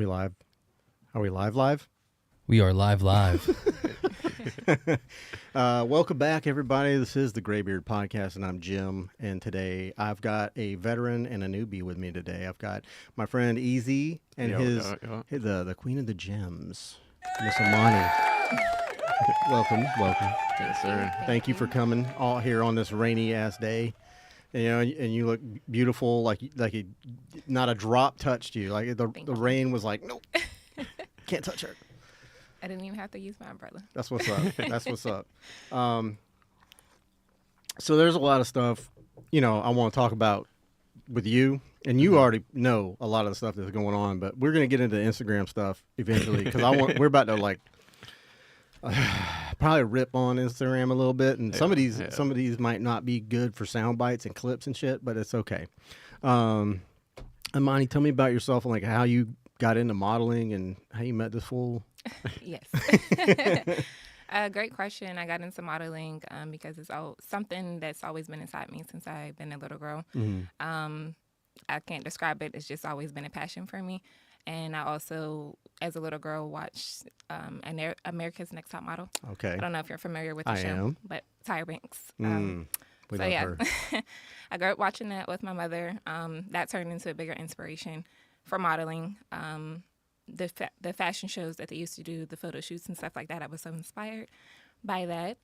we live? Are we live? We are live. Welcome back, everybody. This is the Graybeard Podcast, and I'm Jim. And today I've got a veteran and a newbie with me today. I've got my friend Easy and the Queen of the Gems, Miss Imani. welcome. Yes, sir. Thank you for coming all here on this rainy ass day. And you look beautiful, like not a drop touched you. Like the rain was like, nope, can't touch her. I didn't even have to use my umbrella. That's what's up. So there's a lot of stuff, I want to talk about with you, and you already know a lot of the stuff that's going on. But we're gonna get into Instagram stuff eventually because we're about to probably rip on Instagram a little bit, and some of these might not be good for sound bites and clips and shit, but it's okay. Imani, tell me about yourself and like how you got into modeling and how you met this fool. Yes. Great question. I got into modeling because it's something that's always been inside me since I've been a little girl. Mm-hmm. I can't describe it. It's just always been a passion for me. And I also, as a little girl, watched America's Next Top Model. Okay. I don't know if you're familiar with the show, am. but Tyra Banks. We love her. I grew up watching that with my mother. That turned into a bigger inspiration for modeling. The fashion shows that they used to do, the photo shoots and stuff like that, I was so inspired by that.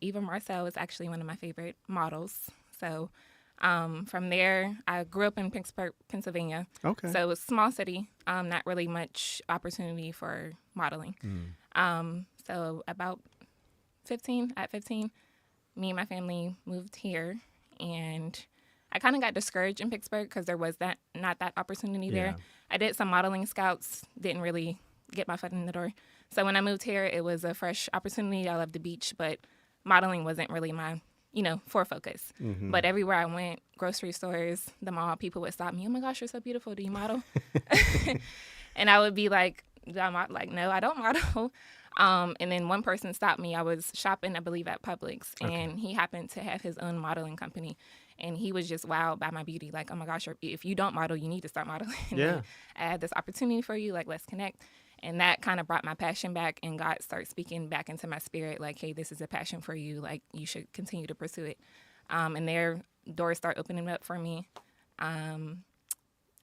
Eva Marcel is actually one of my favorite models. So from there, I grew up in Pittsburgh, Pennsylvania. Okay. So it's a small city, not really much opportunity for modeling. So about 15, me and my family moved here, and I kind of got discouraged in Pittsburgh because there was not that opportunity there. I did some modeling scouts, didn't really get my foot in the door. So when I moved here, it was a fresh opportunity. I love the beach, but modeling wasn't really my, for focus. Mm-hmm. But everywhere I went, grocery stores, the mall, people would stop me. Oh my gosh, you're so beautiful. Do you model? And I would be like, do I model? Like, no, I don't model. And then one person stopped me. I was shopping, I believe, at Publix, and he happened to have his own modeling company. And he was just wowed by my beauty. Like, oh my gosh, if you don't model, you need to start modeling. Yeah. I had this opportunity for you. Like, let's connect. And that kind of brought my passion back, and God started speaking back into my spirit. Like, hey, this is a passion for you. Like, you should continue to pursue it. And their doors start opening up for me.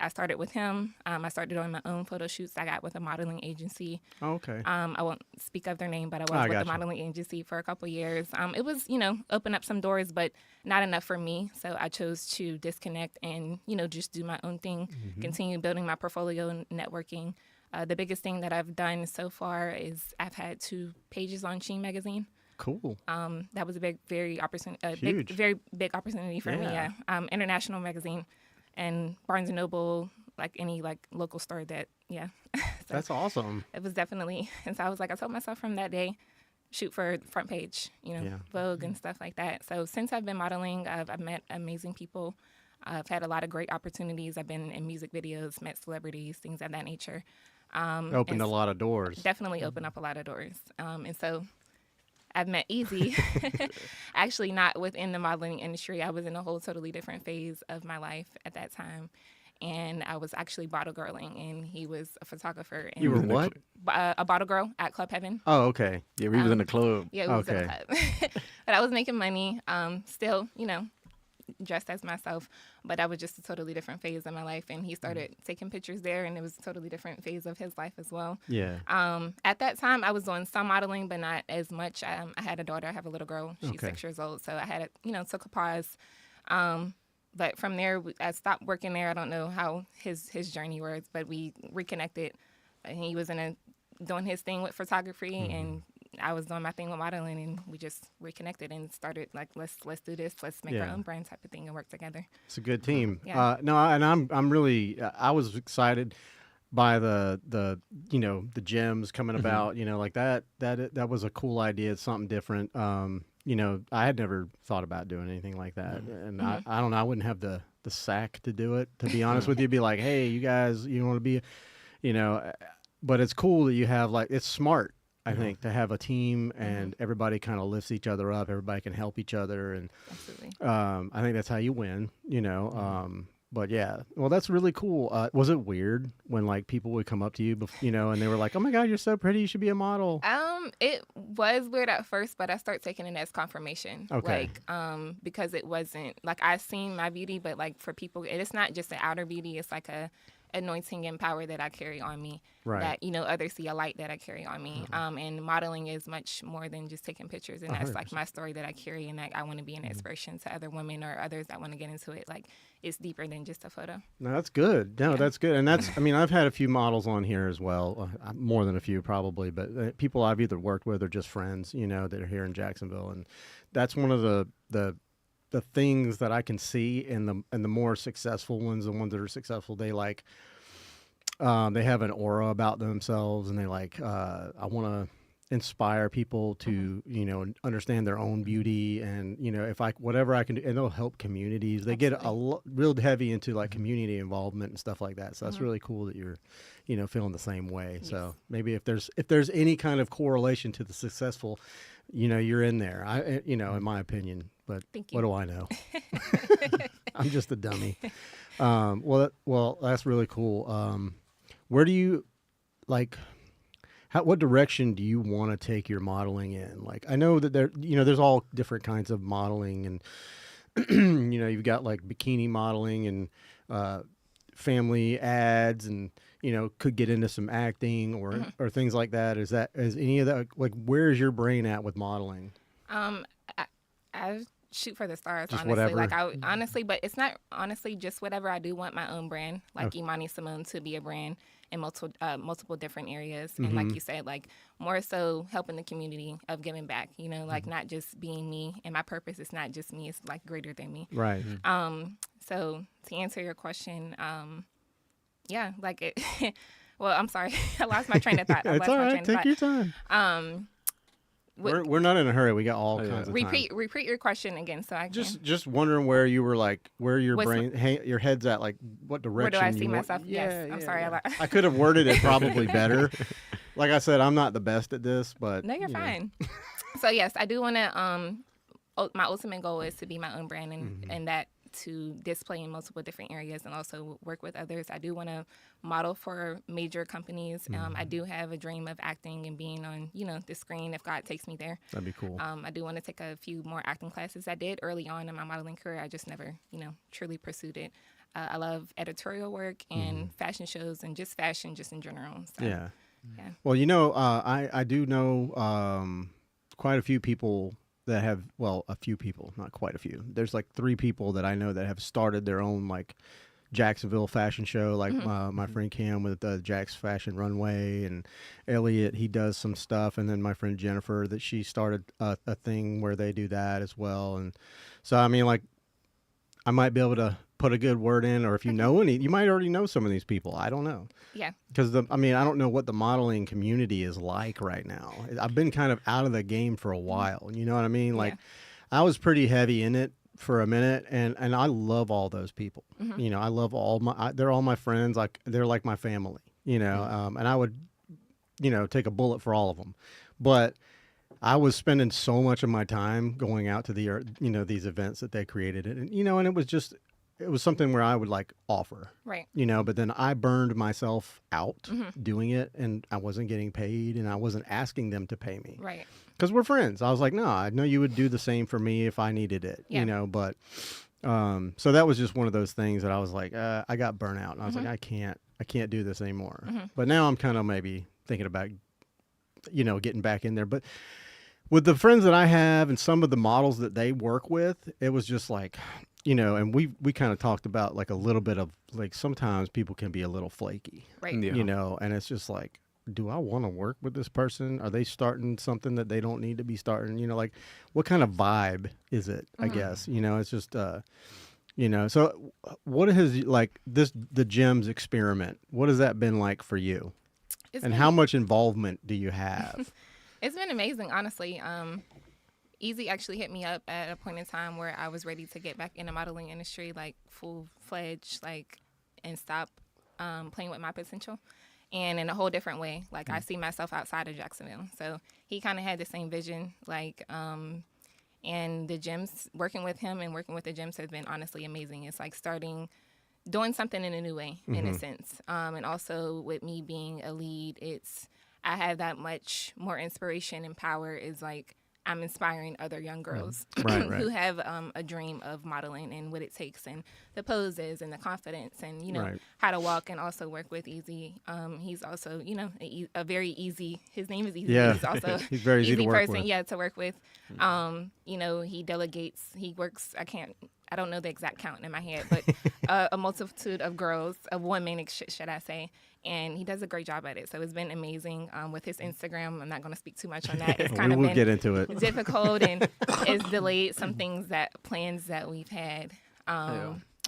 I started with him. I started doing my own photo shoots I got with a modeling agency. Oh, okay. I won't speak of their name, but I was with the modeling agency for a couple of years. It was, open up some doors, but not enough for me. So I chose to disconnect and, just do my own thing, continue building my portfolio and networking. The biggest thing that I've done so far is I've had 2 pages on Sheen magazine. Cool. That was a very big opportunity for me. Yeah. International magazine. And Barnes & Noble, like any local store so That's awesome. it was definitely, and so I was like, I told myself from that day, shoot for front page, Vogue and stuff like that. So since I've been modeling, I've met amazing people. I've had a lot of great opportunities. I've been in music videos, met celebrities, things of that nature. Opened a lot of doors. Definitely opened up a lot of doors. And so I've met Easy, actually not within the modeling industry. I was in a whole totally different phase of my life at that time. And I was actually bottle girling, and he was a photographer. And You were what? A bottle girl at Club Heaven. Oh, okay. Yeah, we was in the club. Yeah, we was in the club. But I was making money, still, dressed as myself. But I was just a totally different phase of my life. And he started taking pictures there, and it was a totally different phase of his life as well. Yeah. At that time, I was doing some modeling, but not as much. I had a daughter. I have a little girl. She's 6 years old. So I had, took a pause. But from there, I stopped working there. I don't know how his journey was, but we reconnected. He was doing his thing with photography, and I was doing my thing with modeling, and we just reconnected and started like, let's do this, let's make our own brand type of thing and work together. It's a good team. Yeah. I'm really I was excited by the gems coming about. Like that was a cool idea. It's something different. I had never thought about doing anything like that, and I don't know. I wouldn't have the sack to do it. To be honest with you, be like, hey, you guys, you want to be, but it's cool that you have it's smart. I think to have a team and everybody kind of lifts each other up. Everybody can help each other, and Absolutely. I think that's how you win. But yeah, well, that's really cool. Was it weird when like people would come up to you, and they were like, "Oh my God, you're so pretty. You should be a model." It was weird at first, but I started taking it as confirmation. Okay. Like, because it wasn't like I seen my beauty, but like for people, it's not just the outer beauty. It's like a anointing and power that I carry on me. Right. That others see a light that I carry on me. And modeling is much more than just taking pictures, and that's like 100%. my story that I carry, and that I want to be an inspiration to other women or others that want to get into it. Like, it's deeper than just a photo. No, that's good. No, that's good. And that's, I mean, I've had a few models on here as well, more than a few probably, but people I've either worked with or just friends, that are here in Jacksonville. And that's one of the things that I can see in the more successful ones, the ones that are successful, they have an aura about themselves, and they like, I want to inspire people to, understand their own beauty, and, if whatever I can do, and they'll help communities. They get real heavy into like community involvement and stuff like that. So that's really cool that you're, feeling the same way. Yes. So maybe if there's any kind of correlation to the successful, you're in there, in my opinion, but what do I know? I'm just a dummy. Well, that's really cool. Where do you like, what direction do you want to take your modeling in? Like, I know that there's all different kinds of modeling, and, you've got like bikini modeling and, family ads, and, could get into some acting or things like that. Is any of that, like, where's your brain at with modeling? I shoot for the stars, just honestly. Whatever. Like, I honestly, but it's not honestly just whatever. I do want my own brand, like Imani Simone, to be a brand in multiple different areas. And like you said, like more so helping the community of giving back, like not just being me, and my purpose is not just me, it's like greater than me. Right. So to answer your question, yeah, like it, well, I'm sorry. I lost my train of thought. It's all right. Take your time. We're not in a hurry. We got all kinds of time. Repeat your question again, so I can. Just wondering where you were, like, where your your head's at, like what direction. Where do I see myself? Yes, I'm sorry. Yeah. I could have worded it probably better. Like I said, I'm not the best at this, but no, you're fine. So yes, I do want to. My ultimate goal is to be my own brand, and that to display in multiple different areas, and also work with others. I do want to model for major companies. I do have a dream of acting and being on, the screen if God takes me there. That'd be cool. I do want to take a few more acting classes. I did early on in my modeling career. I just never, truly pursued it. I love editorial work and fashion shows and just fashion just in general. So, yeah. Well, I do know quite a few people that have, a few people, not quite a few. There's like 3 people that I know that have started their own like Jacksonville fashion show, like my friend Cam with Jack's Fashion Runway, and Elliot, he does some stuff, and then my friend Jennifer, that she started a thing where they do that as well. And so, I mean, like, I might be able to put a good word in, or if you know you might already know some of these people. I don't know. Yeah. Because I don't know what the modeling community is like right now. I've been kind of out of the game for a while. You know what I mean? Like, I was pretty heavy in it for a minute, and I love all those people. I love they're all my friends. Like, they're like my family. And I would, take a bullet for all of them. But I was spending so much of my time going out to these events that they created, and it was something where I would like offer, right? But then I burned myself out doing it, and I wasn't getting paid, and I wasn't asking them to pay me, right? Because we're friends. I was like, no, I know you would do the same for me if I needed it, But so that was just one of those things that I was like, I got burnt out, and I was like, I can't do this anymore. But now I'm kind of maybe thinking about, getting back in there, but. With the friends that I have and some of the models that they work with, it was just like, and we kind of talked about like a little bit of like, sometimes people can be a little flaky, right? Yeah. And it's just like, do I want to work with this person? Are they starting something that they don't need to be starting? Like, what kind of vibe is it? I guess, it's just, so what has like the GEMS experiment, what has that been like for you? How much involvement do you have? It's been amazing, honestly. Easy actually hit me up at a point in time where I was ready to get back in the modeling industry, like full-fledged, like, and stop playing with my potential, and in a whole different way. Like, I see myself outside of Jacksonville. So he kind of had the same vision, like, and the gyms, working with him and working with the gyms has been honestly amazing. It's like starting doing something in a new way, in a sense. And also with me being a lead, I have that much more inspiration and power. Is like I'm inspiring other young girls Right. who have a dream of modeling and what it takes and the poses and the confidence and, Right. how to walk, and also work with Easy. He's also, a very easy, his name is Easy. Yeah. He's also He's very easy to work person, with. to work with. He delegates, he works, I don't know the exact count in my head, but a multitude of girls, of women, should I say. And he does a great job at it. So it's been amazing with his Instagram. I'm not going to speak too much on that. It's kind of We'll been get into it. difficult, and it's delayed some plans that we've had.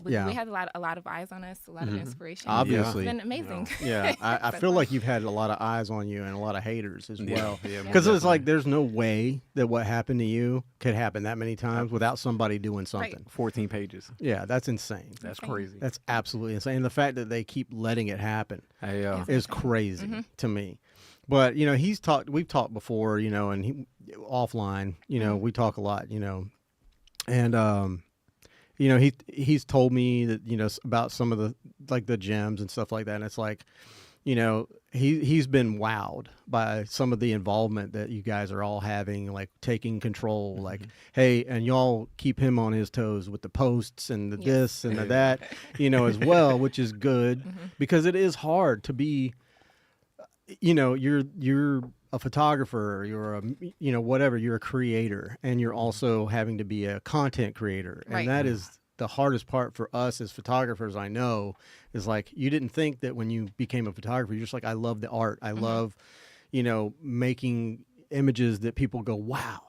We had a lot of eyes on us, a lot of inspiration. Obviously. It's been amazing. Yeah, I feel like you've had a lot of eyes on you and a lot of haters as well. Yeah, Because it's like there's no way that what happened to you could happen that many times without somebody doing something. 14 pages. Yeah, that's insane. That's crazy. That's absolutely insane. And the fact that they keep letting it happen is crazy to me. But, we've talked before, and he offline, we talk a lot, and he's told me that, about some of the, like the gems and stuff like that. And it's like, he's been wowed by some of the involvement that you guys are all having, like taking control, like, hey, and y'all keep him on his toes with the posts and the this and the that, as well, which is good because it is hard to be, you're a photographer, you're a, whatever, you're a creator, and you're also having to be a content creator. And that is the hardest part for us as photographers, I know, is like, you didn't think that when you became a photographer, you're just like, I love the art. I love, making images that people go, wow,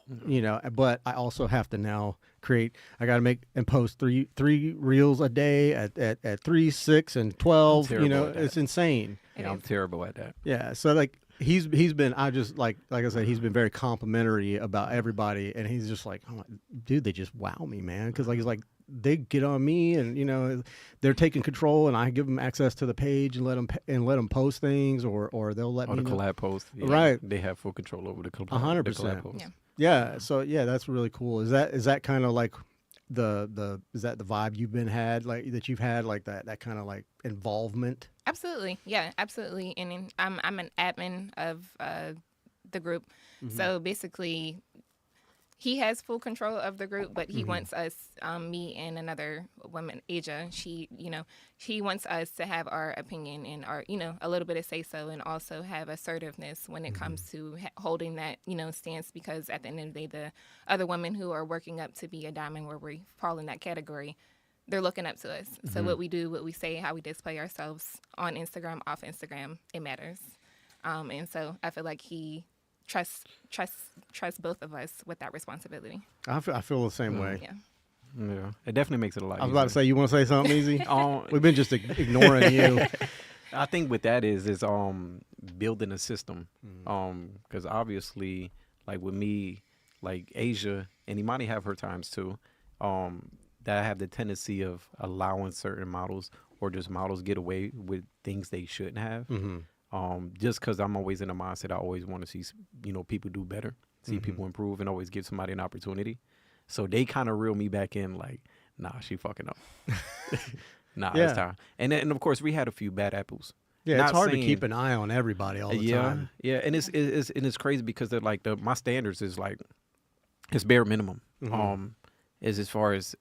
but I also have to now I got to make and post three reels a day at 3, 6, and 12, it's insane. Yeah, I'm terrible at that. Yeah. So like, he's been, I just like I said, he's been very complimentary about everybody, and he's just like, oh, dude, they just wow me, man, because like he's like, they get on me, and they're taking control, and I give them access to the page and let them post things, or they'll let me the collab post, right? They have full control over the collab. 100%. Post. Yeah. So that's really cool. Is that kind of like is that the vibe you've you've had, like that kind of like involvement? Absolutely. Yeah, absolutely. And I'm an admin of the group. So basically, he has full control of the group, but he wants us, me and another woman, Asia, she wants us to have our opinion and our, a little bit of say so, and also have assertiveness when it comes to holding that, stance, because at the end of the day, the other women who are working up to be a diamond, where we fall in that category, they're looking up to us. So what we do, what we say, how we display ourselves on Instagram, off Instagram, it matters. And so I feel like he trust both of us with that responsibility. I feel the same way. Yeah. It definitely makes it a lot I was easier. about to say, you want to say something, Easy? We've been just ignoring you. I think with that is building a system, because obviously, like with me, like Asia and Imani have her times too, that have the tendency of allowing certain models or just models get away with things they shouldn't have. Just because I'm always in a mindset, I always want to see, people do better, see people improve, and always give somebody an opportunity. So they kind of reel me back in, like, nah, she fucking up. It's time. And then, of course, we had a few bad apples. Yeah, it's hard to keep an eye on everybody all the time. Yeah, and it's crazy because they're like my standards is like, it's bare minimum. Is as far as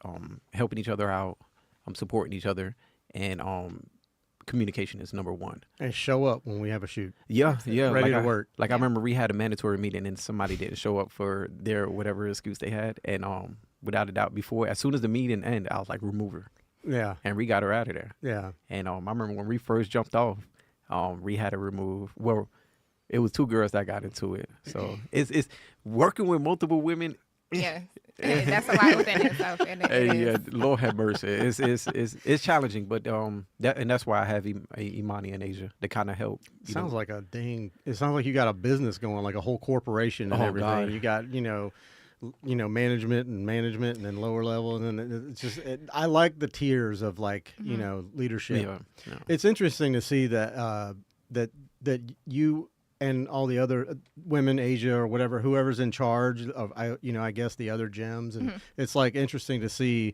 helping each other out, supporting each other, and communication is number one. And show up when we have a shoot. Yeah. Ready to work. I remember we had a mandatory meeting and somebody didn't show up for their whatever excuse they had, and without a doubt, as soon as the meeting ended, I was like, remove her. Yeah. And we got her out of there. Yeah. And I remember when we first jumped off, we had to remove. Well, it was 2 girls that got into it. So it's working with multiple women. Yeah. That's a lot within itself. Yeah, Lord have mercy. It's challenging, but that's why I have Imani and Asia to kind of help. It sounds like you got a business going, like a whole corporation and everything. God. You got management and then lower level, and then it's just I like the tiers of like leadership. Yeah. It's interesting to see that that you and all the other women, Asia or whatever, whoever's in charge of, I guess the other gems. And it's like interesting to see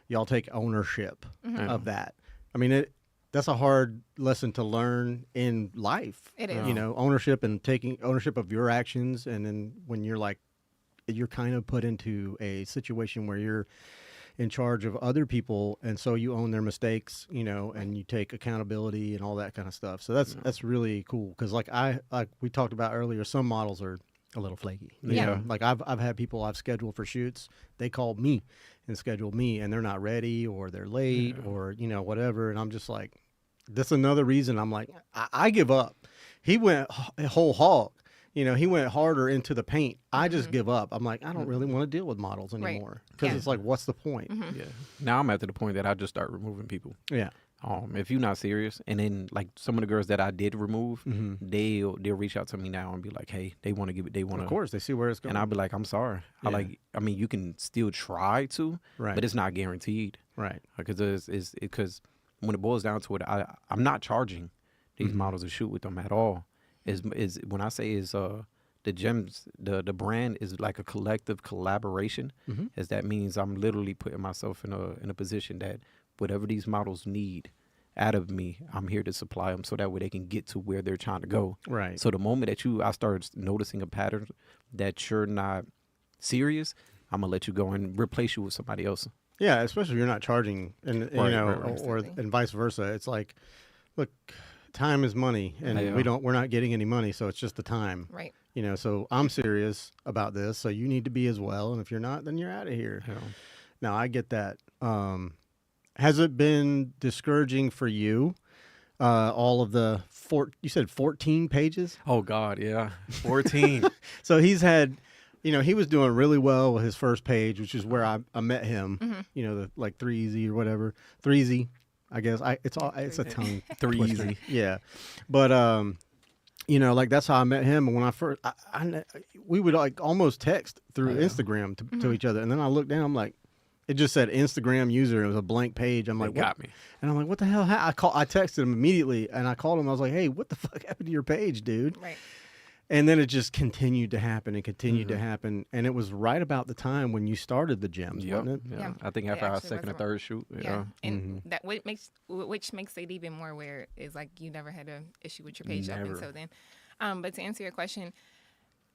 y'all take ownership of that. I mean, that's a hard lesson to learn in life. It is. You know, ownership and taking ownership of your actions. And then when you're kind of put into a situation where you're in charge of other people, and so you own their mistakes, you know, and you take accountability and all that kind of stuff. So that's really cool, because like we talked about earlier, some models are a little flaky. You Yeah. know? Like I've had people I've scheduled for shoots, they called me and scheduled me, and they're not ready, or they're late, or you know, whatever, and I'm just like, that's another reason I'm like, I give up. He went whole hog. You know, he went harder into the paint. I just give up. I'm like, I don't really want to deal with models anymore, because Yeah. it's like, what's the point? Yeah. Now I'm at the point that I just start removing people. Yeah. If you're not serious, and then like some of the girls that I did remove, they'll reach out to me now and be like, hey, they want to give it, they want to. Of course, they see where it's going. And I'll be like, I'm sorry. Yeah. I mean, you can still try to, Right. but it's not guaranteed. Right. Because when it boils down to it, I'm not charging these models to shoot with them at all. Is when I say the gems, the brand is like a collective collaboration. As that means I'm literally putting myself in a position that whatever these models need out of me, I'm here to supply them, so that way they can get to where they're trying to go. Right. So the moment that I start noticing a pattern that you're not serious, I'm gonna let you go and replace you with somebody else. Yeah, especially if you're not charging, and you Right, know, right. or Exactly. and vice versa. It's like, look, time is money, and Yeah. we're not getting any money, so it's just the time. Right. You know, so I'm serious about this, so you need to be as well. And if you're not, then you're out of here. You know? Now I get that. Has it been discouraging for you? All of the you said 14 pages. Oh God, yeah, 14. So he's had, you know, he was doing really well with his first page, which is where I met him. You know, the like 3Z or whatever, 3Z. I guess it's a tongue 3 twister. easy. Yeah, but you know, like that's how I met him. And when I first, we would like almost text through Instagram to each other, and then I looked down, I'm like, it just said Instagram user. It was a blank page. I'm like, It got what? me. And I'm like, what the hell? I texted him immediately, and I called him. I was like, hey, what the fuck happened to your page, dude? Right. And then it just continued to happen and continued to happen. And it was right about the time when you started the gems, Yep. wasn't it? Yeah. Yeah. I think It after our actually second or was third shoot. Yeah. And that which makes it even more weird is like you never had an issue with your page up Never. until then. But to answer your question,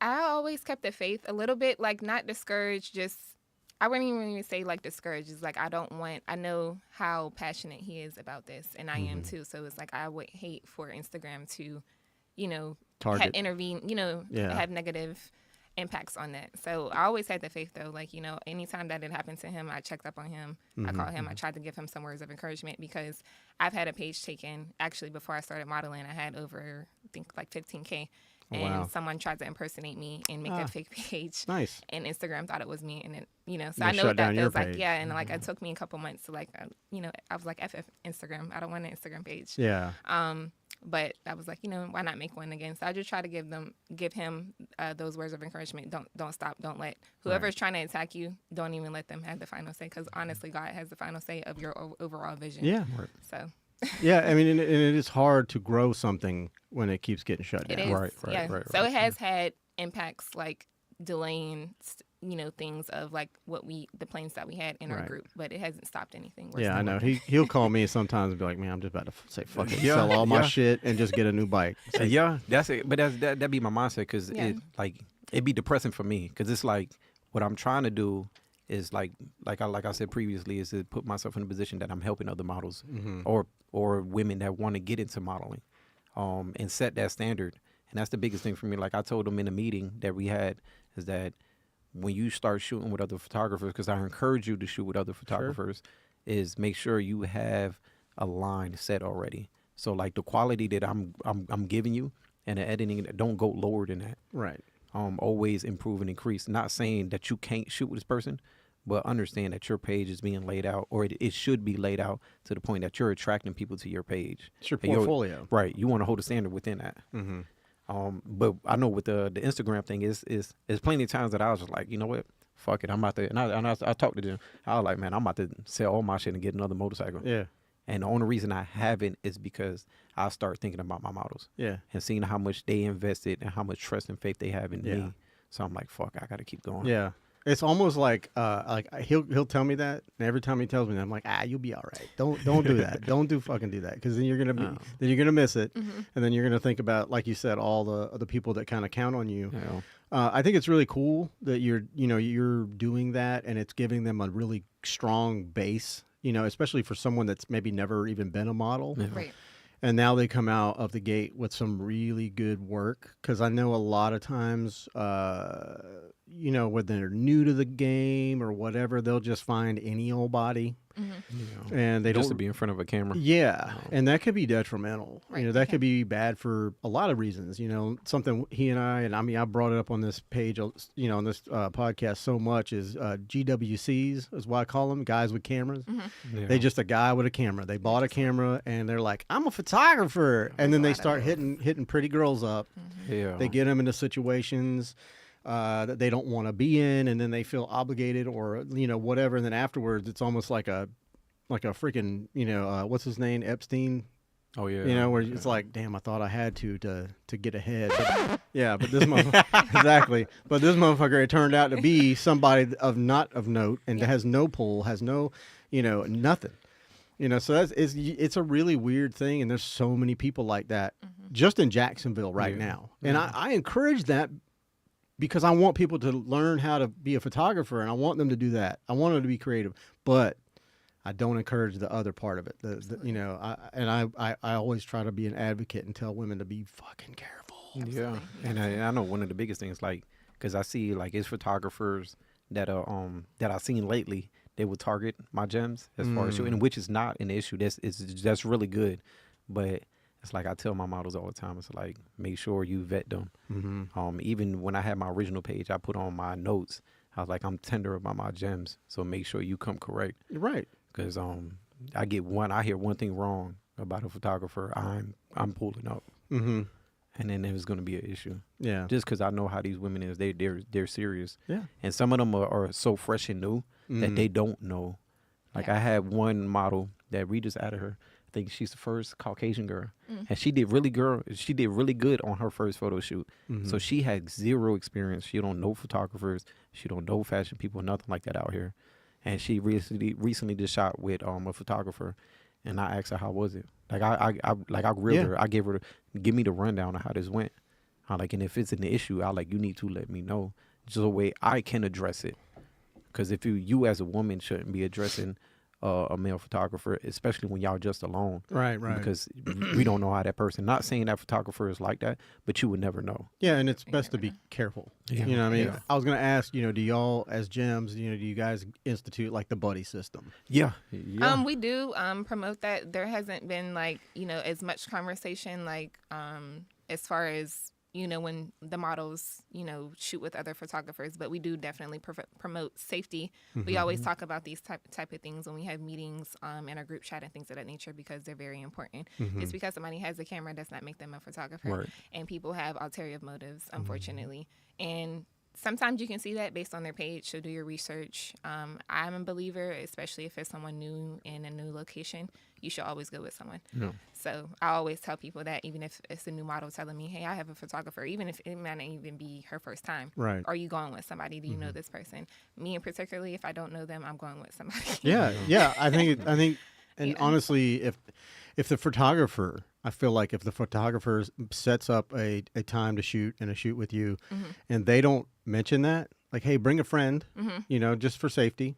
I always kept the faith a little bit, like not discouraged, just I wouldn't even say like discouraged. It's like I know how passionate he is about this, and I am too. So it's like I would hate for Instagram to, you know, Target. intervene, you know, Yeah. have negative impacts on that. So I always had the faith though, like, you know, anytime that it happened to him, I checked up on him. I called him. I tried to give him some words of encouragement, because I've had a page taken actually before I started modeling. I had over, I think like 15K. And Wow. someone tried to impersonate me and make a fake page. Nice. And Instagram thought it was me, and it, you know, so They I know shut what that down your feels like. page. Yeah, and like it took me a couple months to like, you know, I was like, F Instagram. I don't want an Instagram page. Yeah. But I was like, you know, why not make one again? So I just try to give him those words of encouragement. Don't stop. Don't let whoever's trying to attack you. Don't even let them have the final say, because honestly, God has the final say of your overall vision. Yeah. So Yeah. I mean, and it is hard to grow something when it keeps getting shut down. it is. Right, Yeah. right, So right. it has had impacts like delaying, you know, things of like the plans that we had in our Right. group, but it hasn't stopped anything. We're Yeah, I still know. working. He'll call me sometimes and be like, "Man, I'm just about to say fuck it, Yeah, sell all my yeah. shit and just get a new bike." It's like, Yeah, that's it. But that'd be my mindset, because Yeah. it'd be depressing for me, because it's like what I'm trying to do is like I said previously, is to put myself in a position that I'm helping other models or women that want to get into modeling, and set that standard. And that's the biggest thing for me. Like I told them in a meeting that we had, is that when you start shooting with other photographers, because I encourage you to shoot with other photographers, is make sure you have a line set already. So like the quality that I'm giving you and the editing, don't go lower than that. right. Always improve and increase. Not saying that you can't shoot with this person, but understand that your page is being laid out, or it should be laid out to the point that you're attracting people to your page. It's your And you're- portfolio. Right. You want to hold a standard within that. But I know with the Instagram thing is plenty of times that I was just like, you know what, fuck it, I'm about to, and I talked to them. I was like, man, I'm about to sell all my shit and get another motorcycle. Yeah. And the only reason I haven't is because I start thinking about my models Yeah. and seeing how much they invested and how much trust and faith they have in Yeah. me. So I'm like, fuck, I got to keep going. Yeah. It's almost like he'll tell me that, and every time he tells me that, I'm like, you'll be all right. Don't do that. Don't fucking do that, because then you're gonna be then you're gonna miss it, and then you're gonna think about, like you said, all the people that kind of count on you. Yeah. I think it's really cool that you're doing that, and it's giving them a really strong base. Especially for someone that's maybe never even been a model. Yeah. Right. And now they come out of the gate with some really good work, because I know a lot of times, when they're new to the game or whatever, they'll just find any old body, and they Just to don't. be in front of a camera. Yeah, and that could be detrimental. Right. That could be bad for a lot of reasons. Something he and I brought it up on this page, on this podcast so much, is GWCs is what I call them, guys with cameras. Yeah. They just a guy with a camera. They bought a camera and they're like, I'm a photographer, and then they start hitting pretty girls up. Yeah. They get them into situations that they don't want to be in, and then they feel obligated, or whatever. And then afterwards, it's almost like a freaking what's his name, Epstein. Oh yeah. Where it's like, damn, I thought I had to get ahead. But, yeah, but this motherfucker, exactly. But this motherfucker, it turned out to be somebody not of note, and has no pull, has no, nothing. So it's a really weird thing, and there's so many people like that just in Jacksonville right now. And I encourage that, because I want people to learn how to be a photographer, and I want them to do that. I want them to be creative, but I don't encourage the other part of it. I always try to be an advocate and tell women to be fucking careful. Yeah, and I know one of the biggest things, like, because I see, like, it's photographers that I've seen lately. They would target my gems as far as shooting, which is not an issue. That's really good, but it's like I tell my models all the time. It's like, make sure you vet them. Even when I had my original page, I put on my notes, I was like, I'm tender about my gems, so make sure you come correct. Right. Because I hear one thing wrong about a photographer, I'm pulling up, and then there's going to be an issue. Yeah. Just because I know how these women is, they're serious. Yeah. And some of them are so fresh and new that they don't know. Like, I had one model that we just added her. I think she's the first Caucasian girl, and she did really good on her first photo shoot. So she had zero experience. She don't know photographers. She don't know fashion people, nothing like that out here. And she recently just shot with a photographer, and I asked her, how was it? Like, I grilled her. I gave her give me the rundown of how this went. And if it's an issue, you need to let me know, just a way I can address it. Because if you as a woman shouldn't be addressing a male photographer, especially when y'all just alone. Right. Because we don't know how that person, not saying that photographer is like that, but you would never know. Yeah, and it's best to be careful. Yeah. You know what I mean? Yeah. I was going to ask, do y'all as gems, do you guys institute like the buddy system? Yeah. We do promote that. There hasn't been as much conversation as far as when the models, shoot with other photographers, but we do definitely promote safety. We always talk about these type of things when we have meetings in our group chat and things of that nature, because they're very important. Just because somebody has a camera does not make them a photographer. Right. And people have ulterior motives, unfortunately. And sometimes you can see that based on their page, so do your research. I'm a believer, especially if it's someone new in a new location, you should always go with someone. Yeah. So I always tell people that, even if it's a new model telling me, hey, I have a photographer, even if it might not even be her first time. Right. Are you going with somebody? Do you know this person? Me, and particularly, if I don't know them, I'm going with somebody. Yeah. I think, and honestly, if the photographer, I feel like if the photographer sets up a time to shoot and a shoot with you, and they don't mention that, like, hey, bring a friend, just for safety,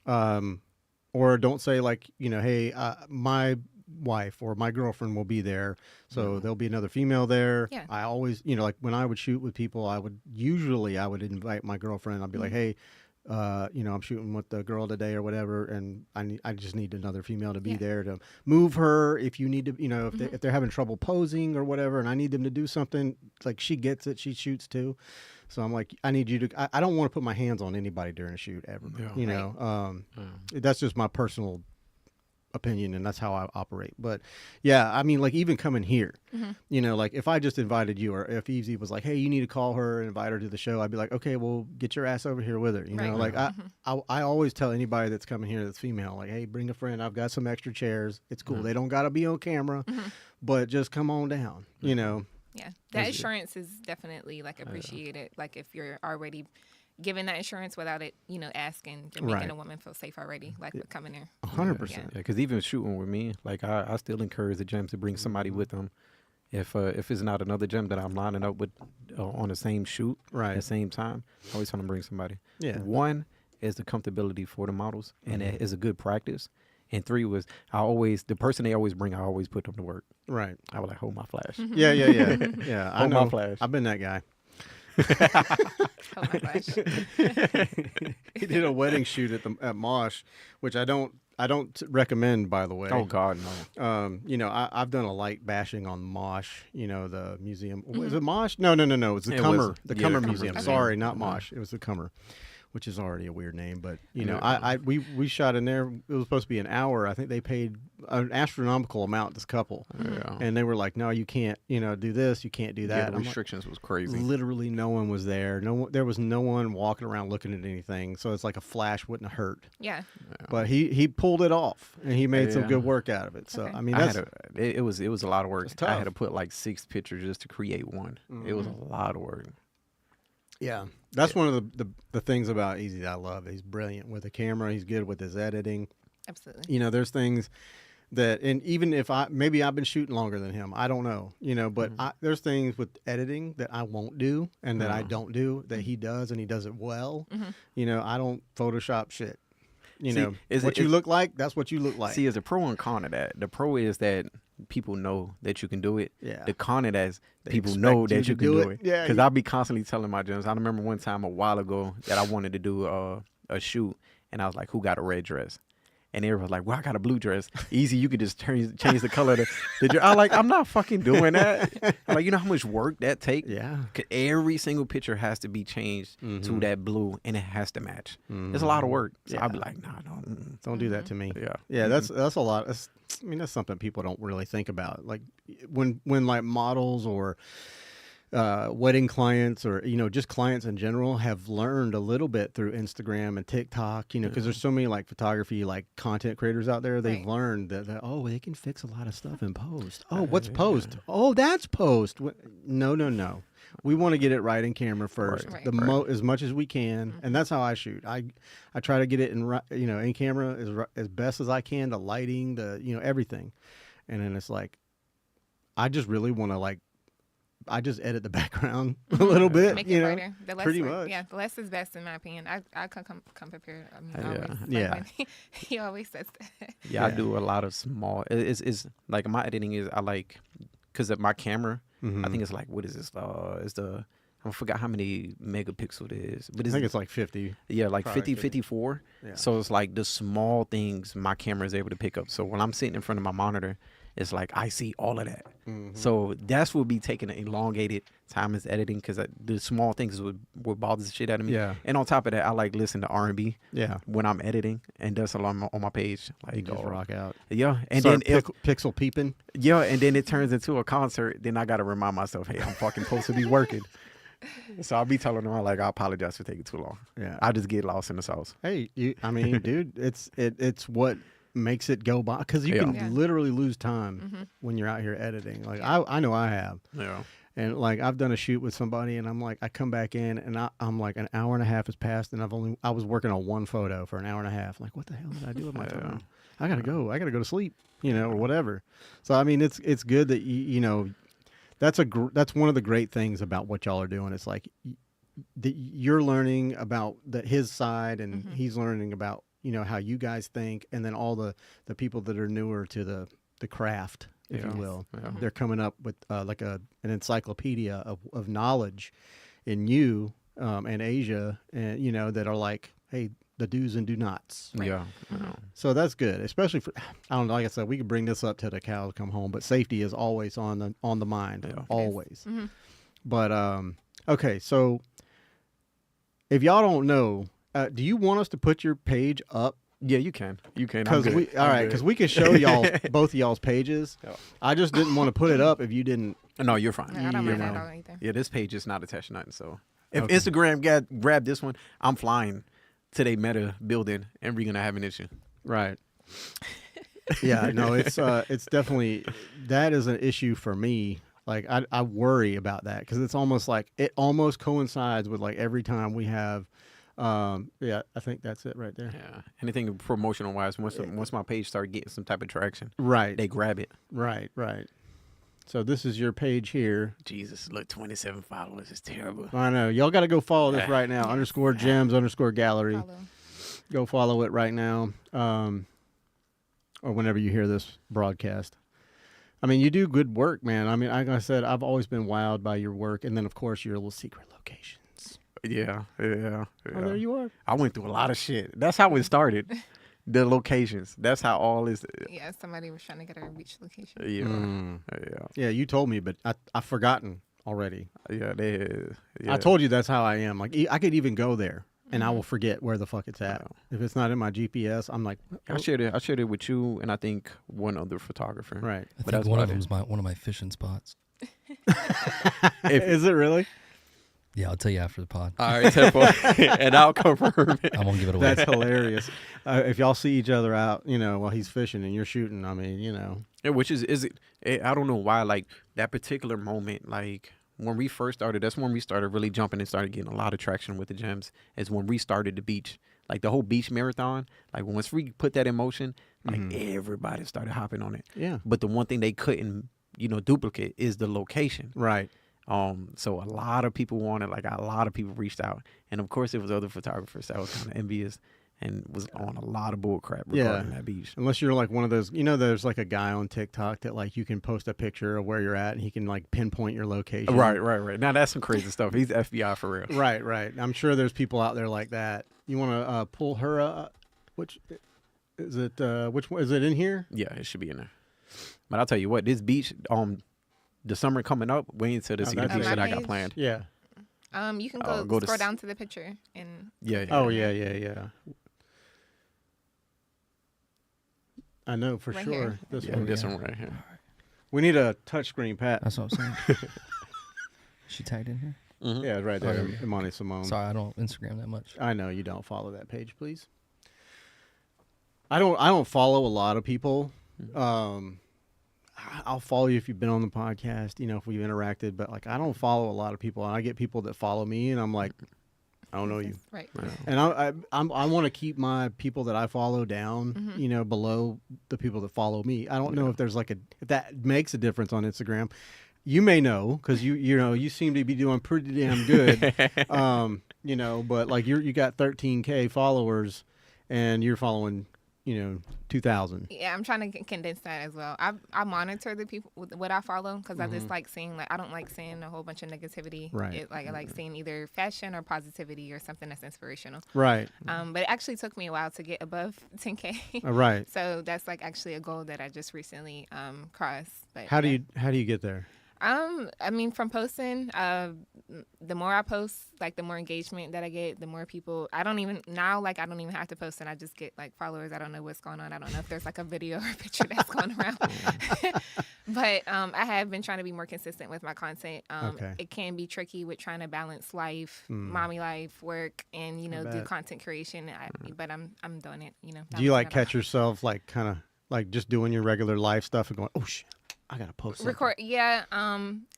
or don't say hey, my wife or my girlfriend will be there, so there'll be another female there. Yeah. I always, when I would shoot with people, I would invite my girlfriend. I'd be like, hey, I'm shooting with the girl today or whatever, and I just need another female to be there to move her if you need to, if they're having trouble posing or whatever, and I need them to do something, like, she gets it, she shoots too. So I'm like, I need you to, I don't want to put my hands on anybody during a shoot ever, that's just my personal opinion, and that's how I operate. But yeah, I mean, like, even coming here, like, if I just invited you, or if Easy was like, hey, you need to call her and invite her to the show, I'd be like, okay, well, get your ass over here with her. I always tell anybody that's coming here that's female, like, hey, bring a friend. I've got some extra chairs. It's cool. They don't got to be on camera, but just come on down, Yeah, that assurance is definitely appreciated. Like, if you're already giving that insurance without it, asking, you're making a woman feel safe already, like with coming there. 100%. Yeah, because even shooting with me, like I still encourage the gyms to bring somebody with them. If it's not another gym that I'm lining up with on the same shoot at the same time, I always want to bring somebody. Yeah. One is the comfortability for the models, and it is a good practice. And three was the person they always bring, I always put them to work. Right. I was like, hold my flash. Yeah. Yeah. I Hold know. my flash. I've been that guy. Oh my gosh. He did a wedding shoot at Mosh, which I don't recommend, by the way. Oh God, no. I've done a light bashing on Mosh, the museum. Was it Mosh? No. It's the Cummer. The Cummer Museum. Okay. Sorry, not Mosh. It was the Cummer, which is already a weird name. But we shot in there. It was supposed to be an hour. I think they paid an astronomical amount, this couple, and they were like, "No, you can't. Do this. You can't do that." Yeah, the I'm like, restrictions was crazy. literally, no one was there. There was no one walking around looking at anything. So it's like a flash wouldn't have hurt. Yeah. But he pulled it off, and he made some good work out of it. So Okay. I mean, it was a lot of work. It's tough. I had to put like 6 pictures just to create one. It was a lot of work. yeah, that's one of the things about Easy that I love. He's brilliant with the camera. He's good with his editing. Absolutely. There's things that, and even if maybe I've been shooting longer than him, I don't know. But there's things with editing that I won't do and that I don't do that he does, and he does it well. I don't Photoshop shit. What you look like, that's what you look like. See, there's a pro and con of that. The pro is that people know that you can do it. Yeah. The con of that is They people expect know you that to you can do do it. it. Yeah, Because I'll be constantly telling my gyms. I remember one time a while ago that I wanted to do a shoot, and I was like, who got a red dress? And everyone was like, well, I got a blue dress. Easy, you could just change the color of the dress. I'm like, I'm not fucking doing that. I'm like, you know how much work that takes? Yeah. 'Cause every single picture has to be changed to that blue, and it has to match. It's a lot of work. So I'll be like, nah, no. Don't do that to me. Yeah. Yeah, that's a lot. That's something people don't really think about. Like when like models or wedding clients or just clients in general have learned a little bit through Instagram and TikTok, because there's so many like photography like content creators out there. They've Right. learned that they can fix a lot of stuff in post. Oh, what's post? Oh, that's post. No. We want to get it right in camera first, Right. as much as we can, and that's how I shoot. I try to get it in camera as best as I can, the lighting, the everything, and then it's like I just really want to I just edit the background a little bit, Make it brighter. The less pretty work. much. Yeah, the less is best in my opinion. I come prepared. I mean, Yeah. always. Like Yeah. when he always says that. Yeah, I do a lot of small. It's like my editing is because of my camera. I think it's like, what is this? I forgot how many megapixel it is, but I think it's like 50. yeah, like probably 50, 54. Yeah. So it's like the small things my camera is able to pick up. So when I'm sitting in front of my monitor, it's like I see all of that. So that's what be taking an elongated time as editing because the small things is what bothers the shit out of me. Yeah. And on top of that, I like listen to R&B. Yeah. When I'm editing, and that's a lot on my page. Like You just rock out. Yeah, and Start then if pixel peeping. yeah, and then it turns into a concert. Then I got to remind myself, hey, I'm fucking supposed to be working. So I'll be telling them, like, I apologize for taking too long. Yeah. I just get lost in the sauce. Hey, dude, it's what makes it go by because you Yeah. can Yeah. literally lose time when you're out here editing. Like I know I have. Yeah. And like I've done a shoot with somebody, and I'm like, I come back in, and I'm like, an hour and a half has passed, and I was working on one photo for an hour and a half. Like, what the hell did I do with my time? I gotta go to sleep, or whatever. So I mean, it's good that that's one of the great things about what y'all are doing. It's like that you're learning about his side, and he's learning about how you guys think, and then all the people that are newer to the craft, if you will. Yeah. They're coming up with like an encyclopedia of knowledge in you and Asia, and that are like, hey, the do's and do nots. Yeah. So that's good, especially for, I don't know, like I said, we could bring this up till the cows come home, but safety is always on the mind, always. But okay, so if y'all don't know, do you want us to put your page up? Yeah, you can. You can. Because we can show y'all both of y'all's pages. Yeah. I just didn't want to put it up if you didn't. No, you're fine. I don't mind that know. at all either. Yeah, this page is not attached to nothing. So if Okay. Instagram grab this one, I'm flying to their Meta building, and we're gonna have an issue. Right. Yeah, no, it's definitely, that is an issue for me Like I worry about that because it's almost like it almost coincides with like every time we have. Yeah, I think that's it right there. Yeah. Anything promotional wise, once my page start getting some type of traction, Right, they grab it. right, right. So this is your page here. Jesus, look, 27 followers is terrible. I know y'all got to go follow this right now. _ gems _ gallery. Follow. Go follow it right now, or whenever you hear this broadcast. I mean, you do good work, man. I mean, like I said, I've always been wowed by your work, and then of course your little secret locations. Yeah. Oh, there you are. I went through a lot of shit. That's how it started. The locations. That's how all this. Yeah, somebody was trying to get our beach location. Yeah. Yeah, you told me, but I've forgotten already. Yeah. I told you that's how I am. Like I could even go there, and I will forget where the fuck it's at. If it's not in my GPS, I'm like, I shared it with you, and I think one other photographer. right. I think one of them's one of my fishing spots. Is it really? Yeah, I'll tell you after the pod. All right, Tempo, and I'll confirm it. I won't give it away. That's hilarious. If y'all see each other out, while he's fishing and you're shooting, I mean, Yeah, which is it? I don't know why. Like that particular moment, like when we first started, that's when we started really jumping and started getting a lot of traction with the gems. Is when we started the beach, like the whole beach marathon. Like once we put that in motion, like everybody started hopping on it. Yeah. But the one thing they couldn't, duplicate is the location. Right. So a lot of people wanted, like a lot of people reached out, and of course it was other photographers that was kind of envious and was on a lot of bull crap regarding that beach. Unless you're like one of those, there's like a guy on TikTok that like you can post a picture of where you're at and he can like pinpoint your location. Right. Now that's some crazy stuff. He's FBI for real. Right. I'm sure there's people out there like that. You want to pull her? Which is it? Which one is it in here? Yeah, it should be in there. But I'll tell you what, this beach, the summer coming up, wait until to see the that's beach it. that I got Page? planned. Yeah. You can go to scroll down to the picture and Yeah. Oh yeah. I know for Right sure. here. This Yeah, one. this one right here. We need a touchscreen, Pat. That's what I'm saying. She tagged in here? Yeah, right Oh, there, yeah. Imani Simone. Sorry, I don't Instagram that much. I know you don't follow that page, please. I don't follow a lot of people. I'll follow you if you've been on the podcast, if we've interacted, but like I don't follow a lot of people, and I get people that follow me, and I'm like, I don't know you. right. And I want to keep my people that I follow down, below the people that follow me. I don't know if there's if that makes a difference on Instagram. You may know because you seem to be doing pretty damn good, But like you got 13K followers, and you're following 2,000. Yeah, I'm trying to condense that as well. I monitor the people what I follow because I just like seeing I don't like seeing a whole bunch of negativity. Right. I like seeing either fashion or positivity or something that's inspirational. Right. But it actually took me a while to get above 10K. Right. So that's like actually a goal that I just recently crossed. But How do you get there? I mean, from posting, the more I post, like the more engagement that I get, the more people. I don't even have to post, and I just get like followers. I don't know what's going on. I don't know if there's like a video or a picture that's going around. But I have been trying to be more consistent with my content. Okay. It can be tricky with trying to balance life, mommy life, work, and do content creation. But I'm doing it. Do you like catch yourself like kind of like just doing your regular life stuff and going, oh shit, I gotta post something. Record, yeah.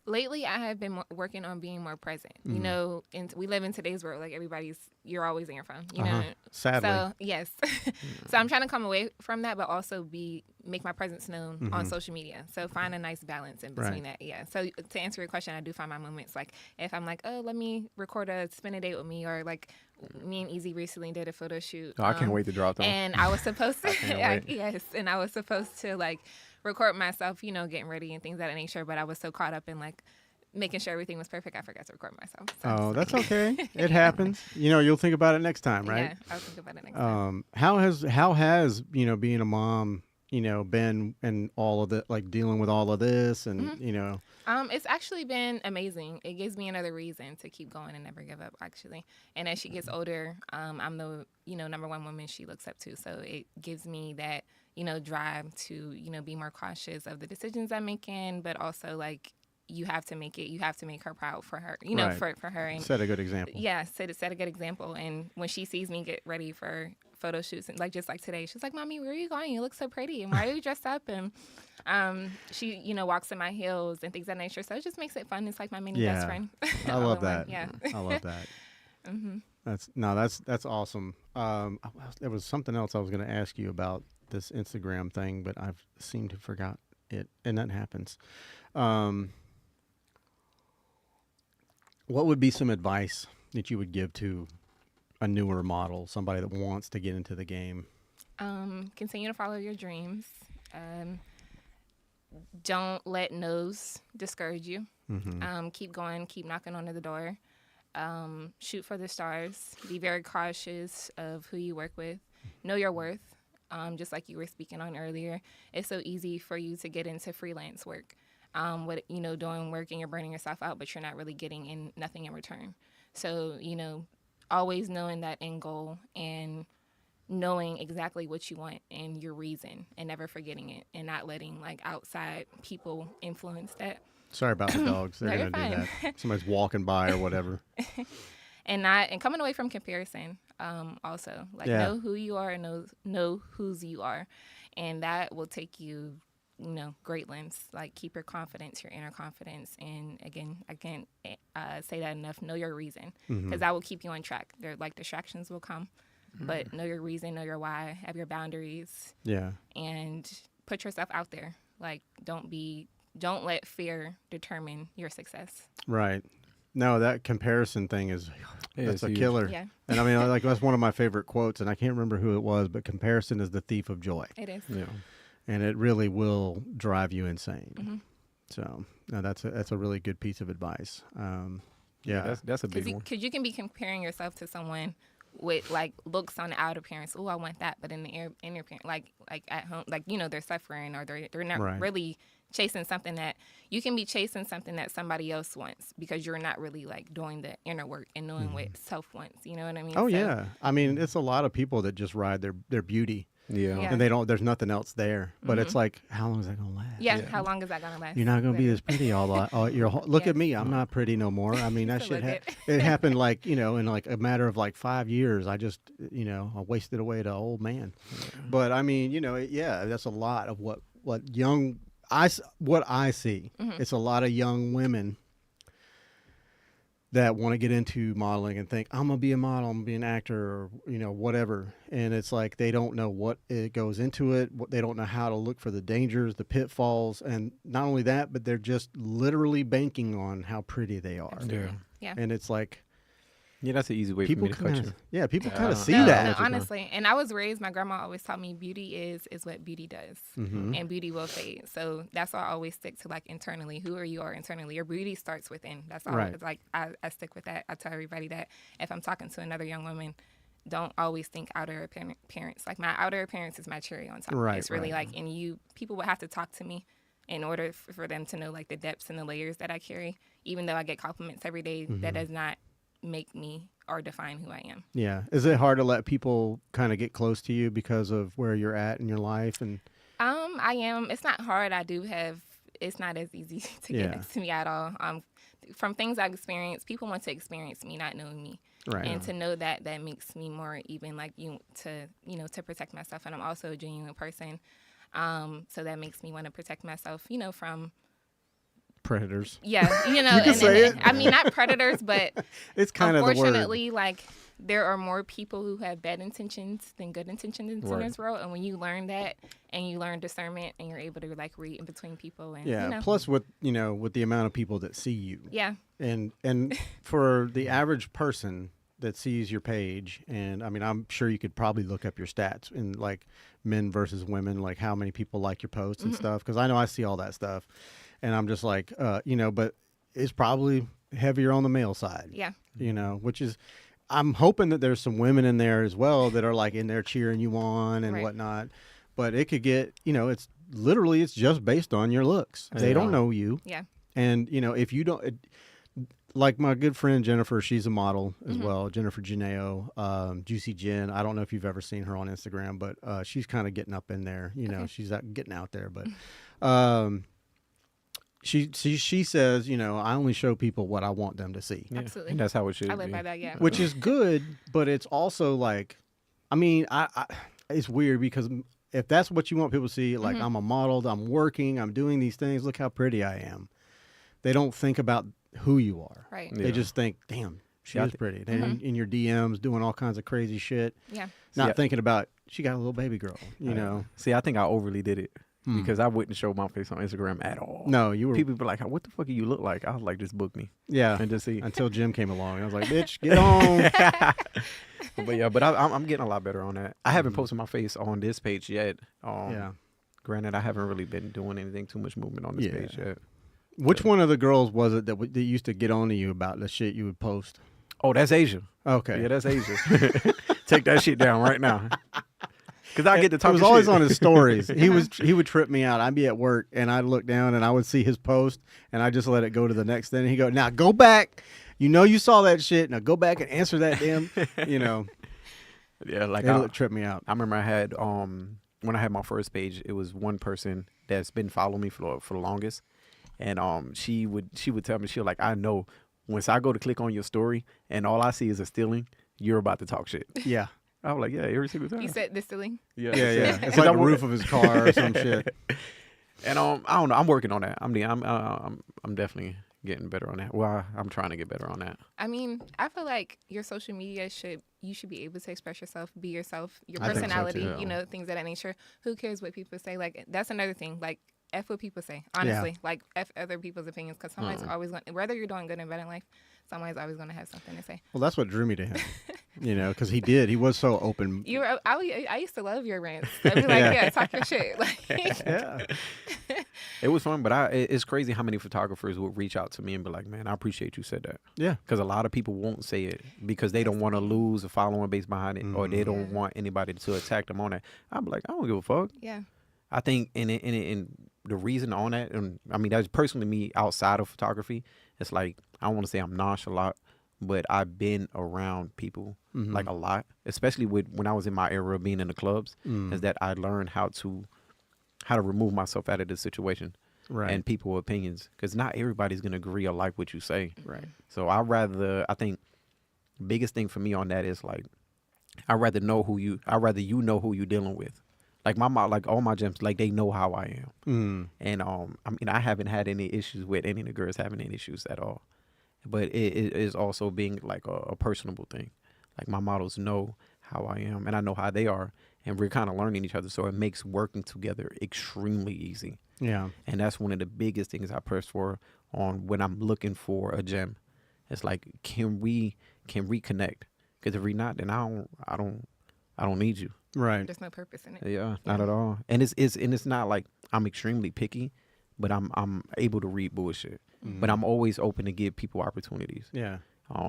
Lately, I have been working on being more present. And we live in today's world. Like you're always in your phone. You know. Sadly. So yes. So I'm trying to come away from that, but also make my presence known on social media. So find a nice balance in between that. Yeah. So to answer your question, I do find my moments like if I'm like, oh, let me record spend a date with me, or like me and Easy recently did a photo shoot. Oh, I can't wait to drop them. And I was supposed to. wait. Yes, and I was supposed to like record myself, getting ready and things of that nature. But I was so caught up in like making sure everything was perfect, I forgot to record myself. So that's okay. It happens. You'll think about it next time, right? Yeah, I'll think about it next time. How has being a mom, been and all of the like dealing with all of this and It's actually been amazing. It gives me another reason to keep going and never give up, actually. And as she gets older, I'm the number one woman she looks up to. So it gives me that drive to be more cautious of the decisions I'm making, but also like you have to make her proud for her, for her and set a good example. Yeah, set a good example. And when she sees me get ready for photo shoots and like just like today, she's like, "Mommy, where are you going? You look so pretty, and why are you dressed up?" And she, walks in my heels and things of that nature. So it just makes it fun. It's like my mini best Yeah. friend. I all love in one. that. Yeah. I love that. hmm That's awesome. There was something else I was going to ask you about this Instagram thing, but I've seemed to forgot it, and that happens. What would be some advice that you would give to a newer model, somebody that wants to get into the game? Continue to follow your dreams. Don't let no's discourage you. Keep going. Keep knocking on the door. Shoot for the stars. Be very cautious of who you work with. Know your worth. Just like you were speaking on earlier, it's so easy for you to get into freelance work. Doing work and you're burning yourself out, but you're not really getting nothing in return. So, always knowing that end goal and knowing exactly what you want and your reason and never forgetting it and not letting like outside people influence that. Sorry about the dogs. They're No, going you're to do fine. that. Somebody's walking by or whatever. And coming away from comparison, also like Yeah. know who you are and know whose you are, and that will take you, great lengths. Like keep your confidence, your inner confidence, and again, I can't say that enough. Know your reason, because that will keep you on track. There, like distractions will come, but know your reason, know your why, have your boundaries, Yeah. and put yourself out there. Like don't let fear determine your success. Right. No, that comparison thing Yeah, that's it's a huge. killer. Yeah, And I mean, like that's one of my favorite quotes, and I can't remember who it was, but comparison is the thief of joy, it is. Yeah. and it really will drive you insane. So, no, that's a really good piece of advice. Yeah. That's a big one. Because you can be comparing yourself to someone with like looks on the outer appearance. Oh, I want that, but in the inner appearance, like at home, like they're suffering or they're not Right. really chasing something that you can be chasing something that somebody else wants because you're not really like doing the inner work and knowing what self wants. You know what I mean? Oh So, yeah. I mean, it's a lot of people that just ride their beauty, Yeah. Yeah. and there's nothing else there. But it's like, how long is that gonna last? Yeah. Yeah. How long is that gonna last? You're not gonna be Right. this pretty all your whole, look Yeah. at me. I'm not pretty no more. I mean, that Still shit look it. it happened like, in like a matter of like 5 years. I just, I wasted away to old man. But I mean, that's a lot of what what I see. It's a lot of young women that want to get into modeling and think, I'm gonna be a model, I'm gonna be an actor, or whatever. And it's like they don't know what it goes into it. They don't know how to look for the dangers, the pitfalls, and not only that, but they're just literally banking on how pretty they are. Yeah. Yeah. And it's like Yeah, that's an easy way for people me to cut kind you. of people kind of No, see No, that. honestly. And I was raised, my grandma always taught me beauty is what beauty does. Mm-hmm. And beauty will fade. So that's why I always stick to like internally. Who are you are internally? Your beauty starts within. That's all. Right. It's like I stick with that. I tell everybody that if I'm talking to another young woman, don't always think outer appearance. Like my outer appearance is my cherry on top. Right, It's really right. like, and people would have to talk to me in order for them to know like the depths and the layers that I carry. Even though I get compliments every day, that does not make me or define who I am. Yeah. Is it hard to let people kind of get close to you because of where you're at in your life? And I am. It's not hard. It's not as easy to get Yeah. next to me at all. From things I've experienced, people want to experience me, not knowing me. right. And to know that makes me more even like to protect myself. And I'm also a genuine person. So that makes me want to protect myself, from, Predators. yeah, can say it. I mean, not predators, but It's kind of the word. unfortunately, like there are more people who have bad intentions than good intentions in Right. this world. And when you learn that and you learn discernment and you're able to like read in between people and, Yeah. Plus, with the amount of people that see you, yeah, and for the average person that sees your page, and I mean, I'm sure you could probably look up your stats in like men versus women, like how many people like your posts and stuff, because I know I see all that stuff, and I'm just like, but it's probably heavier on the male side. yeah. Which is, I'm hoping that there's some women in there as well that are like in there cheering you on and Right. whatnot. But it could get, it's just based on your looks. They don't know you. Yeah. And, if you don't, like my good friend Jennifer, she's a model as well. Jennifer Janeo, Juicy Jen. I don't know if you've ever seen her on Instagram, but she's kind of getting up in there. Okay. She's getting out there. But she says, I only show people what I want them to see. Yeah. Absolutely. And that's how it should I live be. by that, yeah. Which is good, but it's also like I mean, it's weird because if that's what you want people to see, like I'm a model, I'm working, I'm doing these things. Look how pretty I am. They don't think about who you are. Right. Yeah. They just think, damn, she is pretty. And in your DMs, doing all kinds of crazy shit. Yeah. Not Yeah. thinking about she got a little baby girl. You know. See, I think I overly did it because I wouldn't show my face on Instagram at all. No, you were. People be like, "What the fuck do you look like?" I was like, "Just book me Yeah. and just see." Until Jim came along, I was like, bitch, get on. But yeah, but I'm getting a lot better on that. I haven't posted my face on this page yet. Yeah. Granted, I haven't really been doing anything too much movement on this Yeah. page yet. Which one of the girls was it that used to get on to you about the shit you would post? Oh, that's Asia. Okay. Yeah, that's Asia. Take that shit down right now. Because I get to talk. It was shit. always on his stories. He would trip me out. I'd be at work and I'd look down and I would see his post and I just let it go to the next thing. And he'd go, now go back. You know you saw that shit. Now go back and answer that damn. You know. Yeah, like It'll trip me out. I remember I had when I had my first page, it was one person that's been following me for the longest, and she would tell me, she was like, I know once I go to click on your story and all I see is a stealing, you're about to talk shit. Yeah. I was like, yeah, every single time. You said distilling. Yeah, Yeah. It's like the roof of his car or some shit. And I don't know. I'm working on that. I'm definitely getting better on that. Well, I'm trying to get better on that. I mean, I feel like your social media you should be able to express yourself, be yourself, your I think so, personality, too. you know, things of that nature. Who cares what people say? Like, that's another thing. Like, F what people say, honestly. Like, F other people's opinions, because somebody's always going to, whether you're doing good and bad in life, somebody's always going to have something to say. Well, that's what drew me to him. You know, because he was so open. I used to love your rants. I'd be like, yeah, talk your shit. Like, Yeah. It was fun, but it's crazy how many photographers would reach out to me and be like, man, I appreciate you said that. Yeah. Because a lot of people won't say it because they don't want to lose a following base behind it, or they don't Yeah. want anybody to attack them on that. I'm like, I don't give a fuck. yeah. I think in the reason on that, and I mean that's personally me outside of photography. It's like I don't want to say I'm nonchalant, but I've been around people like a lot, especially when I was in my era of being in the clubs. Is that I learned how to remove myself out of the situation Right. and people's opinions, because not everybody's gonna agree or like what you say. Right. So I think biggest thing for me on that is like I'd rather you know who you're dealing with. Like my mom, like all my gems, like they know how I am. And I mean I haven't had any issues with any of the girls having any issues at all. But it is also being like a personable thing. Like my models know how I am and I know how they are, and we're kind of learning each other, so it makes working together extremely easy. Yeah. And that's one of the biggest things I press for on when I'm looking for a gem. It's like, can we connect? Because if we're not, then I don't need you. Right. There's no purpose in it. Yeah, not at all. And it's not like I'm extremely picky, but I'm able to read bullshit. But I'm always open to give people opportunities. Yeah.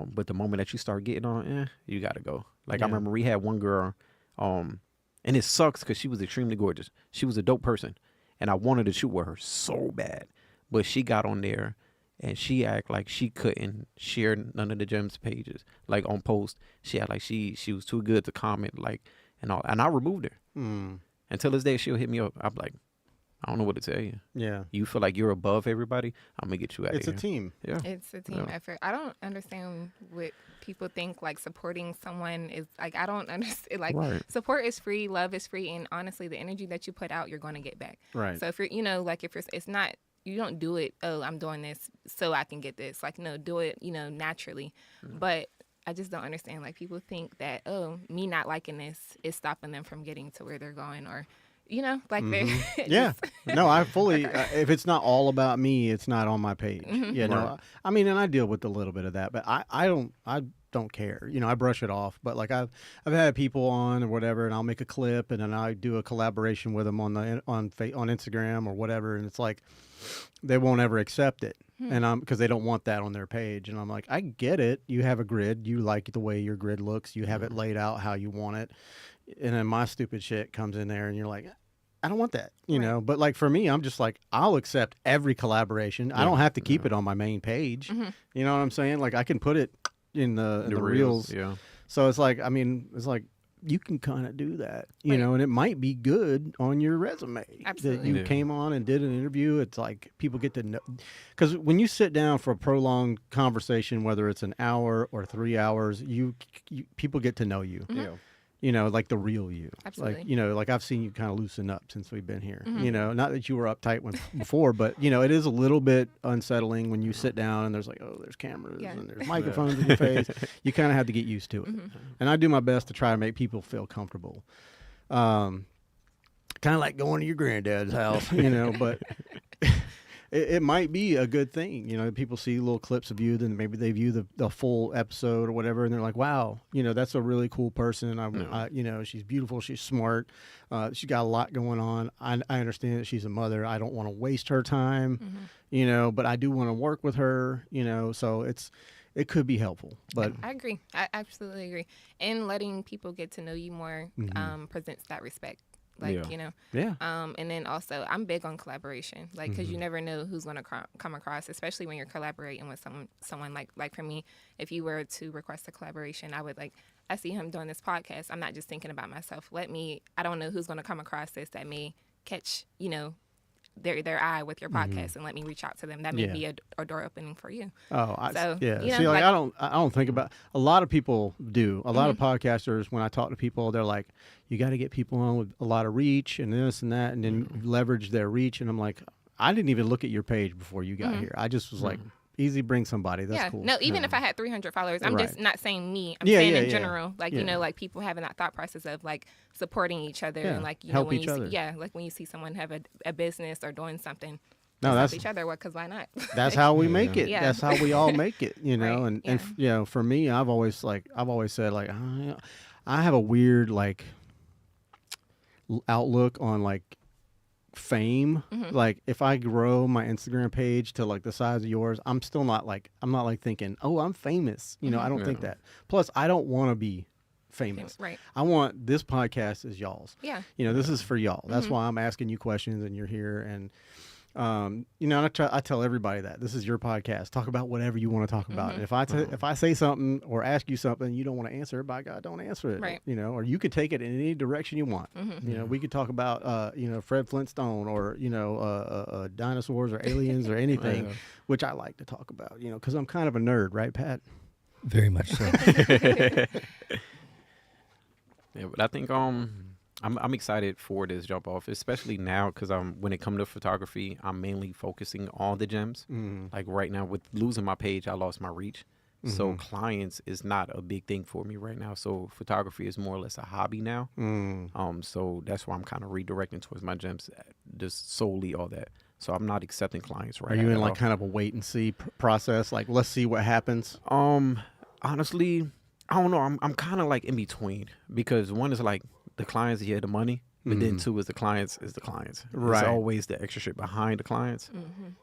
But the moment that you start getting on, you gotta go. Like I Yeah. remember we had one girl, and it sucks because she was extremely gorgeous. She was a dope person, and I wanted to shoot with her so bad, but she got on there and she act like she couldn't share none of the gems pages, like on post. She act like she was too good to comment, like and all. And I removed her. Until this day, she'll hit me up. I'm like, I don't know what to tell you. Yeah. You feel like you're above everybody? I'm gonna get you out It's of a here. team. Yeah. It's a team effort. I don't understand what people think like supporting someone is like. I don't understand. Like Right. support is free, love is free, and honestly, the energy that you put out, you're going to get back. Right. So if you're, like if you're, it's not. You don't do it. Oh, I'm doing this so I can get this. Like no, do it. Naturally. But I just don't understand. Like people think that me not liking this is stopping them from getting to where they're going, or like they're Yeah. No, I fully, if it's not all about me, it's not on my page. You know, Right. I mean, and I deal with a little bit of that, but I don't care. I brush it off. But like I've had people on or whatever, and I'll make a clip, and then I do a collaboration with them on Instagram or whatever, and it's like they won't ever accept it, and because they don't want that on their page, and I'm like, I get it. You have a grid. You like the way your grid looks. You have it laid out how you want it, and then my stupid shit comes in there, and you're like, I don't want that, know. But like for me, I'm just like, I'll accept every collaboration. I don't have to keep it on my main page. You know what I'm saying? Like I can put it in the reels. Yeah. So it's like, I mean, it's like you can kind of do that, you know, and it might be good on your resume Absolutely. that you Yeah. came on and did an interview. It's like people get to know, because when you sit down for a prolonged conversation, whether it's an hour or 3 hours, you people get to know you. Yeah. you know, like the real you. Absolutely. Like, you know, like I've seen you kind of loosen up since we've been here. Mm-hmm. You know, not that you were uptight before, but you know, it is a little bit unsettling when you sit down and there's like, oh, there's cameras Yeah. and there's microphones in your face. You kind of have to get used to it. Mm-hmm. And I do my best to try to make people feel comfortable. Kind of like going to your granddad's house, you know, but it might be a good thing. You know, people see little clips of you, then maybe they view the full episode or whatever, and they're like, wow, you know, that's a really cool person. I you know, she's beautiful, she's smart, she's got a lot going on. I understand that she's a mother. I don't want to waste her time, you know, but I do want to work with her, you know, so it could be helpful. But I agree. I absolutely agree. And letting people get to know you more presents that respect. Like, you know. yeah. And then also, I'm big on collaboration. Like, because you never know who's going to come across, especially when you're collaborating with someone like for me, if you were to request a collaboration, I would I see him doing this podcast. I'm not just thinking about myself. I don't know who's going to come across this that may catch, you know, their eye with your podcast and let me reach out to them. That may be a door opening for you. Oh, You know, see, like I don't think about. A lot of people do. A lot of podcasters, when I talk to people, they're like, "You got to get people on with a lot of reach and this and that, and then leverage their reach." And I'm like, I didn't even look at your page before you got here. I just was like, easy, bring somebody. That's cool. No, even if I had 300 followers, I'm just not saying me. I'm Yeah, saying yeah, in yeah. general, like, Yeah. you know, like people having that thought process of like supporting each other Yeah, and like, you help know, when each you other. see, like when you see someone have a business or doing something, No, just that's help each other. Because why not? that's how we make it. Yeah. That's how we all make it. You know, Right, and yeah. you know, for me, I've always said like I have a weird like outlook on like fame. Like if I grow my Instagram page to like the size of yours, I'm not like thinking, oh, I'm famous. You know, I don't think that. Plus, I don't want to be famous. Right. I want this podcast is y'all's. Yeah. You know, this is for y'all. That's why I'm asking you questions and you're here. And you know, I tell everybody that this is your podcast. Talk about whatever you want to talk about. And if I say something or ask you something you don't want to answer, by God, don't answer it. Right. You know, or you could take it in any direction you want. You know, we could talk about you know, Fred Flintstone or you know, dinosaurs or aliens or anything, which I like to talk about. You know, because I'm kind of a nerd, right, Pat? Very much so. Yeah, but I think I'm excited for this jump off, especially now because when it comes to photography, I'm mainly focusing on the gems. Like right now, with losing my page, I lost my reach. So clients is not a big thing for me right now. So photography is more or less a hobby now. So that's why I'm kind of redirecting towards my gems, just solely all that. So I'm not accepting clients right Are now. you in at like all. kind of a wait and see process? Like, let's see what happens. Honestly, I don't know. I'm kind of like in between because one is like the clients, yeah, the money, but then two is the clients is the clients. Right. It's always the extra shit behind the clients,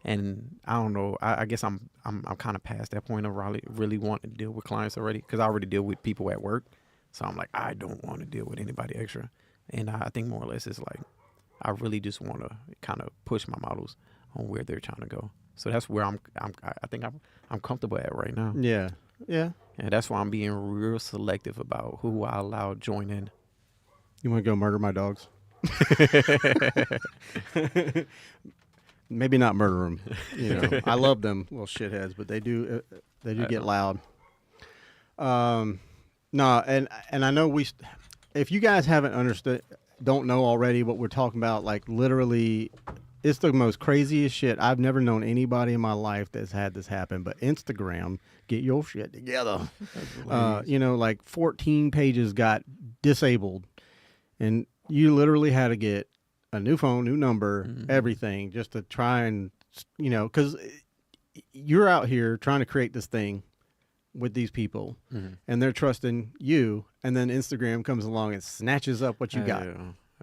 and I don't know. I guess I'm kind of past that point of really wanting to deal with clients already because I already deal with people at work, so I'm like I don't want to deal with anybody extra, and I think more or less it's like I really just want to kind of push my models on where they're trying to go. So that's where I think I'm comfortable at right now. Yeah. Yeah. And that's why I'm being real selective about who I allow join in. You want to go murder my dogs? Maybe not murder them. You know, I love them little shitheads, but they do get loud. No, and I know if you guys haven't don't know already what we're talking about, like literally, it's the most craziest shit. I've never known anybody in my life that's had this happen. But Instagram, get your shit together. You know, like 14 pages got disabled. And you literally had to get a new phone, new number, everything, just to try and, you know, because you're out here trying to create this thing with these people, and they're trusting you, and then Instagram comes along and snatches up what you got.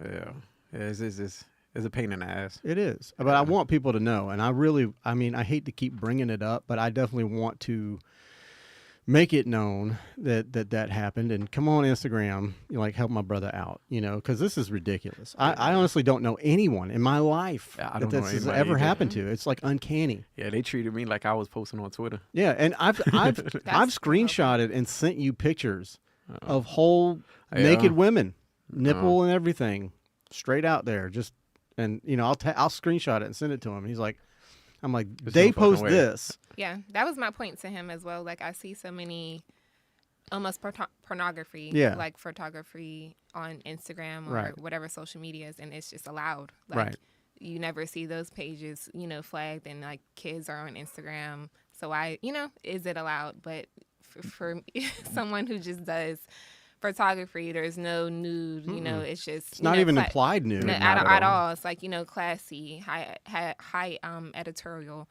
Yeah. It's a pain in the ass. It is. But I want people to know, and I hate to keep bringing it up, but I definitely want to make it known that happened, and come on Instagram, you know, like help my brother out, you know, because this is ridiculous. I honestly don't know anyone in my life I that don't know this has anybody ever either. happened to. It's like uncanny. Yeah, they treated me like I was posting on Twitter. Yeah, and I've screenshotted and sent you pictures of whole naked women, nipple and everything, straight out there. Just and you know, I'll screenshot it and send it to him. He's like, I'm like, There's they no fucking post way. this. Yeah, that was my point to him as well. Like I see so many almost pornography, Yeah. like photography on Instagram or Right. whatever social medias, and it's just allowed. Like, Right. you never see those pages, flagged, and like kids are on Instagram. So is it allowed? But for someone who just does photography, there's no nude. It's just It's not even implied nude. no, Not at at all. all. It's like classy, high editorial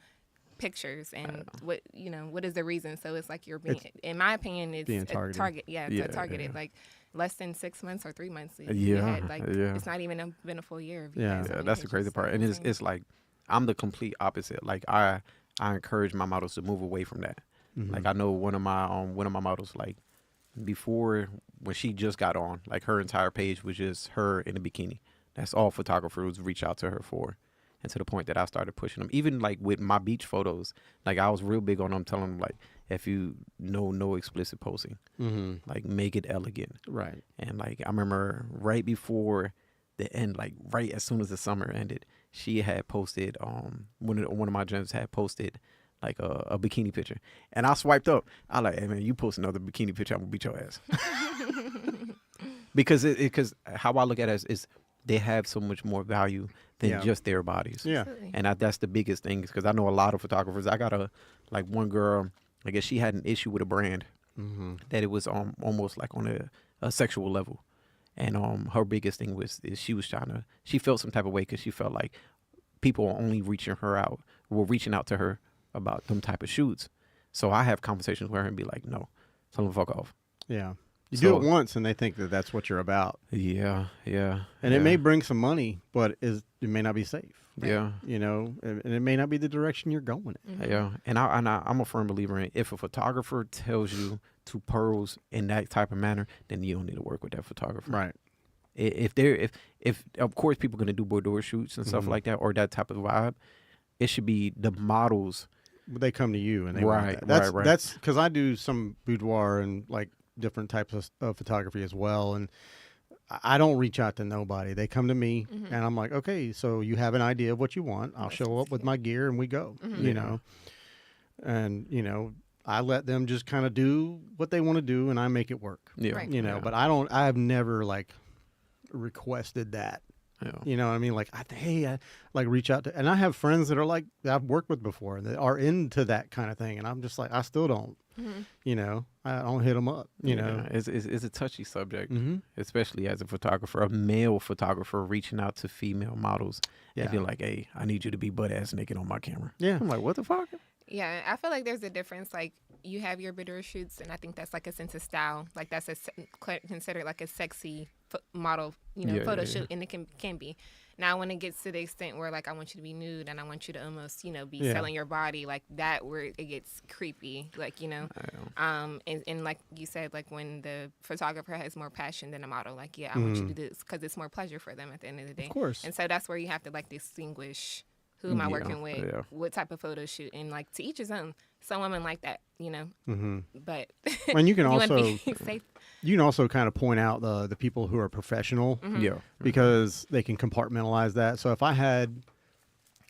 pictures, and what is the reason? So it's like you're being, in my opinion, it's being a targeted. target. Yeah, it's Yeah, a targeted. yeah. Like less than 6 months or 3 months. Yeah, yeah. It's not even been a full year. Of you Yeah. guys Yeah, having that's the pictures, crazy so part. And insane. it's like I'm the complete opposite. Like I encourage my models to move away from that. Mm-hmm. Like I know one of my models, like before, when she just got on, like her entire page was just her in a bikini. That's all photographers reach out to her for. And to the point that I started pushing them, even like with my beach photos, like I was real big on them, telling them like, if you know, no explicit posting, Mm-hmm. like make it elegant. Right. And like I remember right before the end, like right as soon as the summer ended, she had posted one of my gems had posted like a bikini picture, and I swiped up. I like, hey man, you post another bikini picture, I'm gonna beat your ass. because how I look at it is they have so much more value than Yeah. just their bodies. Yeah. Absolutely. And that's the biggest thing, because I know a lot of photographers. I got one girl, I guess she had an issue with a brand Mm-hmm. that it was almost like on a sexual level. And her biggest thing is she felt some type of way because she felt like people were only reaching out to her about them type of shoots. So I have conversations with her and be like, no, tell them to fuck off. Yeah. You So- do it once and they think that that's what you're about. Yeah, yeah. And yeah, it may bring some money, but it may not be safe. yeah. And it may not be the direction you're going in. Yeah, and I'm a firm believer in, if a photographer tells you to pose in that type of manner, then you don't need to work with that photographer. Right. If of course people gonna do boudoir shoots and stuff Mhm. like that, or that type of vibe, it should be the models. But they come to you and they want Right, that. right. That's because I do some boudoir and like different types of photography as well. And I don't reach out to nobody. They come to me Mhm. and I'm like, okay, so you have an idea of what you want. I'll That's show up with my gear and we go, Mhm. you know. And, I let them just kind of do what they want to do and I make it work, Yeah, Right. you know. yeah, But I've never like requested that. yeah. You know what I mean? Like, I like reach out to, and I have friends that are like, that I've worked with before that are into that kind of thing. And I'm just like, I still don't, Mhm. I don't hit them up, you know? Yeah, it's a touchy subject, Mm-hmm. especially as a photographer, a male photographer reaching out to female models Yeah. and be like, "Hey, I need you to be butt ass naked on my camera." Yeah. I'm like, "What the fuck?" Yeah, I feel like there's a difference. Like, you have your boudoir shoots, and I think that's like a sense of style. Like, that's considered like a sexy model, Yeah, photo yeah, shoot, and it can be. Now, when it gets to the extent where like I want you to be nude and I want you to almost, be Yeah. selling your body, like that, where it gets creepy. Like, and like you said, like when the photographer has more passion than a model, like, yeah, I want you to do this because it's more pleasure for them at the end of the day. Of course. And so that's where you have to like distinguish who am I Yeah, working with, yeah. what type of photo shoot, and like to each his own. Some women like that, Mm-hmm. but And you can wanna also, be safe. you can also kind of point out the people who are professional Mm-hmm. Yeah, because they can compartmentalize that. So if I had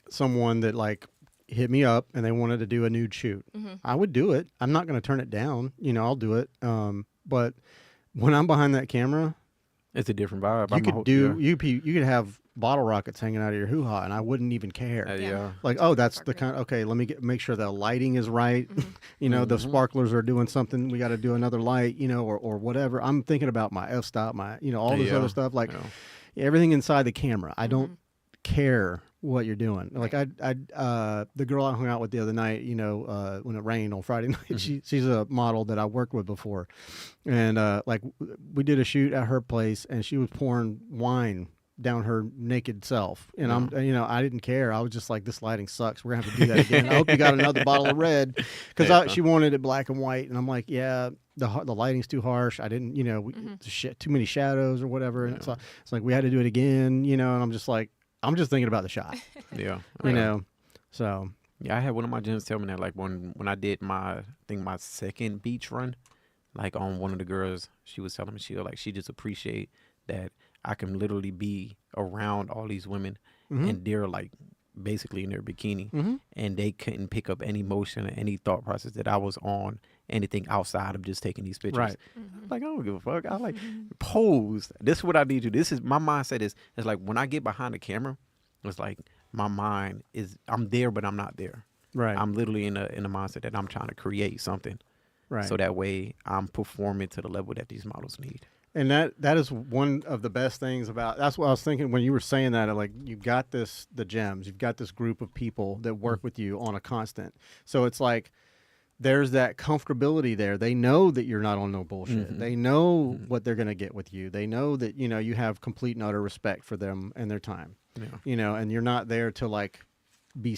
someone that like hit me up and they wanted to do a nude shoot, Mm-hmm. I would do it. I'm not going to turn it down. I'll do it. But when I'm behind that camera, it's a different vibe. you I'm a could ho- do yeah. you could have bottle rockets hanging out of your hoo ha, and I wouldn't even care. Yeah. Yeah. Like, oh, that's the kind. Okay, let me make sure the lighting is right. The sparklers are doing something. We got to do another light, or whatever. I'm thinking about my f-stop, my all this Yeah. other stuff, like Yeah. everything inside the camera. I don't care what you're doing. Like Right. the girl I hung out with the other night, when it rained on Friday night, she's a model that I worked with before, and like we did a shoot at her place, and she was pouring wine down her naked self, and I didn't care. I was just like, this lighting sucks. We're gonna have to do that again. I hope you got another bottle of red, because Yeah. she wanted it black and white, and I'm like, yeah, the lighting's too harsh. I didn't, too many shadows or whatever, and Yeah. it's like we had to do it again, and I'm just like, I'm just thinking about the shot, Yeah. So Yeah, I had one of my gyms tell me that, like, when I did my second beach run, like, on one of the girls, she was telling me she just appreciate that I can literally be around all these women Mhm. and they're like basically in their bikini, Mm-hmm. and they couldn't pick up any motion or any thought process that I was on anything outside of just taking these pictures. Right. Like, I don't give a fuck. I like pose. This is what I need to do. This is my mindset is it's like when I get behind the camera, it's like my mind is I'm there, but I'm not there. Right. I'm literally in a mindset that I'm trying to create something. Right. So that way I'm performing to the level that these models need. And that is one of the best things about. That's what I was thinking when you were saying that. Like, you've got the gems. You've got this group of people that work with you on a constant. So it's like there's that comfortability there. They know that you're not on no bullshit. Mm-hmm. They know what they're gonna get with you. They know that you have complete and utter respect for them and their time. Yeah. And you're not there to like be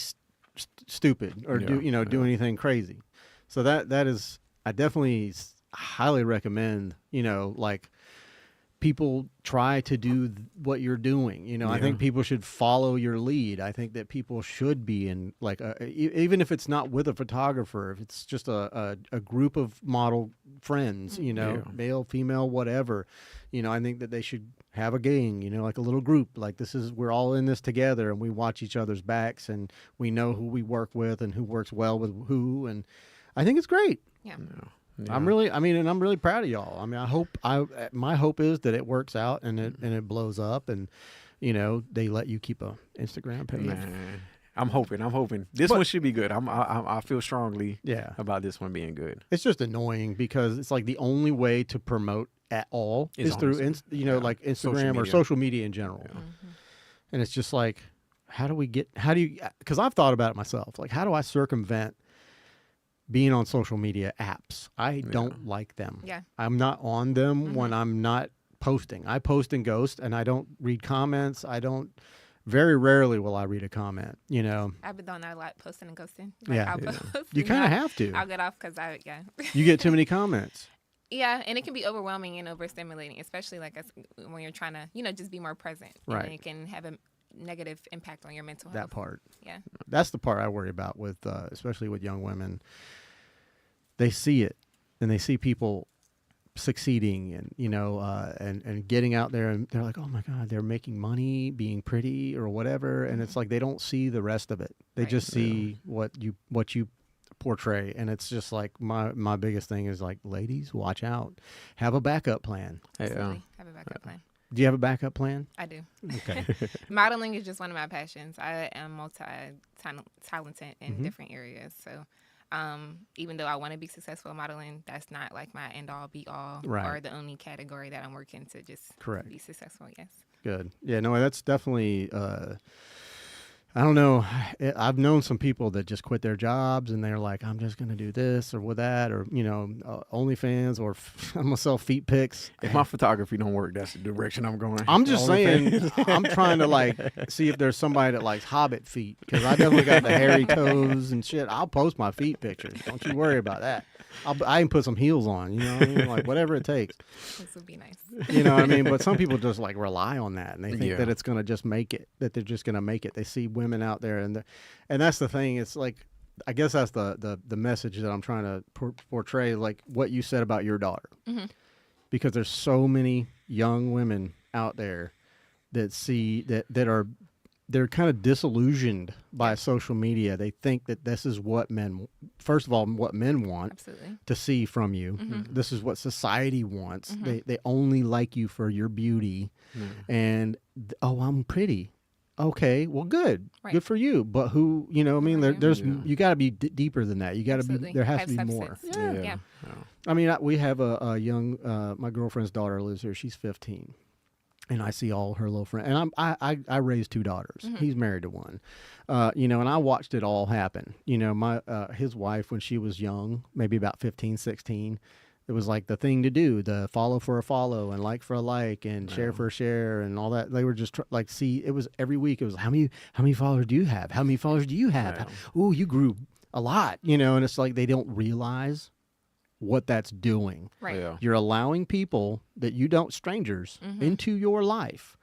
stupid or do anything crazy. So that is, I definitely highly recommend. Like, people try to do what you're doing. I think people should follow your lead. I think that people should be in like even if it's not with a photographer, if it's just a group of model friends, male, female, whatever, I think that they should have a gang, like a little group. Like, we're all in this together, and we watch each other's backs, and we know who we work with and who works well with who, and I think it's great. Yeah. Yeah. I'm really proud of y'all. I mean, my hope is that it works out and it blows up, and they let you keep a Instagram page. Man, I'm hoping this one should be good. I feel strongly about this one being good. It's just annoying because it's like the only way to promote at all is through like Instagram or social media in general. Yeah. And it's just like, because I've thought about it myself. Like, how do I circumvent being on social media apps? I don't like them. Yeah. I'm not on them when I'm not posting. I post and ghost, and I don't read comments. Very rarely will I read a comment, I've been doing that a lot, posting and ghosting. Yeah. I'll post, You kind of have to. I'll get off because You get too many comments. Yeah, and it can be overwhelming and overstimulating, especially like when you're trying to, just be more present. Right. And it can have a negative impact on your mental health. That part. Yeah. That's the part I worry about with, especially with young women. They see it, and they see people succeeding, and and getting out there, and they're like, oh my God, they're making money, being pretty or whatever, and it's like they don't see the rest of it. They just see what you portray, and it's just like my biggest thing is like, ladies, watch out, have a backup plan. Absolutely. Have a backup plan. Do you have a backup plan? I do. Okay. Modeling is just one of my passions. I am multi-talented in different areas. So even though I want to be successful in modeling, that's not like my end-all, be-all, or the only category that I'm working to just be successful, yes. Good. Yeah, no, that's definitely... I don't know. I've known some people that just quit their jobs and they're like, I'm just going to do this or with that, or, OnlyFans, or I'm going to sell feet pics. If my photography don't work, that's the direction I'm going. I'm just saying, I'm trying to like see if there's somebody that likes hobbit feet, because I definitely got the hairy toes and shit. I'll post my feet pictures. Don't you worry about that. I can put some heels on, like whatever it takes. This would be nice. You know what I mean? But some people just like rely on that, and they think that it's going to just make it, that they're just going to make it. They see women out there, and that's the thing. It's like, I guess that's the message that I'm trying to portray, like what you said about your daughter. Mm-hmm. Because there's so many young women out there that see that are, they're kind of disillusioned by social media. They think that this is what first of all, what men want to see from you. Mm-hmm. This is what society wants. Mm-hmm. They only like you for your beauty. Mm-hmm. And, I'm pretty. Okay, well, good. Right. Good for you. But who, there's you got to be deeper than that. You got to be, there has to be more. Yeah. I mean, we have a young, my girlfriend's daughter lives here. She's 15. And I see all her little friends. And I raised 2 daughters. Mm-hmm. He's married to one. And I watched it all happen. His wife, when she was young, maybe about 15, 16, it was like the thing to do, the follow for a follow and like for a like and share for a share and all that. They were just it was every week. It was how many followers do you have? How many followers do you have? Oh, you grew a lot, and it's like they don't realize what that's doing. Right. Yeah. You're allowing people that you don't, strangers, into your life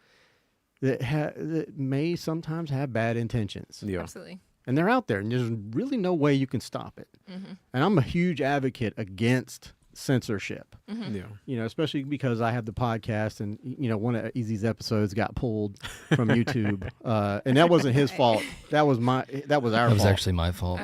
that may sometimes have bad intentions. Yeah. Absolutely. And they're out there, and there's really no way you can stop it. Mm-hmm. And I'm a huge advocate against censorship. Yeah. You know, especially because I have the podcast, and you know, one of Easy's episodes got pulled from YouTube, and that wasn't his fault. That was our That was fault. actually my fault.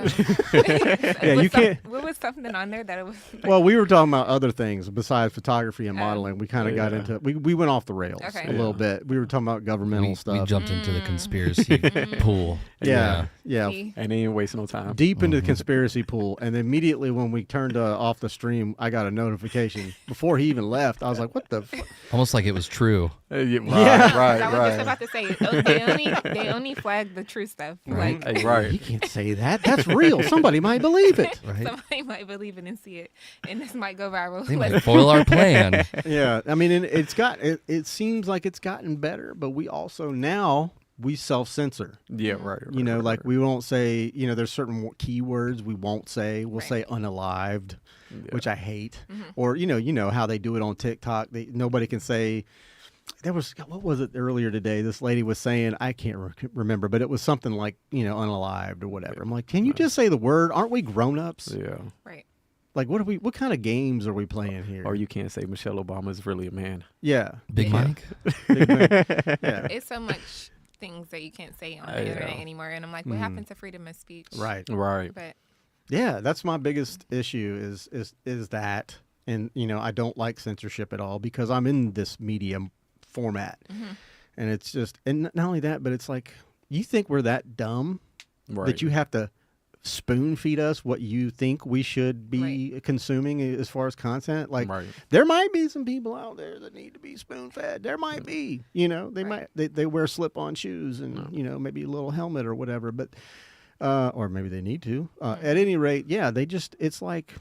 Yeah, you can't. What was something on there that it was? Well, we were talking about other things besides photography and modeling. We kind of got Yeah. into we went off the rails Okay. a little bit. We were talking about governmental we stuff. jumped into the conspiracy pool. yeah. See? And they ain't waste no time. Deep into the conspiracy pool, and immediately when we turned off the stream, I got a notification before he even left. I was like, "What the?" Almost like it was true. Yeah, Yeah. right, I was right. just about to say they only flag the true stuff. Right. Like Hey, right. You can't say that. That's real. Somebody might believe it. Right? somebody might believe it and see it, and this might go viral. They Like, might foil our plan. Yeah, I mean, it seems like it's gotten better, but we also now we self-censor. Yeah, right. You know, right, like right. we won't say, you know, there's certain keywords we won't say. We'll Right. say unalived, Yeah. which I hate. Or, you know how they do it on TikTok. Nobody can say, there was, what was it earlier today? This lady was saying, I can't remember, but it was something like, you know, unalived or whatever. I'm like, can you just say the word? Aren't we grown-ups? Yeah. right. Like, what kind of games are we playing here? Or you can't say Michelle Obama is really a man. Yeah. Big Yeah. Mike. Yeah. It's so much things that you can't say on the Yeah. internet anymore, and I'm like, what happened to freedom of speech? Right. Right. But Yeah, that's my biggest issue is that, and you know, I don't like censorship at all because I'm in this media format, and it's just, and not only that, but it's like, you think we're that dumb Right. that you have to spoon feed us what you think we should be consuming as far as content? Like, Right. there might be some people out there that need to be spoon fed. There might be, you know, they Right. they wear slip on shoes and you know, maybe a little helmet or whatever, but or maybe they need to. At any rate, yeah, it's like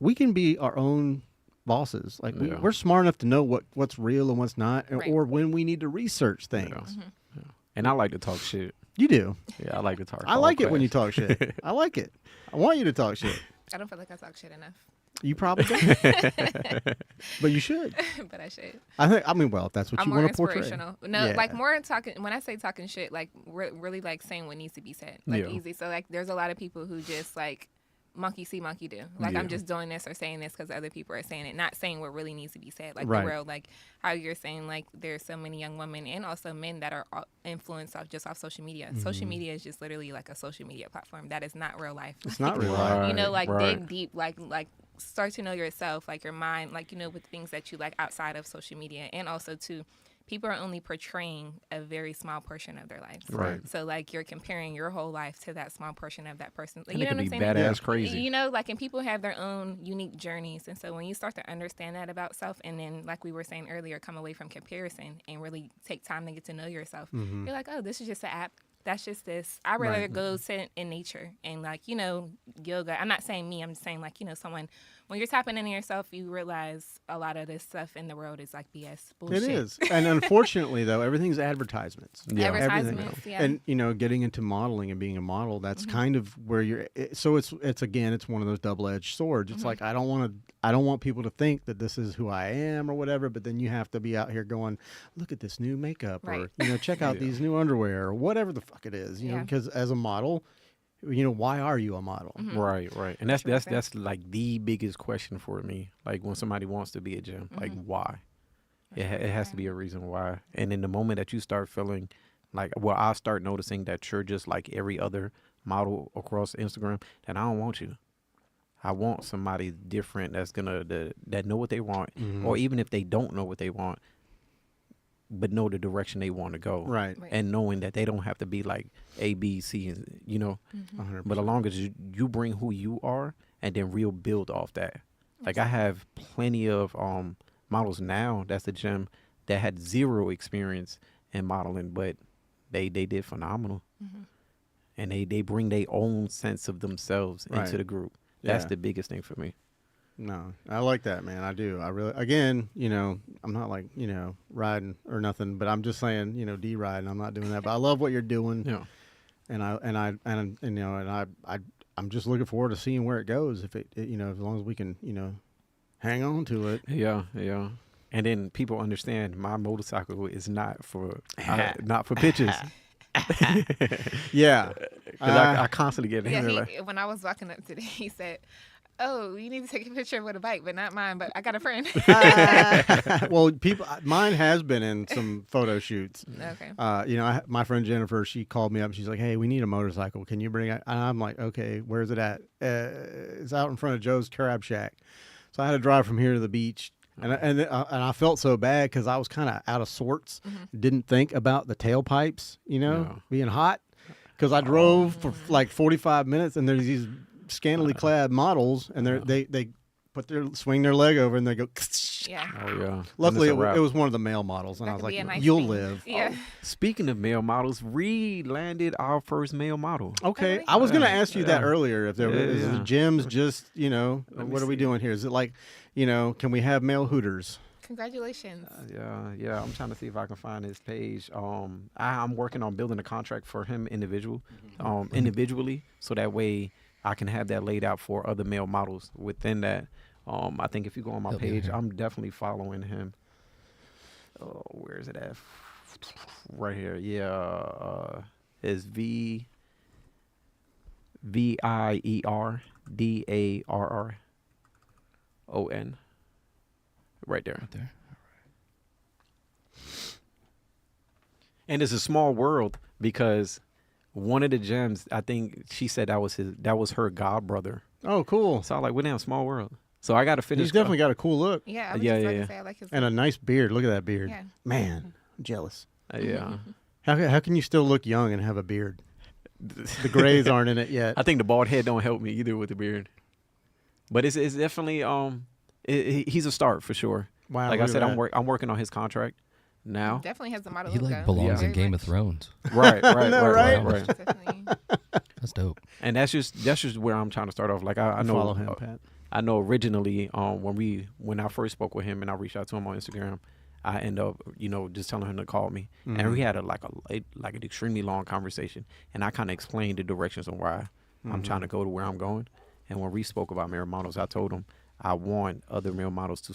we can be our own bosses. Like Yeah. we're smart enough to know what's real and what's not, Right. or when we need to research things. Yeah. And I like to talk shit. You do. Yeah, I like to talk. I all like it when you crap. talk shit. I like it. I want you to talk shit. I don't feel like I talk shit enough, You probably don't. But you should. but I should. I mean, well, if that's what I'm you more want to portray. inspirational. No, Yeah. like more talking. When I say talking shit, like really like saying what needs to be said, like Yeah. easy. So like, there's a lot of people who just like monkey see, monkey do. Like Yeah. I'm just doing this or saying this because other people are saying it, not saying what really needs to be said. Like Right. the real, like how you're saying, like there's so many young women and also men that are influenced off social media. Social media is just literally like a social media platform. That is not real life. It's not real life. You know, like Right. dig deep, like start to know yourself, like your mind, like, you know, with things that you like outside of social media. And also too, people are only portraying a very small portion of their lives. Right. So like you're comparing your whole life to that small portion of that person. Like, And you it know can what be I'm saying? badass crazy. You know, like, and people have their own unique journeys. And so when you start to understand that about self, and then like we were saying earlier, come away from comparison and really take time to get to know yourself, you're like, oh, this is just an app. That's just this. I'd rather Right. go sit in nature and like, you know, yoga. I'm not saying me, I'm just saying like, you know, someone, when you're tapping into yourself, you realize a lot of this stuff in the world is like BS bullshit. It is. And unfortunately, though, everything's advertisements. Yeah. Advertisements, yeah. And you know, getting into modeling and being a model, that's kind of where so it's again, it's one of those double-edged swords. It's like I don't want people to think that this is who I am or whatever, but then you have to be out here going, look at this new makeup or Right. you know, check out these new underwear or whatever the fuck it is, you know, Yeah. because as a model, you know, why are you a model? Right, right. And that's True, that's fair. that's like the biggest question for me. Like when somebody wants to be a gym, like why? It has to be a reason why. And in the moment that you start feeling like, well, I start noticing that you're just like every other model across Instagram, then I don't want you. I want somebody different that's gonna that know what they want, or even if they don't know what they want, but know the direction they want to go. Right. Right. And knowing that they don't have to be like A, B, C, and you know. 100%. But as long as you bring who you are and then real build off that. Like I have plenty of models now that's the gym that had zero experience in modeling, but they did phenomenal. And they bring their own sense of themselves Right. into the group. That's Yeah. the biggest thing for me. No, I like that, man. I do. I really, again, you know, I'm not like, you know, riding or nothing, but I'm just saying, you know, riding. I'm not doing that, but I love what you're doing. Yeah. And you know, and I'm just looking forward to seeing where it goes. If it you know, as long as we can, you know, hang on to it. Yeah, yeah. And then people understand my motorcycle is not for pictures. Yeah. Because I constantly get Yeah, here like, when I was walking up today, he said, Oh, you need to take a picture with a bike, but not mine. But I got a friend. Well, mine has been in some photo shoots. Okay. My friend Jennifer, she called me up. She's like, "Hey, we need a motorcycle. Can you bring it?" And I'm like, "Okay, where's it at?" It's out in front of Joe's Crab Shack. So I had to drive from here to the beach, and I felt so bad because I was kind of out of sorts. Didn't think about the tailpipes, being hot. Because I drove for like 45 minutes, and there's these scantily clad models, and they swing their leg over and they go. Yeah. Oh yeah. Luckily, And it's a wrap. it was one of the male models, and That I was could like, be a nice "You'll thing. live." Yeah. Speaking of male models, Reed landed our first male model. Okay, really? I was going to Yeah. ask you that Yeah. earlier. If there was Yeah. the gyms, just me what are we see. doing here? Is it like, can we have male Hooters? Congratulations. Yeah. I'm trying to see if I can find his page. I'm working on building a contract for him individually, so that way I can have that laid out for other male models within that. I think if you go on my He'll be page, here. I'm definitely following him. Oh, where is it at? Right here. Yeah. It's VIERDARRON. Right there. Right there. And it's a small world because one of the gems, I think she said that was her god brother. Oh, cool. So I was like, we're in a small world. So I got to finish. He's definitely got a cool look Yeah. I was Yeah, just about yeah, to say I like his. and a nice beard. Look at that beard. Yeah. Man, I'm jealous. Yeah. How can you still look young and have a beard? The grays aren't in it yet. I think the bald head don't help me either with the beard. But it's definitely he's a start for sure. Wow. Like I look said, at I'm that. I'm working on his contract now. Definitely has the model He look. like though. belongs Yeah. in Game of Thrones. Right, know, right? right. Definitely. That's dope. And that's just where I'm trying to start off. Like I know Follow him, Pat. I know originally when I first spoke with him and I reached out to him on Instagram, I end up just telling him to call me, and we had an extremely long conversation, and I kind of explained the directions on why I'm trying to go to where I'm going. And when we spoke about male models, I told him I want other male models to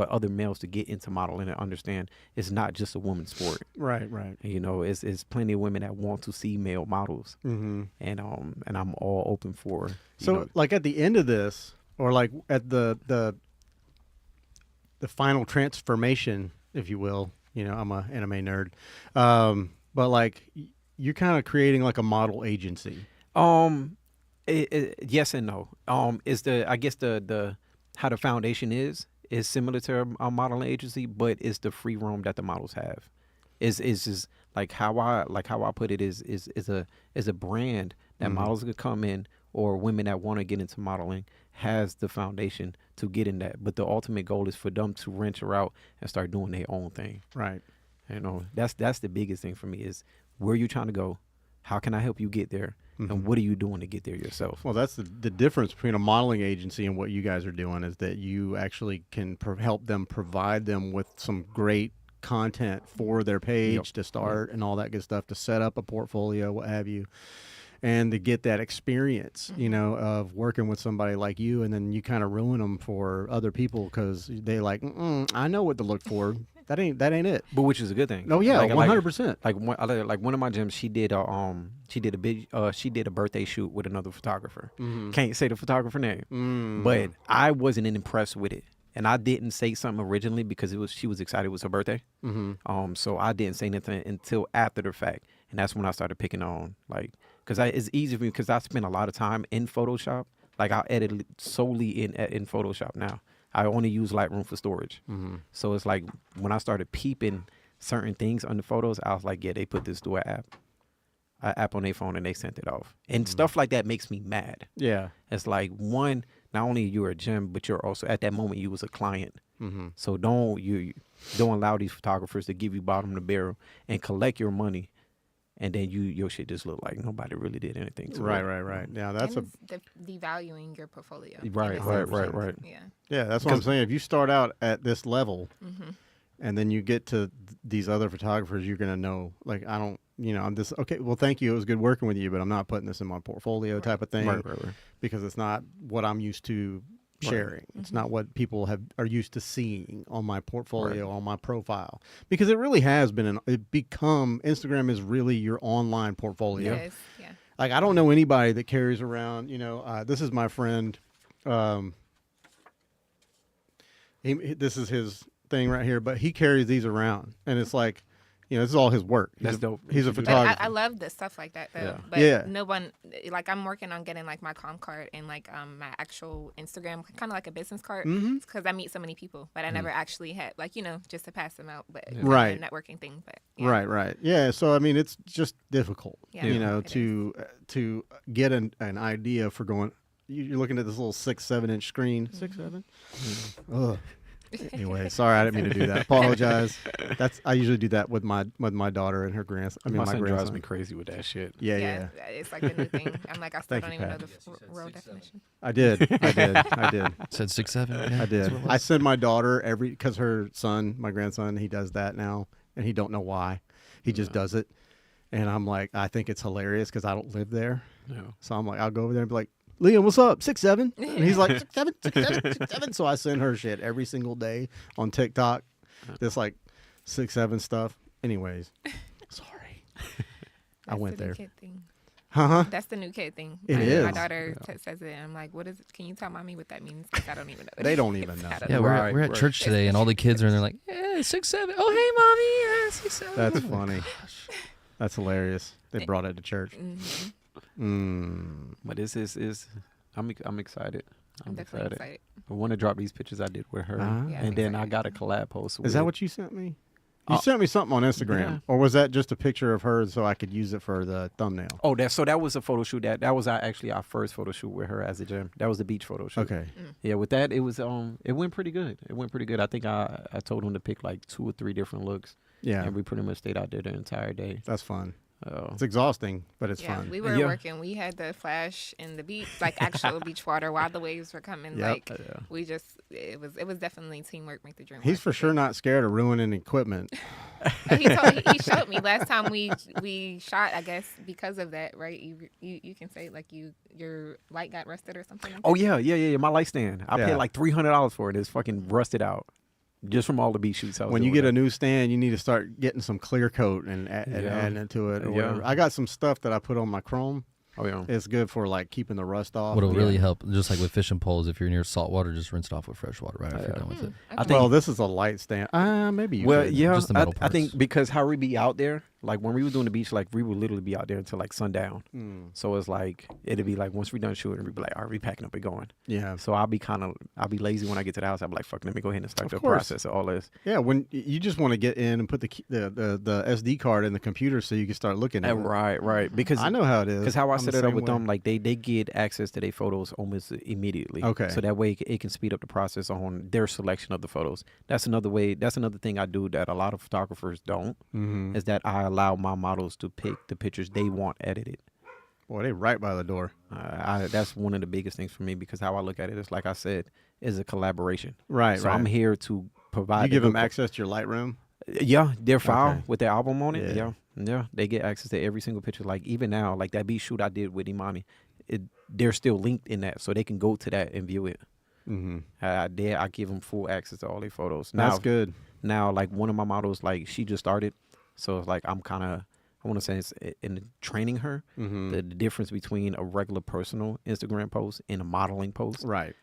other males to get into modeling and understand it's not just a woman's sport. Right. It's plenty of women that want to see male models, and I'm all open for. So, like at the end of this, or like at the final transformation, if you will, I'm a anime nerd, but like you're kind of creating like a model agency. Yes and no. I guess the how the foundation is similar to a modeling agency, but it's the free roam that the models have. Is just like how I put it is a brand that models could come in, or women that want to get into modeling has the foundation to get in that. But the ultimate goal is for them to venture out and start doing their own thing. Right. That's the biggest thing for me is where you trying to go, how can I help you get there, and what are you doing to get there yourself? Well, that's the difference between a modeling agency and what you guys are doing is that you actually can help them, provide them with some great content for their page to start and all that good stuff, to set up a portfolio, what have you, and to get that experience, of working with somebody like you, and then you kind of ruin them for other people because they like, I know what to look for. That ain't it. But which is a good thing. Oh yeah, Like- 100%. Like one of my gyms, she did a birthday shoot with another photographer. Can't say the photographer name, but I wasn't impressed with it, and I didn't say something originally because she was excited it was her birthday. So I didn't say anything until after the fact, and that's when I started picking on because it's easy for me because I spend a lot of time in Photoshop. Like I edit solely in Photoshop now. I only use Lightroom for storage. So it's like when I started peeping certain things on the photos, I was like, yeah, they put this through an app on their phone and they sent it off. And stuff like that makes me mad. Yeah. It's like, one, not only you're a gym, but you're also at that moment you was a client. So don't allow these photographers to give you bottom of the barrel and collect your money, and then your shit just look like nobody really did anything to it. Right. Yeah, that's and it's devaluing your portfolio. Right. Yeah. Yeah, that's what I'm saying. If you start out at this level and then you get to these other photographers, you're going to know, like, I'm just, okay, well, thank you. It was good working with you, but I'm not putting this in my portfolio type of thing Right. because it's not what I'm used to sharing. It's not what people are used to seeing on my portfolio, on my profile, because it really has been, Instagram is really your online portfolio. Yes. Yeah. Like, I don't know anybody that carries around, this is my friend, um, this is his thing right here, but he carries these around, and it's like, this is all his work. That's dope. He's a But photographer. I love the stuff like that though. Yeah. But Yeah. no one like I'm working on getting like my com card and like my actual Instagram, kind of like a business card, because I meet so many people, but I never actually had like just to pass them out, but kinda Right. a networking thing. But yeah. Right. Yeah. So I mean, it's just difficult, Yeah, it to get an idea for going. You're looking at this little 6-7 inch screen. 6-7. Ugh. Anyway, sorry, I didn't mean to do that. Apologize. I usually do that with my daughter and her grandson. I mean, my my son drives grandson. me crazy with that shit. Yeah. It's like the new thing. I'm like, I still Thank don't you, even know Pat. the real definition. I did. Said 6'7". Yeah, I did. that's what it I was. send my daughter because her son, my grandson, he does that now, and he don't know why. He just does it, and I'm like, I think it's hilarious because I don't live there, Yeah. so I'm like, I'll go over there and be like, Liam, what's up? 6'7", and he's like 6'7", 6'7", 6'7". So I send her shit every single day on TikTok, this like 6'7" stuff. Anyways, sorry, I That's went the new there. kid thing. Huh? That's the new kid thing. It My is. daughter says it. And I'm like, what is it? Can you tell mommy what that means? Because I don't even know. what They it don't is. even know. I don't Yeah, know. we're at Right. church today, and all the kids are in there like, 6'7". Oh, hey, mommy, 6'7". That's funny. That's hilarious. They brought it to church. But this is I'm excited. I'm definitely excited. I want to drop these pictures I did with her, Yeah, I'm and then I excited. got a collab post. Is that what you sent me? You sent me something on Instagram, yeah. or was that just a picture of her so I could use it for the thumbnail? Oh, that was a photo shoot. That was actually our first photo shoot with her as a gym. That was the beach photo shoot. Okay. Yeah, with that it was it went pretty good. I think I told him to pick like 2 or 3 different looks. Yeah, And we pretty much stayed out there the entire day. that's fun. Oh. It's exhausting, but it's Yeah, fun. we were Yeah. working. We had the flash in the beach, like actual beach water while the waves were coming. Yep. Like we just, it was definitely teamwork make the dream He's work. for sure not scared of ruining equipment. He showed me last time we shot. I guess because of that, right? You can say like your light got rusted or something. Like Oh that. yeah. My light stand. I Yeah. paid like $300 for it. It's fucking rusted out, just from all the beach shoots. I was When you doing get a that. new stand, you need to start getting some clear coat and Yeah. adding it to it or Yeah. whatever. I got some stuff that I put on my Chrome. Oh yeah. It's good for like keeping the rust off. What'll Yeah. really help, just like with fishing poles, if you're near salt water, just rinse it off with fresh water right after you're done with it. I think. Well, this is a light stand. Maybe you Well, could. yeah, Just the metal I think parts. because how we be out there, like when we were doing the beach, like we would literally be out there until like sundown. So it's like it'd be like once we done shooting, we'd be like, all right, we packing up and going. Yeah. So I'll be lazy when I get to the house. I'll be like, fuck, let me go ahead and start the course. process of all this. Yeah, when you just want to get in and put the SD card in the computer so you can start looking at it. Right. Because I know how it is. Because how I I'm set the it up same with way. them, like they get access to their photos almost immediately. Okay. So that way it can speed up the process on their selection of the photos. That's another way. That's another thing I do that a lot of photographers don't. Mm-hmm. Is that I allow my models to pick the pictures they want edited. Boy, they right by the door. That's one of the biggest things for me because how I look at it is like I said, is a collaboration. Right, So right. I'm here to provide. You give the them good- access to your Lightroom? Yeah, their file Okay. with their album on it. Yeah. Yeah, they get access to every single picture. Like even now, like that beat shoot I did with Imani, they're still linked in that, so they can go to that and view it. Mm-hmm. I give them full access to all their photos. That's Now, good. now, like one of my models, like she just started, so it's like I'm kind of, I want to say it's in training her Mm-hmm. the difference between a regular personal Instagram post and a modeling post. Right.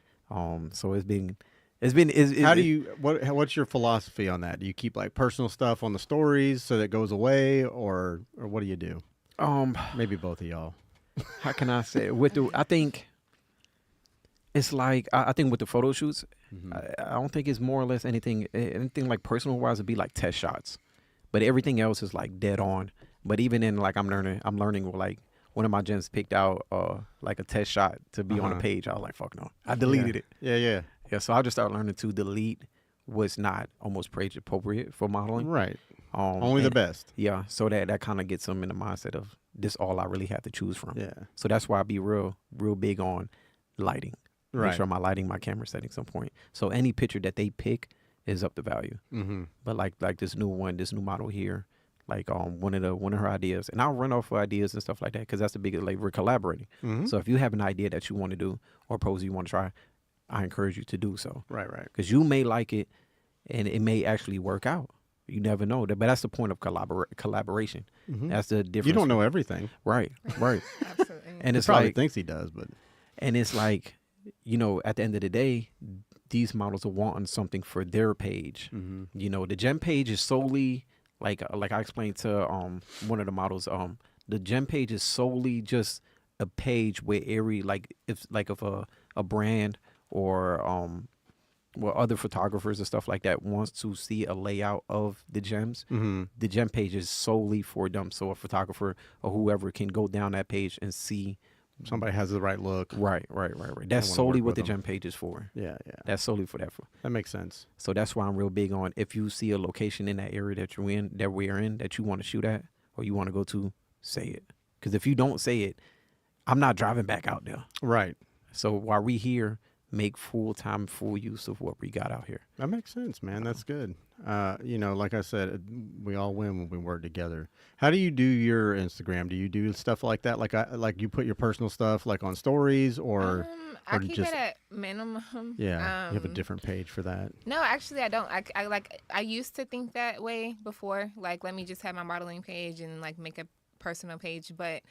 So it's been. How do you what's your philosophy on that? Do you keep like personal stuff on the stories so that it goes away, or what do you do? Maybe both of y'all. How can I say it? I think it's like I think with the photo shoots, I don't think it's more or less anything like personal wise. It'd be like test shots, but everything else is like dead on. But even in like I'm learning with like one of my gens picked out like a test shot to be on the page. I was like, fuck no, I deleted it. Yeah. Yeah, so I just started learning to delete what's not almost page appropriate for modeling. Right. Only the and- best. Yeah, so that kind of gets them in the mindset of this all I really have to choose from. Yeah. So that's why I be real big on lighting. Right. Make sure my lighting, my camera settings on point. So any picture that they pick is up to value. Mm-hmm. But like this new model here, like one of her ideas, and I'll run off her ideas and stuff like that because that's the biggest. Like we're collaborating. Mm-hmm. So if you have an idea that you want to do or pose you want to try, I encourage you to do so Right. because you may like it, and it may actually work out. You never know. But that's the point of collaboration. Mm-hmm. That's the difference. You don't know everything. Right. Absolutely. And He it's probably like thinks he does, but And it's like you know, at the end of the day, these models are wanting something for their page. You know, the gem page is solely like I explained to one of the models. The gem page is solely just a page where if a brand or well, other photographers and stuff like that wants to see a layout of the gems, the gem page is solely for them. So a photographer or whoever can go down that page and see Somebody has the right look. Right. That's wanna solely work what with the them. gem page is for. Yeah. That's solely for that. That makes sense. So that's why I'm real big on, if you see a location in that area that you're in, that we're in, that you want to shoot at or you want to go to, say it. Because if you don't say it, I'm not driving back out there. Right. So while we here, make full use of what we got out here. That makes sense, man. That's good. You know, like I said, we all win when we work together. How do you do your Instagram? Do you do stuff like that? Like you put your personal stuff like on stories or I or keep just- it at minimum. yeah, you have a different page for that. No, actually, I don't. I used to think that way before. Like, let me just have my modeling page and like make a personal page. But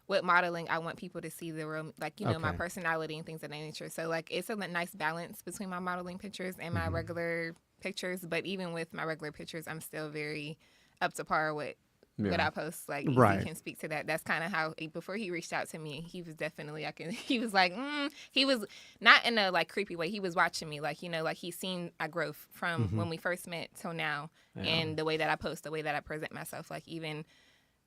with modeling, I want people to see the real, like, you know, my Okay. personality and things of that nature. So like, it's a nice balance between my modeling pictures and my regular pictures. But even with my regular pictures, I'm still very up to par with what I post. Like, Easy Right. can speak to that. That's kind of how, before he reached out to me, he was definitely, he was like, he was not in a like creepy way. He was watching me, like, you know, like he's seen my growth from when we first met till now, and the way that I post, the way that I present myself. Like, even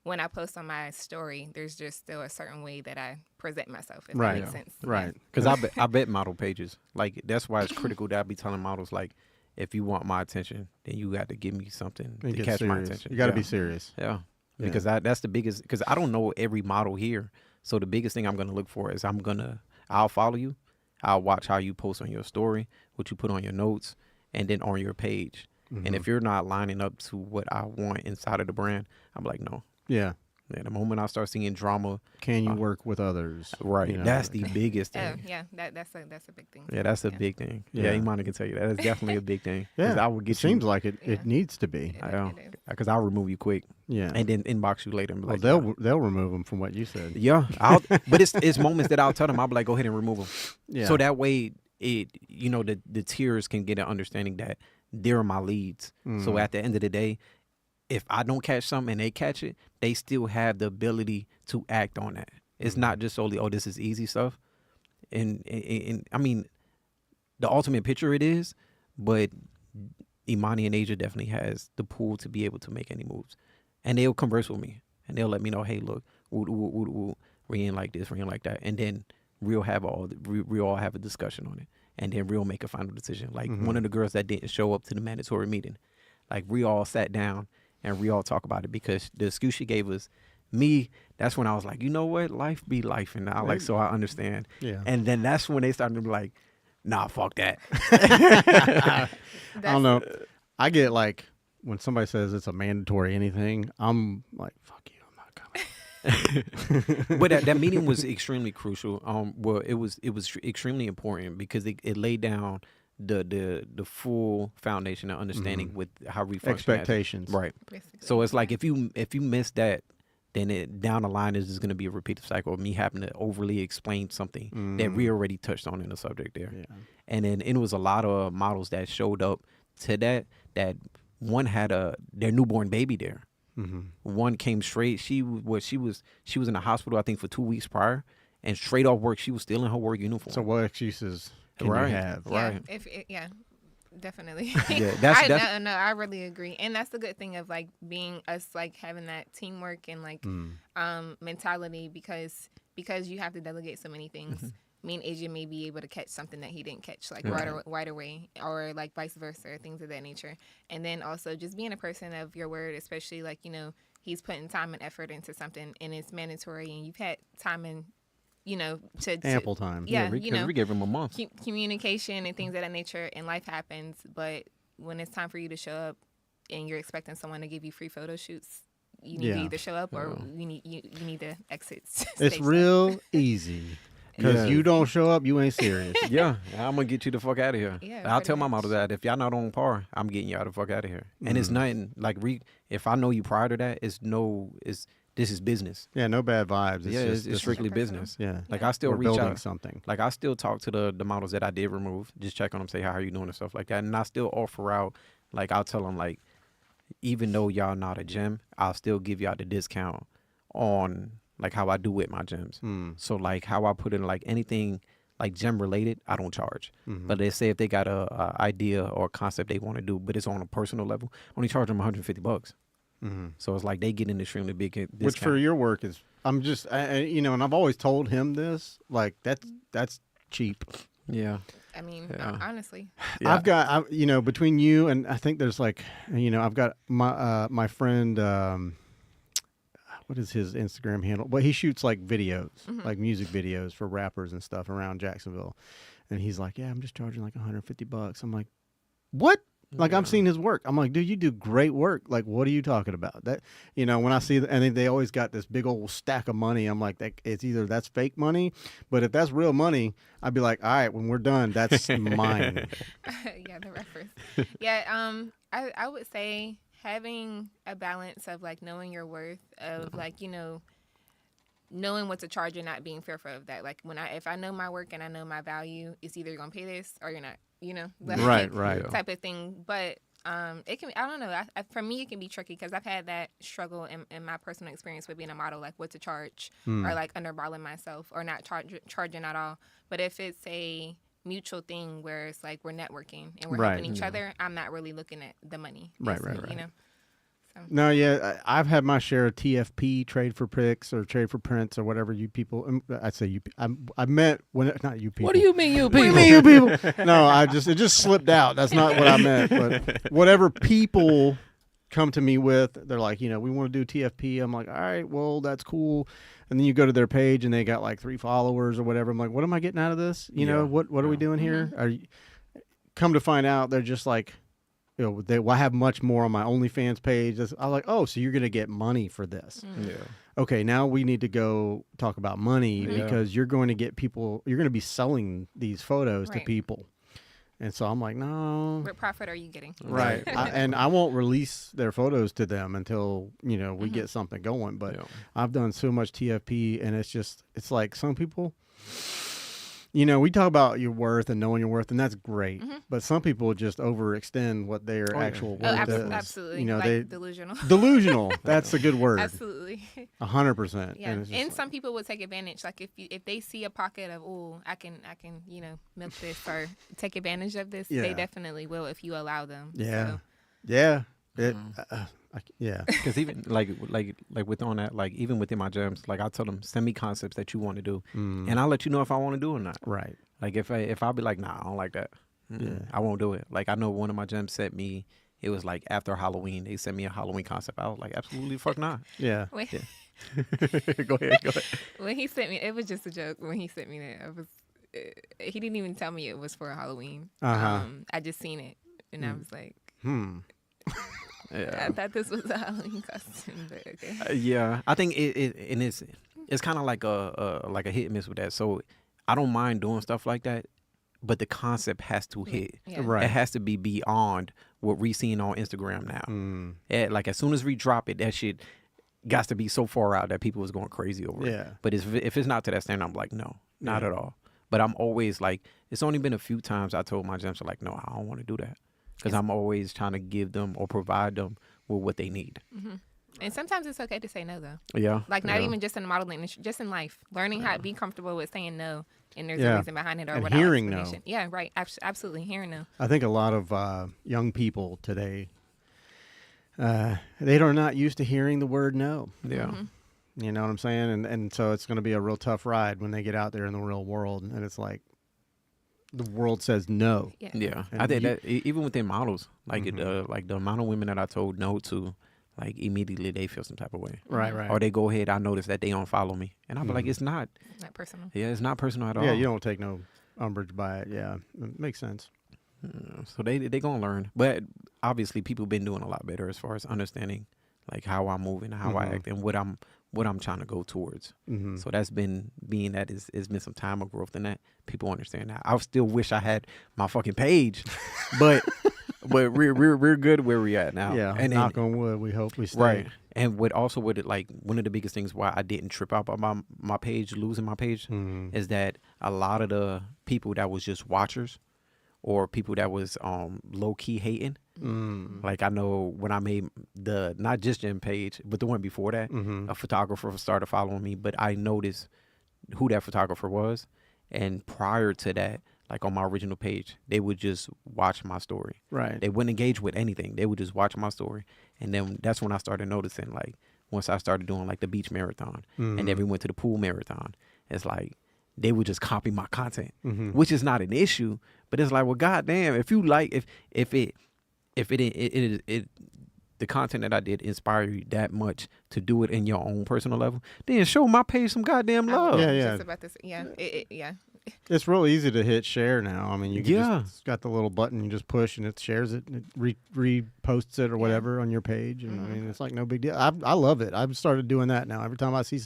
when I post on my story, there's just still a certain way that I present myself, if Right. that makes sense. Right. Because I bet model pages, like, that's why it's critical that I be telling models, like, if you want my attention, then you got to give me something You to get catch my serious. attention. You got to Yeah. be serious. Yeah. Yeah. Because that's the biggest, because I don't know every model here. So the biggest thing I'm going to look for is I'll follow you. I'll watch how you post on your story, what you put on your notes, and then on your page. And if you're not lining up to what I want inside of the brand, I'm like, no. Yeah. Yeah, the moment I start seeing drama, Can you work with others? right, You know, that's the biggest Oh, thing. yeah, that's a big thing. Yeah, that's a big thing. Yeah, Yeah. Imani can tell you that. That's definitely a big thing. 'Cause Yeah. I would get It seems like it. Yeah. It needs to be. because I'll remove you quick Yeah. and then inbox you later and be Well, like, nah. they'll remove them from what you said. Yeah, but it's moments that I'll tell them, I'll be like, go ahead and remove them. Yeah. So that way, you know, the tiers can get an understanding that they're my leads. So at the end of the day, if I don't catch something and they catch it, they still have the ability to act on that. It's not just solely, oh, this is easy stuff. And I mean, the ultimate picture it is, but Imani and Asia definitely has the pool to be able to make any moves. And they'll converse with me and they'll let me know, hey, look, we ain't like this, we ain't like that. And then we'll all have a discussion on it. And then we'll make a final decision. Like one of the girls that didn't show up to the mandatory meeting, like we all sat down and we all talk about it because the excuse she gave us, that's when I was like, you know what? Life be life. And now, like, so I understand. Yeah. And then that's when they started to be like, nah, fuck that. I don't know. I get like when somebody says it's a mandatory anything, I'm like, fuck you, I'm not coming. But that meeting was extremely crucial. Well, it was extremely important because it laid down the full foundation and understanding with how we function. Expectations. Right. Basically. So it's like if you miss that, then it down the line is just going to be a repeated cycle of me having to overly explain something that we already touched on in the subject there. Yeah. And then it was a lot of models that showed up to that one had their newborn baby there. One came straight. She was in the hospital, I think, for 2 weeks prior, and straight off work, she was still in her work uniform. So what excuses can Right. you have? Right. Definitely. Yeah, that's no, I really agree, and that's the good thing of like being us, like having that teamwork and like mentality because you have to delegate so many things. Me and Asia may be able to catch something that he didn't catch, like right away, or like vice versa, things of that nature. And then also just being a person of your word, especially like, you know, he's putting time and effort into something and it's mandatory, and you've had time and, you know, to Ample time. Yeah, we, you know, we gave him a month. communication and things of that nature, and life happens. But when it's time for you to show up and you're expecting someone to give you free photo shoots, you need to Yeah. either show up or you need to exit. It's stage real easy. Because Yeah. you don't show up, you ain't serious. Yeah, I'm gonna get you the fuck out of here. Yeah, I'll pretty tell my much. model that if y'all not on par, I'm getting y'all the fuck out of here. And it's nothing like if I know you prior to that, this is business. Yeah, no bad vibes. Yeah, just, it's this is- strictly personal. business. Yeah, Like I still we're reach building out. something. Like I still talk to the models that I did remove, just check on them, say how are you doing and stuff like that. And I still offer out, like I'll tell them like, even though y'all not a gym, I'll still give y'all the discount on like how I do with my gyms. So like how I put in like anything like gym related, I don't charge. But they say if they got a idea or concept they want to do, but it's on a personal level, only charge them $150. So it's like they get an extremely big discount. Which for your work is, I'm just, you know, and I've always told him this, like that's cheap. Yeah. I mean, Yeah. honestly, I've got, you know, between you and I think there's like, you know, I've got my friend, what is his Instagram handle? Well, he shoots like videos, like music videos for rappers and stuff around Jacksonville. And he's like, yeah, I'm just charging like $150. I'm like, what? Like I'm seeing his work. I'm like, dude, you do great work. Like, what are you talking about? That, you know, when I see, and they always got this big old stack of money. I'm like, it's either that's fake money, but if that's real money, I'd be like, all right, when we're done, that's mine. yeah, the reference. Yeah, I would say having a balance of like knowing your worth, of like, you know, knowing what to charge and not being fearful of that. Like if I know my work and I know my value, it's either you're gonna pay this or you're not. You know, like, right. type of thing. But it can. I don't know. For me, it can be tricky because I've had that struggle in my personal experience with being a model, like what to charge or like underballing myself or not charging at all. But if it's a mutual thing where it's like we're networking and we're helping each other, I'm not really looking at the money. Right. You know. No, yeah, I've had my share of TFP, trade for pics or trade for prints or whatever you people. I say you. I meant when not you people. What do you mean, you What do people? you mean, you people? No, it just slipped out. That's not what I meant. But whatever people come to me with, they're like, you know, we want to do TFP. I'm like, all right, well, that's cool. And then you go to their page and they got like 3 followers or whatever. I'm like, what am I getting out of this? You know, what are we doing here? Come to find out, they're just like, you know, I have much more on my OnlyFans page. I'm like, oh, so you're going to get money for this. Yeah. Okay, now we need to go talk about money because you're going to get people, you're going to be selling these photos to people. And so I'm like, no. What profit are you getting? Right. And I won't release their photos to them until, you know, we get something going. But I've done so much TFP and it's like some people, you know, we talk about your worth and knowing your worth, and that's great. But some people just overextend what their actual worth is. Absolutely. You know, like delusional. Delusional. That's a good word. Absolutely. 100%. Yeah. And, And some people would take advantage. Like if they see a pocket of, oh, I can, you know, milk this or take advantage of this, they definitely will if you allow them. Yeah. So. Yeah. Yeah. Because even like with on that, like even within my gyms, like I tell them send me concepts that you want to do, and I'll let you know if I want to do it or not. Right. Like if I'll be like, nah, I don't like that. I won't do it. Like I know one of my gyms sent me. It was like after Halloween, they sent me a Halloween concept. I was like, absolutely fuck not. Yeah. Go ahead. When he sent me, it was just a joke. When he sent me that, he didn't even tell me it was for Halloween. I just seen it, and I was like, Yeah. I thought this was a Halloween costume, but okay. Yeah, I think it's kind of like a hit and miss with that. So I don't mind doing stuff like that, but the concept has to hit. Yeah. Right. It has to be beyond what we seeing on Instagram now. Like as soon as we drop it, that shit got to be so far out that people was going crazy over it. But if it's not to that standard, I'm like, no, not at all. But I'm always like, it's only been a few times I told my gyms, like, no, I don't want to do that. Because I'm always trying to give them or provide them with what they need. And sometimes it's okay to say no, though. Yeah. Like not even just in the modeling industry, just in life. Learning how to be comfortable with saying no, and there's a reason behind it, or and without hearing no. explanation. Yeah, right. Absolutely, hearing no. I think a lot of young people today, they are not used to hearing the word no. Yeah. You know what I'm saying? And so it's going to be a real tough ride when they get out there in the real world. And it's like, the world says no. Yeah. And I think that even within models, like like the amount of women that I told no to, like immediately they feel some type of way. Right. Or they go ahead, I notice that they don't follow me. And I'm like, it's not. Not personal. Yeah, it's not personal at all. Yeah, you don't take no umbrage by it. Yeah, it makes sense. So they going to learn. But obviously people been doing a lot better as far as understanding like how I move and how I act and what I'm trying to go towards. So that's been it's been some time of growth in that. People understand that. I still wish I had my fucking page, but we're good where we at now. Yeah, and knock on wood, we hope we stay. Right. And what also would it like one of the biggest things why I didn't trip out about my page, losing my page, is that a lot of the people that was just watchers or people that was low key hating. Like I know when I made the not just gym page, but the one before that, a photographer started following me, but I noticed who that photographer was. And prior to that, like on my original page, they would just watch my story. Right. They wouldn't engage with anything. They would just watch my story. And then that's when I started noticing, like, once I started doing like the beach marathon and then we went to the pool marathon, it's like they would just copy my content, which is not an issue, but it's like, well, goddamn, if you like, if the content that I did inspire you that much to do it in your own personal level, then show my page some goddamn love. Yeah, yeah. Just about this. Yeah. Yeah. It's real easy to hit share now. I mean, you can Yeah. just, it's got the little button you just push and it shares it, and it reposts it or whatever on your page. And I mean, it's like no big deal. I love it. I've started doing that now. Every time I see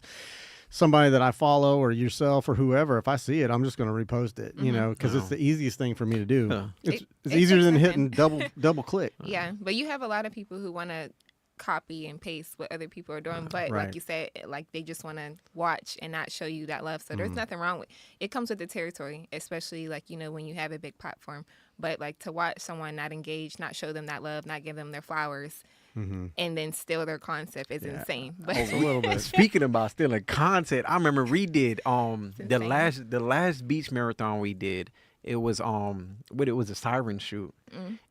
somebody that I follow or yourself or whoever, if I see it, I'm just going to repost it, you know, because it's the easiest thing for me to do. Yeah. It's It easier takes than something. hitting double click. Yeah, but you have a lot of people who want to copy and paste what other people are doing, but Right. like you said, like they just want to watch and not show you that love. So there's nothing wrong with it. Comes with the territory, especially like, you know, when you have a big platform. But like to watch someone not engage, not show them that love, not give them their flowers, and then steal their concept is insane. But A little bit. Speaking about stealing content, I remember we did the insane. last beach marathon we did. It was it was a siren shoot,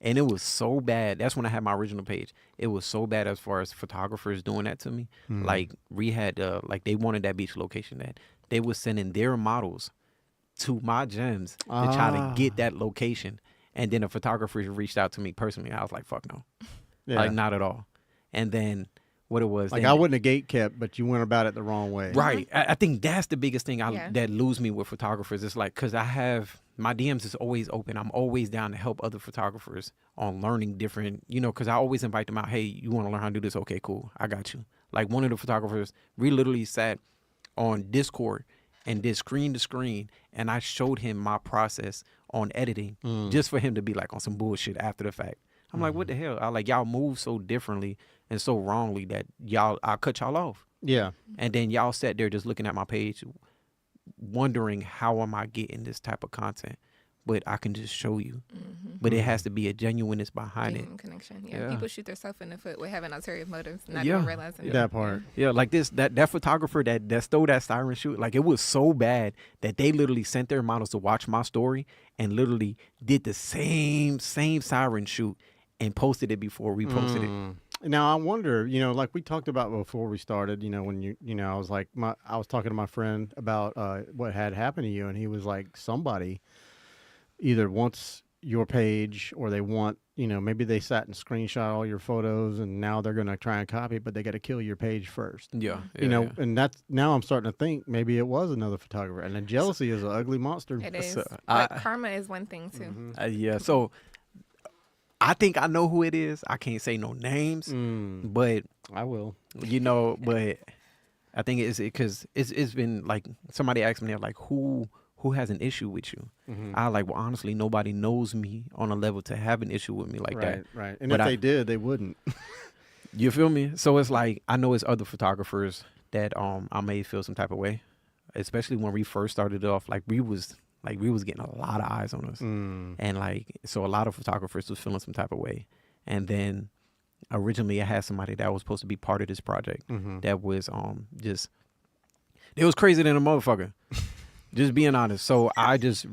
and it was so bad. That's when I had my original page. It was so bad as far as photographers doing that to me. Like we had like they wanted that beach location that they was sending their models to my gyms to try to get that location, and then a photographer reached out to me personally. I was like, fuck no, Yeah. like not at all. And then what it was, Like then- I wouldn't have gate kept, but you went about it the wrong way. Right. I think that's the biggest thing Yeah. that lose me with photographers. It's like, because I have my DMs is always open. I'm always down to help other photographers on learning different, you know, because I always invite them out. Hey, you want to learn how to do this? Okay, cool. I got you. Like one of the photographers, we literally sat on Discord and did screen to screen. And I showed him my process on editing just for him to be like on some bullshit after the fact. I'm like, what the hell? I like, y'all move so differently and so wrongly that I cut y'all off. Yeah. And then y'all sat there just looking at my page, wondering how am I getting this type of content. But I can just show you. But it has to be a genuineness behind it. genuine connection. Yeah. Yeah. People shoot themselves in the foot with having ulterior motives, not Yeah. even realizing it. That part. Yeah, like that photographer that stole that siren shoot, like it was so bad that they literally sent their models to watch my story and literally did the same siren shoot and posted it before we posted it. Now I wonder, you know, like we talked about before we started, you know, when you know, I was like, I was talking to my friend about what had happened to you, and he was like, somebody either wants your page or they want, you know, maybe they sat and screenshot all your photos, and now they're going to try and copy it, but they got to kill your page first. Yeah, You know, and that's now I'm starting to think maybe it was another photographer, and then jealousy is an ugly monster. It is. So, but karma is one thing too. yeah. So I think I know who it is. I can't say no names, but I will. you know, but I think it's because it's been like somebody asked me like who has an issue with you. I like, well, honestly, nobody knows me on a level to have an issue with me like that. Right. And But if I- they did, they wouldn't. You feel me? So it's like I know it's other photographers that I may feel some type of way, especially when we first started off. Like we was getting a lot of eyes on us, and like so a lot of photographers was feeling some type of way. And then originally I had somebody that was supposed to be part of this project that was just it was crazy than a motherfucker. Just being honest. So I just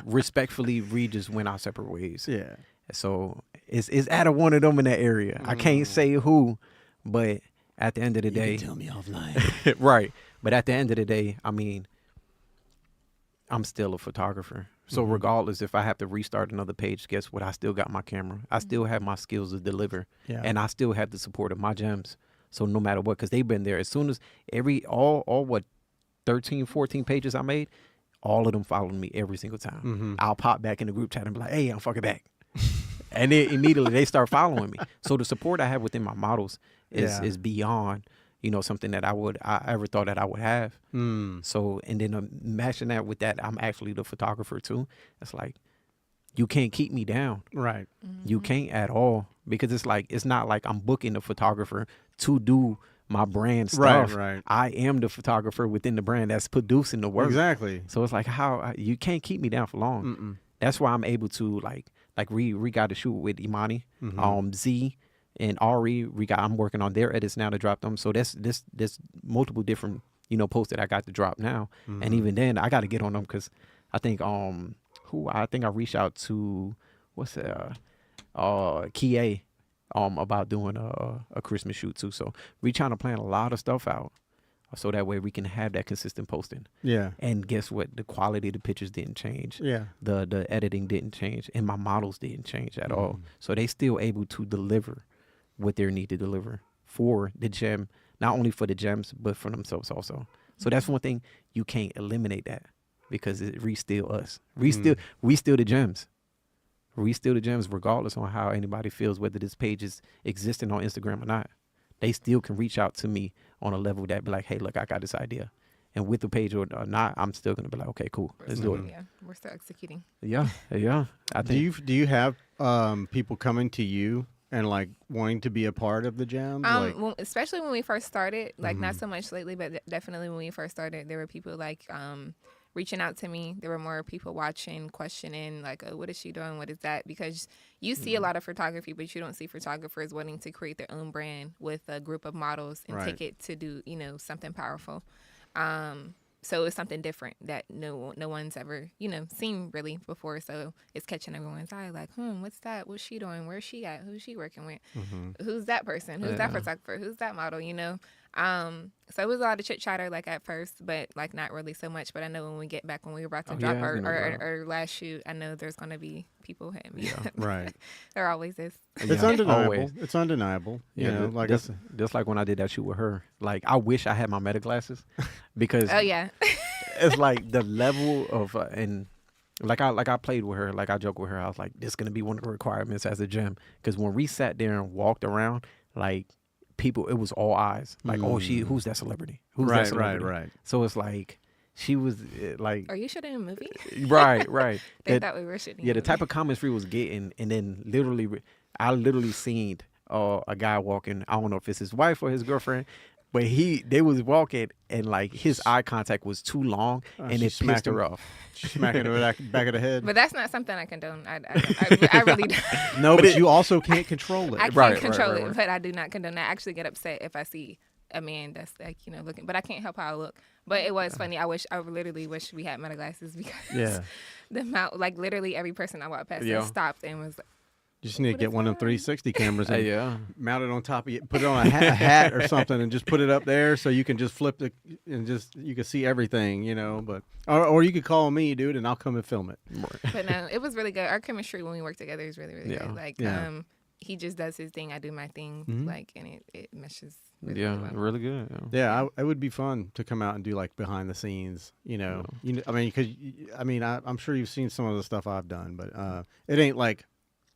respectfully just went our separate ways. Yeah. So it's out of one of them in that area. I can't say who, but at the end of the day, Tell me offline. right. But at the end of the day, I mean, I'm still a photographer. So regardless if I have to restart another page, guess what? I still got my camera. I still have my skills to deliver, Yeah. and I still have the support of my gems. So no matter what, because they've been there. As soon as all what 13, 14 pages I made, all of them followed me every single time. I'll pop back in the group chat and be like, hey, I'm fucking back. And then immediately they start following me. So the support I have within my models is beyond, you know, something that I ever thought that I would have. So, and then matching that with that, I'm actually the photographer too. It's like, you can't keep me down. Right. You can't at all, because it's not like I'm booking a photographer to do my brand stuff. Right. I am the photographer within the brand that's producing the work. Exactly. So it's like, how you can't keep me down for long. Mm-mm. That's why I'm able to like we got to shoot with Imani, Z and Ari. I'm working on their edits now to drop them. So there's multiple different posts that I got to drop now, and even then I got to get on them, because I think I reached out to what's that Kia about doing a Christmas shoot too. So we trying to plan a lot of stuff out, so that way we can have that consistent posting. Yeah. And guess what? The quality of the pictures didn't change. Yeah. The editing didn't change, and my models didn't change at all. So they still able to deliver what they need to deliver for the gem, not only for the gems, but for themselves also. So that's one thing, you can't eliminate that, because we still us. We still the gems. We still the gems, regardless on how anybody feels, whether this page is existing on Instagram or not. They still can reach out to me on a level that be like, hey, look, I got this idea. And with the page or not, I'm still going to be like, okay, cool, let's do it. Yeah, we're still executing. Yeah. I think. Do you have people coming to you and like wanting to be a part of the jam? Well, especially when we first started, like not so much lately, but definitely when we first started, there were people like reaching out to me. There were more people watching, questioning, like, oh, what is she doing? What is that? Because you see a lot of photography, but you don't see photographers wanting to create their own brand with a group of models and take it to do, something powerful. So it's something different that no one's ever, seen really before. So it's catching everyone's eye, like, what's that? What's she doing? Where's she at? Who's she working with? Who's that person? Who's that photographer? Who's that model? So it was a lot of chit chatter like at first, but like not really so much. But I know when we get back, when we were about to drop our last shoot, I know there's gonna be people hitting me up. Right. There always is. It's undeniable. Always. It's undeniable. Like just like when I did that shoot with her. Like, I wish I had my meta glasses, because Oh yeah. it's like the level of and like I played with her, like I joked with her. I was like, this is gonna be one of the requirements as a gym, because when we sat there and walked around, like, people, it was all eyes. Like, who's that celebrity? Who's that celebrity? Right. So it's like, she was like, Are you shooting a movie? right. They thought we were shooting. Yeah, the type of comments we was getting, and then I literally seen a guy walking. I don't know if it's his wife or his girlfriend, but they was walking, and like his eye contact was too long, and it pissed her off. Smacking her back of the head. But that's not something I condone. I really don't. No, but you also can't control it. I can't control it, but I do not condone. I actually get upset if I see a man that's like, looking, but I can't help how I look. But it was funny. I literally wish we had meta glasses, because the mount, like literally every person I walked past stopped and was like, you just need to get one of them 360 cameras and mount it on top of it, put it on a hat or something, and just put it up there so you can just flip it and you can see everything, But or you could call me, dude, and I'll come and film it. But no, it was really good. Our chemistry when we work together is really, really good. Like, he just does his thing, I do my thing, like, and it meshes. Really well. Really good. Yeah, it would be fun to come out and do like behind the scenes, I mean, because I'm sure you've seen some of the stuff I've done, but it ain't like,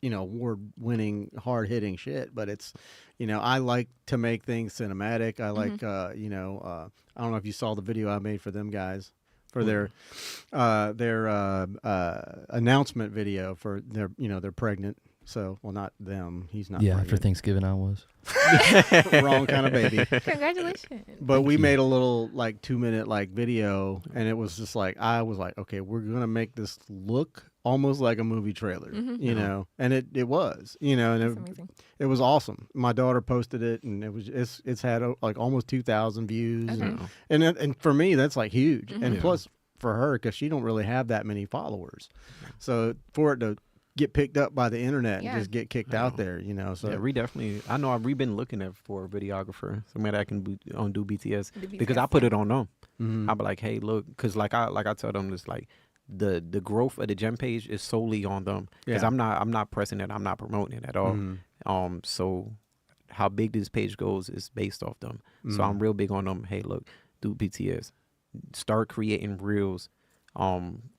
award-winning, hard-hitting shit, but it's, I like to make things cinematic. I like, I don't know if you saw the video I made for them guys for their announcement video for their, they're pregnant. So, well, not them. He's not. Yeah, pregnant. after Thanksgiving, I was. Wrong kind of baby. Congratulations. But we made a little like 2-minute like video, and it was just like, I was like, okay, we're gonna make this look almost like a movie trailer, and it was, and it was awesome. My daughter posted it, and it's had like almost 2,000 views, and for me that's like huge, and plus for her, because she don't really have that many followers, so for it to get picked up by the internet and just get kicked out there, So we definitely. I know we've been looking for a videographer, somebody that can do BTS, because I put it on them. I'll be like, hey, look, because like I tell them, it's like the growth of the gem page is solely on them, because I'm not pressing it, I'm not promoting it at all. So how big this page goes is based off them. So I'm real big on them. Hey, look, do BTS, start creating reels.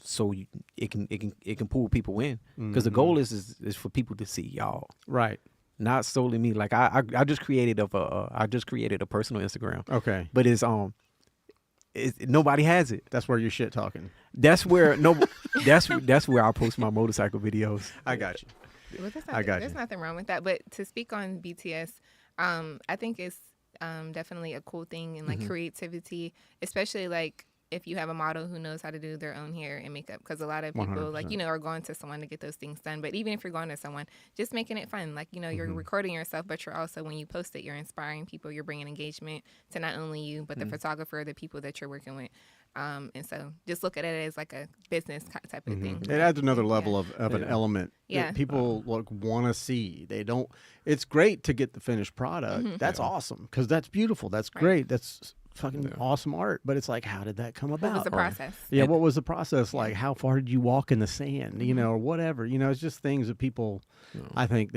So it can pull people in, because the goal is for people to see y'all, right? Not solely me. Like I just created a personal Instagram. Okay, but it's nobody has it. That's where you're shit talking. That's where that's where I post my motorcycle videos. I got you. Well, I got there's you. nothing wrong with that. But to speak on BTS, I think it's definitely a cool thing and like creativity, especially like if you have a model who knows how to do their own hair and makeup, because a lot of people 100%. are going to someone to get those things done. But even if you're going to someone, just making it fun, like you're recording yourself, but you're also, when you post it, you're inspiring people, you're bringing engagement to not only you but the photographer, the people that you're working with. And so just look at it as like a business type of thing. It adds another level of an element Yeah. that people want to see. They don't. It's great to get the finished product. That's awesome because that's beautiful. That's great. That's fucking awesome art. But it's like, how did that come about? What was the process? Yeah, what was the process like? How far did you walk in the sand? Or whatever. It's just things that people. I think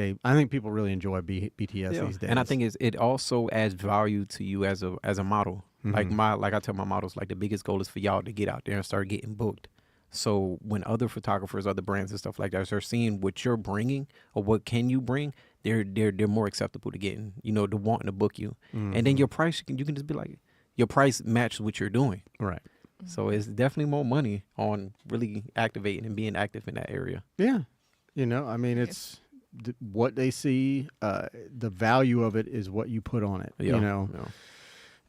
people really enjoy BTS these days. And I think it also adds value to you as a model. Like I tell my models, like the biggest goal is for y'all to get out there and start getting booked. So when other photographers, other brands and stuff like that are seeing what you're bringing or what can you bring, they're more acceptable to getting, to wanting to book you. And then your price, you can just be like, your price matches what you're doing. Right. So it's definitely more money on really activating and being active in that area. Yeah. I mean, it's what they see. The value of it is what you put on it. Yeah.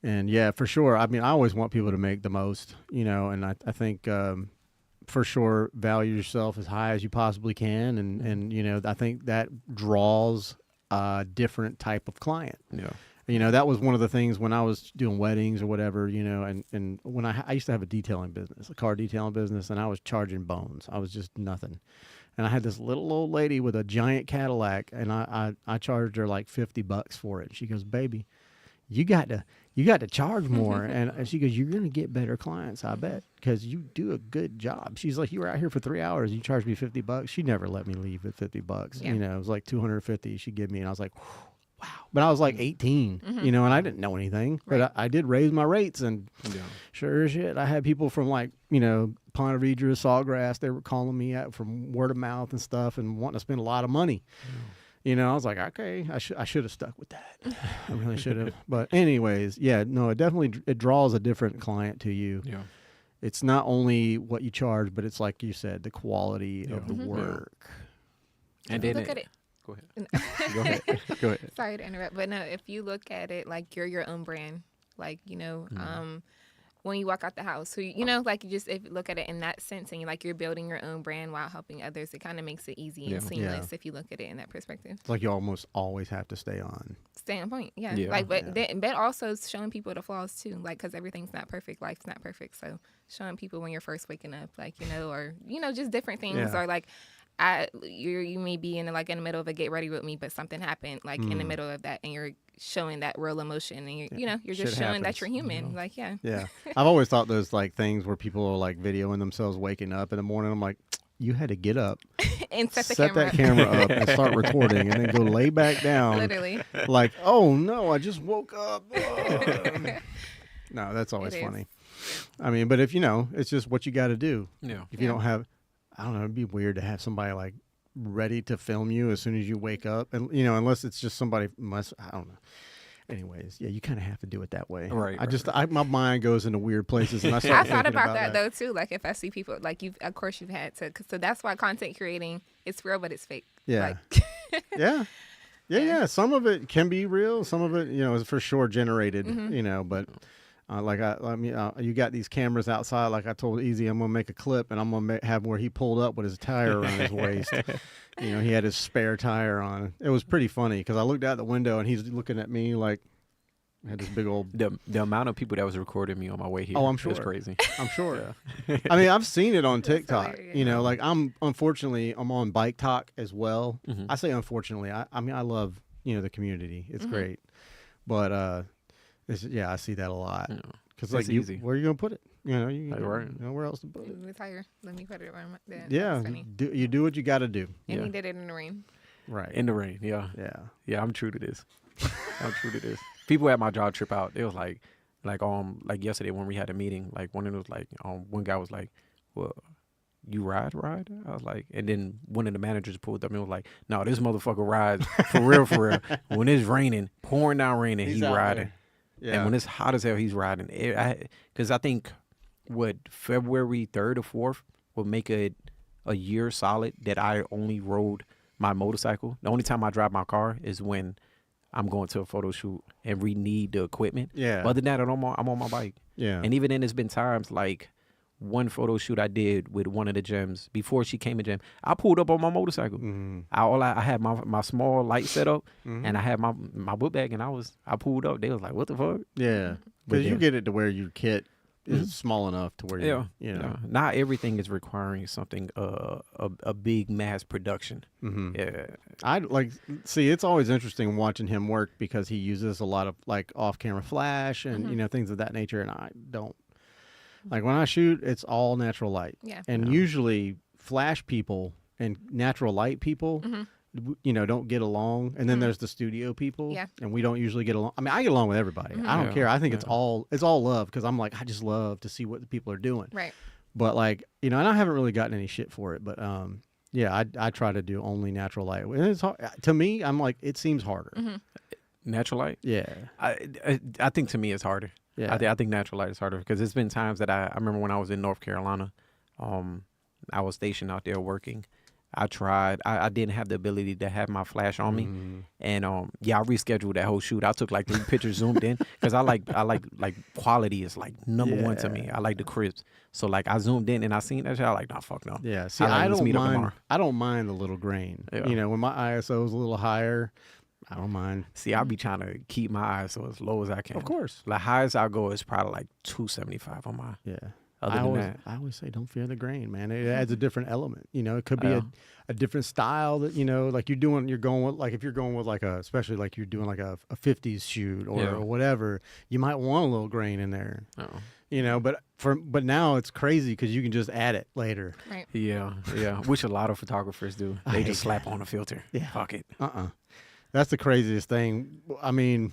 And yeah, for sure. I mean, I always want people to make the most, and I think for sure value yourself as high as you possibly can. And I think that draws a different type of client. Yeah. That was one of the things when I was doing weddings or whatever, and when I used to have a detailing business, a car detailing business, and I was charging bones. I was just nothing. And I had this little old lady with a giant Cadillac, and I charged her like $50 for it. She goes, "Baby, you got to charge more." and she goes, "You're going to get better clients, I bet, because you do a good job." She's like, "You were out here for 3 hours. You charged me $50. She never let me leave at $50. Yeah. It was like $250 she'd give me. And I was like, wow. But I was like 18, and I didn't know anything. Right. But I did raise my rates, and sure as shit, I had people from like, Ponte Vedra, Sawgrass. They were calling me out from word of mouth and stuff and wanting to spend a lot of money. I was like, okay, I should have stuck with that. I really should have. But anyways, yeah, no, it draws a different client to you. Yeah. It's not only what you charge, but it's like you said, the quality of the work. And then Look at it. Go ahead. Go ahead. Go ahead. Sorry to interrupt, but no, if you look at it like you're your own brand, like, when you walk out the house, so, like you just if you look at it in that sense and you're building your own brand while helping others, it kind of makes it easy and seamless if you look at it in that perspective. It's like you almost always have to stay on. Stay on point, yeah. Yeah. But also is showing people the flaws too, like, because everything's not perfect, life's not perfect, so showing people when you're first waking up, like, or just different things, or like. You may be in the middle of a get ready with me, but something happened in the middle of that, and you're showing that real emotion, and you're just showing that you're human. Like, yeah. I've always thought those like things where people are like videoing themselves waking up in the morning. I'm like, you had to get up and set that camera up and start recording, and then go lay back down. Literally. Like, oh no, I just woke up. No, that's always It is. funny. I mean, but if it's just what you got to do. Yeah. If you don't have, I don't know, it'd be weird to have somebody like ready to film you as soon as you wake up, and unless it's just somebody I don't know. Anyways, yeah, you kind of have to do it that way. Right. My mind goes into weird places, and I I start thought thinking about that though too. Like, if I see people, like, of course you've had to, so that's why content creating, it's real but it's fake. Yeah. Like, yeah. Some of it can be real. Some of it, is for sure generated. But. You got these cameras outside. Like I told Easy, I'm gonna make a clip, and I'm gonna have where he pulled up with his tire around his waist. He had his spare tire on. It was pretty funny because I looked out the window and he's looking at me like I had this big old. The amount of people that was recording me on my way here. Oh, I'm sure. It was crazy. I'm sure. I mean, I've seen it on TikTok. hilarious. Like I'm on Bike Talk as well. Mhm. I say unfortunately. I mean, I love the community. It's great, but I see that a lot. Because It's easy. where are you gonna put it? Right. Where else to put it? retire. Let me put it around there. Yeah, That's funny. you do what you got to do. And Yeah. he did it in the rain. Right. In the rain. Yeah. Yeah. Yeah, I'm true to this. I'm true to this. People at my job trip out. It was like yesterday when we had a meeting. Like one of them was one guy was like, "Well, you ride?" I was like, and then one of the managers pulled up and was like, "No, this motherfucker rides for real, for real. When it's raining, pouring down raining, He's he out riding." there. Yeah. And when it's hot as hell, he's riding. Because I think what February 3rd or 4th will make it a year solid that I only rode my motorcycle. The only time I drive my car is when I'm going to a photo shoot and we need the equipment. Yeah. But other than that, I'm on my bike. Yeah. And even then, there's been times like one photo shoot I did with one of the gems before she came in gym. I pulled up on my motorcycle. I had my small light set up and I had my book bag and I pulled up. They was like, "What the fuck?" Yeah. Because you get it to where your kit is small enough to where you, yeah. Not everything is requiring something a big mass production. Yeah. I like see. It's always interesting watching him work because he uses a lot of like off-camera flash and things of that nature, and I don't. Like when I shoot, it's all natural light. Yeah. And usually flash people and natural light people, don't get along. And then there's the studio people. Yeah. And we don't usually get along. I mean, I get along with everybody. I don't care. I think it's all love because I'm like, I just love to see what the people are doing. Right. But like, and I haven't really gotten any shit for it. But yeah, I try to do only natural light. And it's hard. To me, I'm like, it seems harder. Natural light. Yeah. I think to me it's harder. Yeah. I think natural light is harder because there's been times that I remember when I was in North Carolina, I was stationed out there working. I tried. I didn't have the ability to have my flash on me, and I rescheduled that whole shoot. I took like 3 pictures zoomed in because I like quality is like number one to me. I like the crisp. So like I zoomed in and I seen that shit. I like, nah, fuck no. Yeah. See, Let's I don't meet up mind. tomorrow. I don't mind the little grain. Yeah. When my ISO is a little higher, I don't mind. See, I be trying to keep my ISO as low as I can. Of course. The highest I go is probably like 275 on mine. Yeah. Other than that, I always say don't fear the grain, man. It adds a different element. It could be a different style that, like you're going with, like if you're going with like especially like you're doing like a 50s shoot or whatever, you might want a little grain in there. But now it's crazy because you can just add it later. Right. Yeah. Which a lot of photographers do. They just slap on a filter. Yeah. Fuck it. That's the craziest thing. I mean,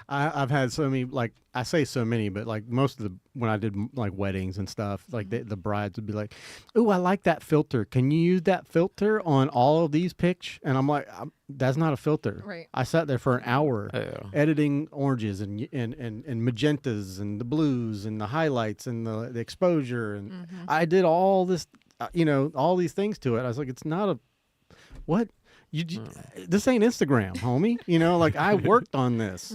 I've had so many, like I say so many, but like most of when I did like weddings and stuff, like the brides would be like, "Ooh, I like that filter. Can you use that filter on all of these pics?" And I'm like, "That's not a filter." Right. I sat there for an hour editing oranges and magentas and the blues and the highlights and the exposure, and I did all this, all these things to it. I was like, "It's not a what." This ain't Instagram, homie. Like I worked on this,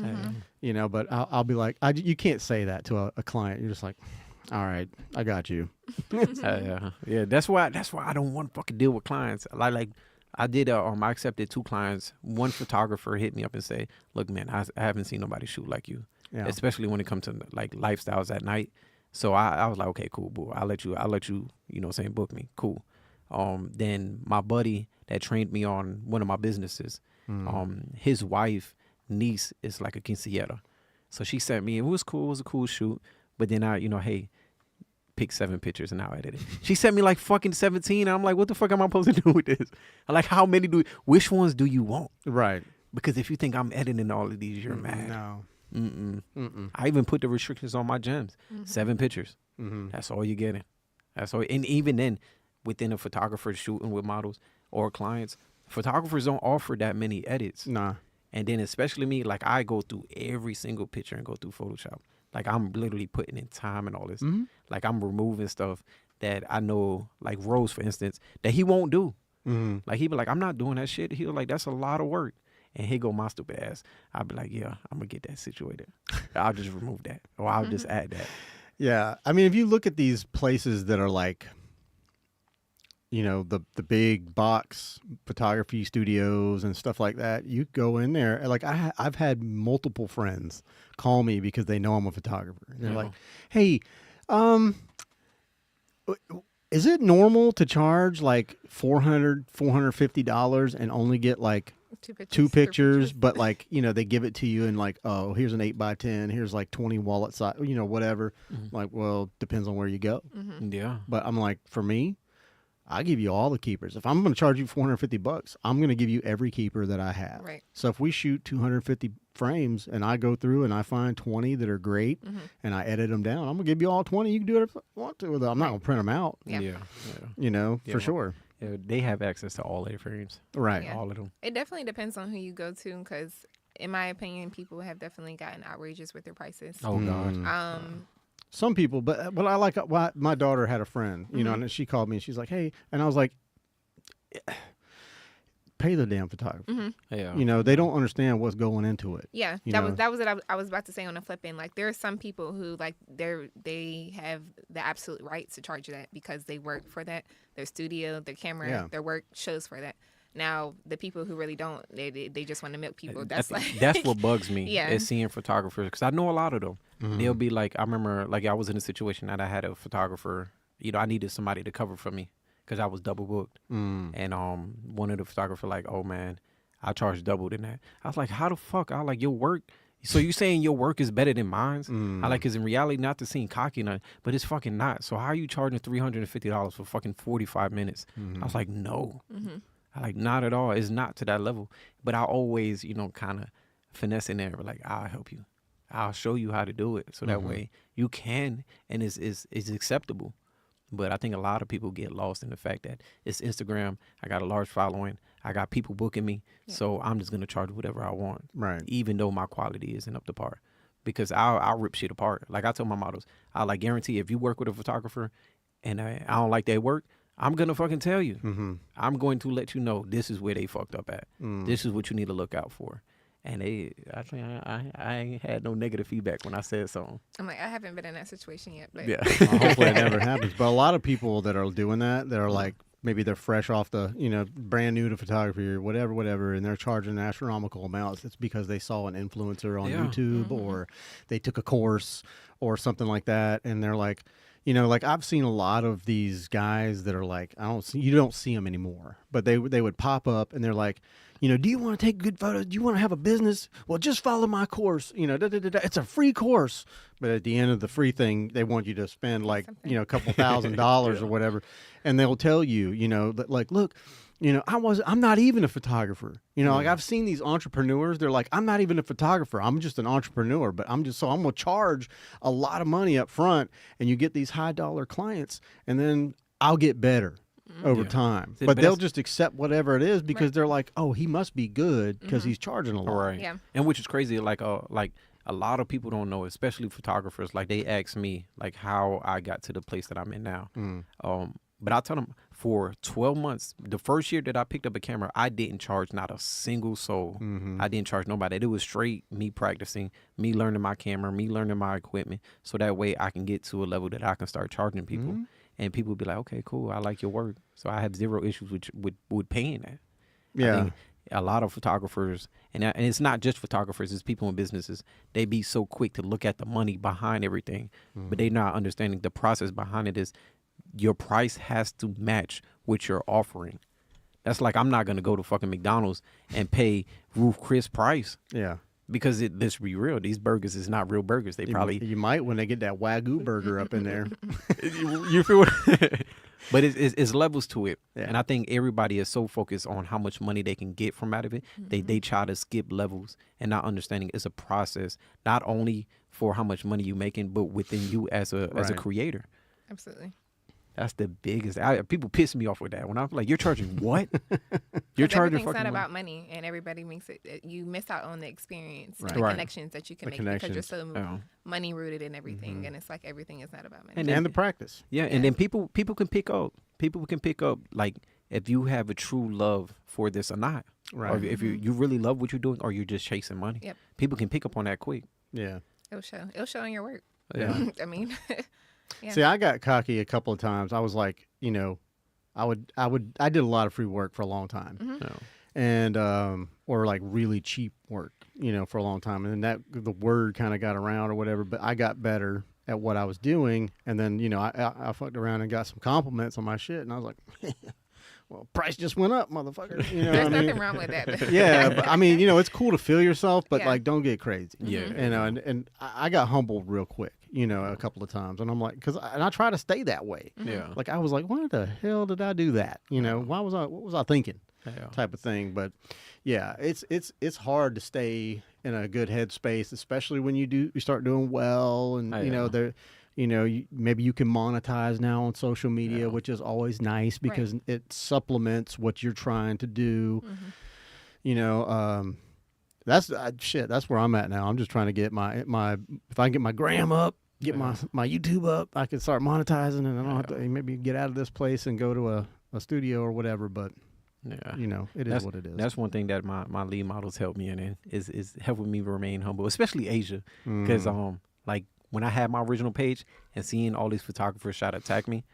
but I'll be like, you can't say that to a client. You're just like, all right, I got you. Yeah. That's why I don't want to fucking deal with clients. Like I did, I accepted 2 clients. One photographer hit me up and say, look, man, I haven't seen nobody shoot like you, especially when it comes to like lifestyles at night. So I was like, okay, cool, boo. I'll let you, book me. Cool. Then my buddy that trained me on one of my businesses, his wife, niece is like a quinceañera. So she sent me, it was cool, it was a cool shoot. But then I, hey, pick 7 pictures and I'll edit it. She sent me like fucking 17. And I'm like, what the fuck am I supposed to do with this? I'm like, how many which ones do you want? Right. Because if you think I'm editing all of these, you're mad. No. I even put the restrictions on my gems. 7 pictures. That's all you're getting. That's all. And even then, within a photographer shooting with models or clients, photographers don't offer that many edits. Nah. And then especially me, like I go through every single picture and go through Photoshop. Like I'm literally putting in time and all this. Like I'm removing stuff that I know, like Rose, for instance, that he won't do. Like he be like, I'm not doing that shit. He'll like, that's a lot of work. And he go, my stupid ass. I'll be like, yeah, I'm gonna get that situated. I'll just remove that, or I'll just add that. Yeah. I mean, if you look at these places that are like, the big box photography studios and stuff like that, you go in there. Like I've had multiple friends call me because they know I'm a photographer. And they're like, hey, is it normal to charge like $450 and only get like 2 pictures, but like, they give it to you and like, oh, here's an 8x10, here's like 20 wallet size, whatever. Like, well, depends on where you go. Yeah. But I'm like, for me, I give you all the keepers. If I'm going to charge you $450, I'm going to give you every keeper that I have. Right. So if we shoot 250 frames and I go through and I find 20 that are great and I edit them down, I'm going to give you all 20. You can do whatever you want to with them. I'm not going to print them out. Yeah. For sure. Yeah, they have access to all their frames. Right. Yeah. All of them. It definitely depends on who you go to, because in my opinion, people have definitely gotten outrageous with their prices. Oh God. Some people, but I like my daughter had a friend, you know, and she called me and she's like, "Hey," and I was like, "Pay the damn photographer." Yeah. You know, they don't understand what's going into it. Yeah, you that know? was what I was about to say on the flip end. Like there are some people who like they have the absolute right to charge that because they work for that. Their studio, their camera, Yeah. their work shows for that. Now the people who really don't, they just want to milk people. That's like That's what bugs me. Yeah. Is seeing photographers, because I know a lot of them. They'll be like, I remember, like I was in a situation that I had a photographer. You know, I needed somebody to cover for me because I was double booked, and one of the photographers like, oh man, I charge double than that. I was like, how the fuck? I like your work. So you saying your work is better than mine? I like, cause in reality, not to seem cocky, nothing, but it's fucking not. So how are you charging $350 for fucking 45 minutes? I was like, no. I like, not at all. It's not to that level. But I always, you know, kind of finesse in there. Like, I'll help you. I'll show you how to do it. So that way you can, and it's acceptable. But I think a lot of people get lost in the fact that it's Instagram. I got a large following. I got people booking me. So I'm just going to charge whatever I want. Right. Even though my quality isn't up to par. Because I'll rip shit apart. Like I tell my models, I like guarantee if you work with a photographer and I don't like their work, I'm going to fucking tell you. I'm going to let you know this is where they fucked up at. This is what you need to look out for. And I think I ain't had no negative feedback when I said something. I'm like, I haven't been in that situation yet, but Yeah. Hopefully it never happens. But a lot of people that are doing that are like, maybe they're fresh off the, you know, brand new to photography or whatever, and they're charging astronomical amounts. It's because they saw an influencer on YouTube or they took a course or something like that, and they're like, you know, like I've seen a lot of these guys that are like, you don't see them anymore, but they would pop up and they're like, you know, do you want to take good photos? Do you want to have a business? Well, just follow my course. You know, it's a free course. But at the end of the free thing, they want you to spend like, you know, a couple $1,000s or whatever. And they'll tell you, you know, that like, look, you know, I'm not even a photographer. You know, like I've seen these entrepreneurs. They're like, I'm not even a photographer. I'm just an entrepreneur. But I'm going to charge a lot of money up front. And you get these high dollar clients. And then I'll get better over time. But they'll just accept whatever it is because they're like, oh, he must be good because he's charging a lot. Right. Yeah. And which is crazy. Like a lot of people don't know, especially photographers. Like they ask me like how I got to the place that I'm in now. But I tell them for 12 months, the first year that I picked up a camera, I didn't charge not a single soul. I didn't charge nobody. It was straight me practicing, me learning my camera, me learning my equipment. So that way I can get to a level that I can start charging people. And people be like, okay, cool. I like your work. So I have zero issues with paying that. Yeah. I think a lot of photographers, and it's not just photographers, it's people in businesses. They be so quick to look at the money behind everything, but they not understanding the process behind it is your price has to match what you're offering. That's like, I'm not going to go to fucking McDonald's and pay Ruth Chris price. Yeah. Because let's be real, these burgers is not real burgers. They probably You might when they get that Wagyu burger up in there. you feel what? But it's levels to it. Yeah. And I think everybody is so focused on how much money they can get from out of it. They try to skip levels and not understanding it's a process, not only for how much money you're making, but within you as a creator. Absolutely. That's the biggest. People piss me off with that when I'm like, "You're charging what? You're charging Everything's fucking not money." about money, and everybody makes it. You miss out on the experience, Right. and the Right. connections that you can The make because you're connections. so money rooted in everything, and it's like everything is not about money. And And the practice. Yeah, and then people can pick up. People can pick up like if you have a true love for this or not, Right. or if you really love what you're doing, or you're just chasing money. Yep. People can pick up on that quick. Yeah. It'll show. It'll show in your work. Yeah. I mean, yeah. See, I got cocky a couple of times. I was like, you know, I did a lot of free work for a long time. No. And or like really cheap work, you know, for a long time. And then the word kind of got around or whatever, but I got better at what I was doing. And then, you know, I fucked around and got some compliments on my shit. And I was like, well, price just went up, motherfucker. You know There's what I mean? nothing wrong with that. Yeah, but I mean, you know, it's cool to feel yourself, but Yeah. like, don't get crazy. Yeah. You know, and I got humbled real quick, you know, a couple of times, and I'm like, and I try to stay that way. Yeah. Like I was like, why the hell did I do that? You know, what was I thinking? Yeah. Type of thing. But yeah, it's hard to stay in a good headspace, especially when you start doing well, and you know there. You know, maybe you can monetize now on social media, which is always nice because it supplements what you're trying to do. You know, That's shit. That's where I'm at now. I'm just trying to get my if I can get my gram up, get my YouTube up, I can start monetizing, and I don't have to maybe get out of this place and go to a studio or whatever. But you know, it is what it is. That's one thing that my lead models help me in is helping me remain humble, especially Asia, because like when I had my original page and seeing all these photographers try to attack me,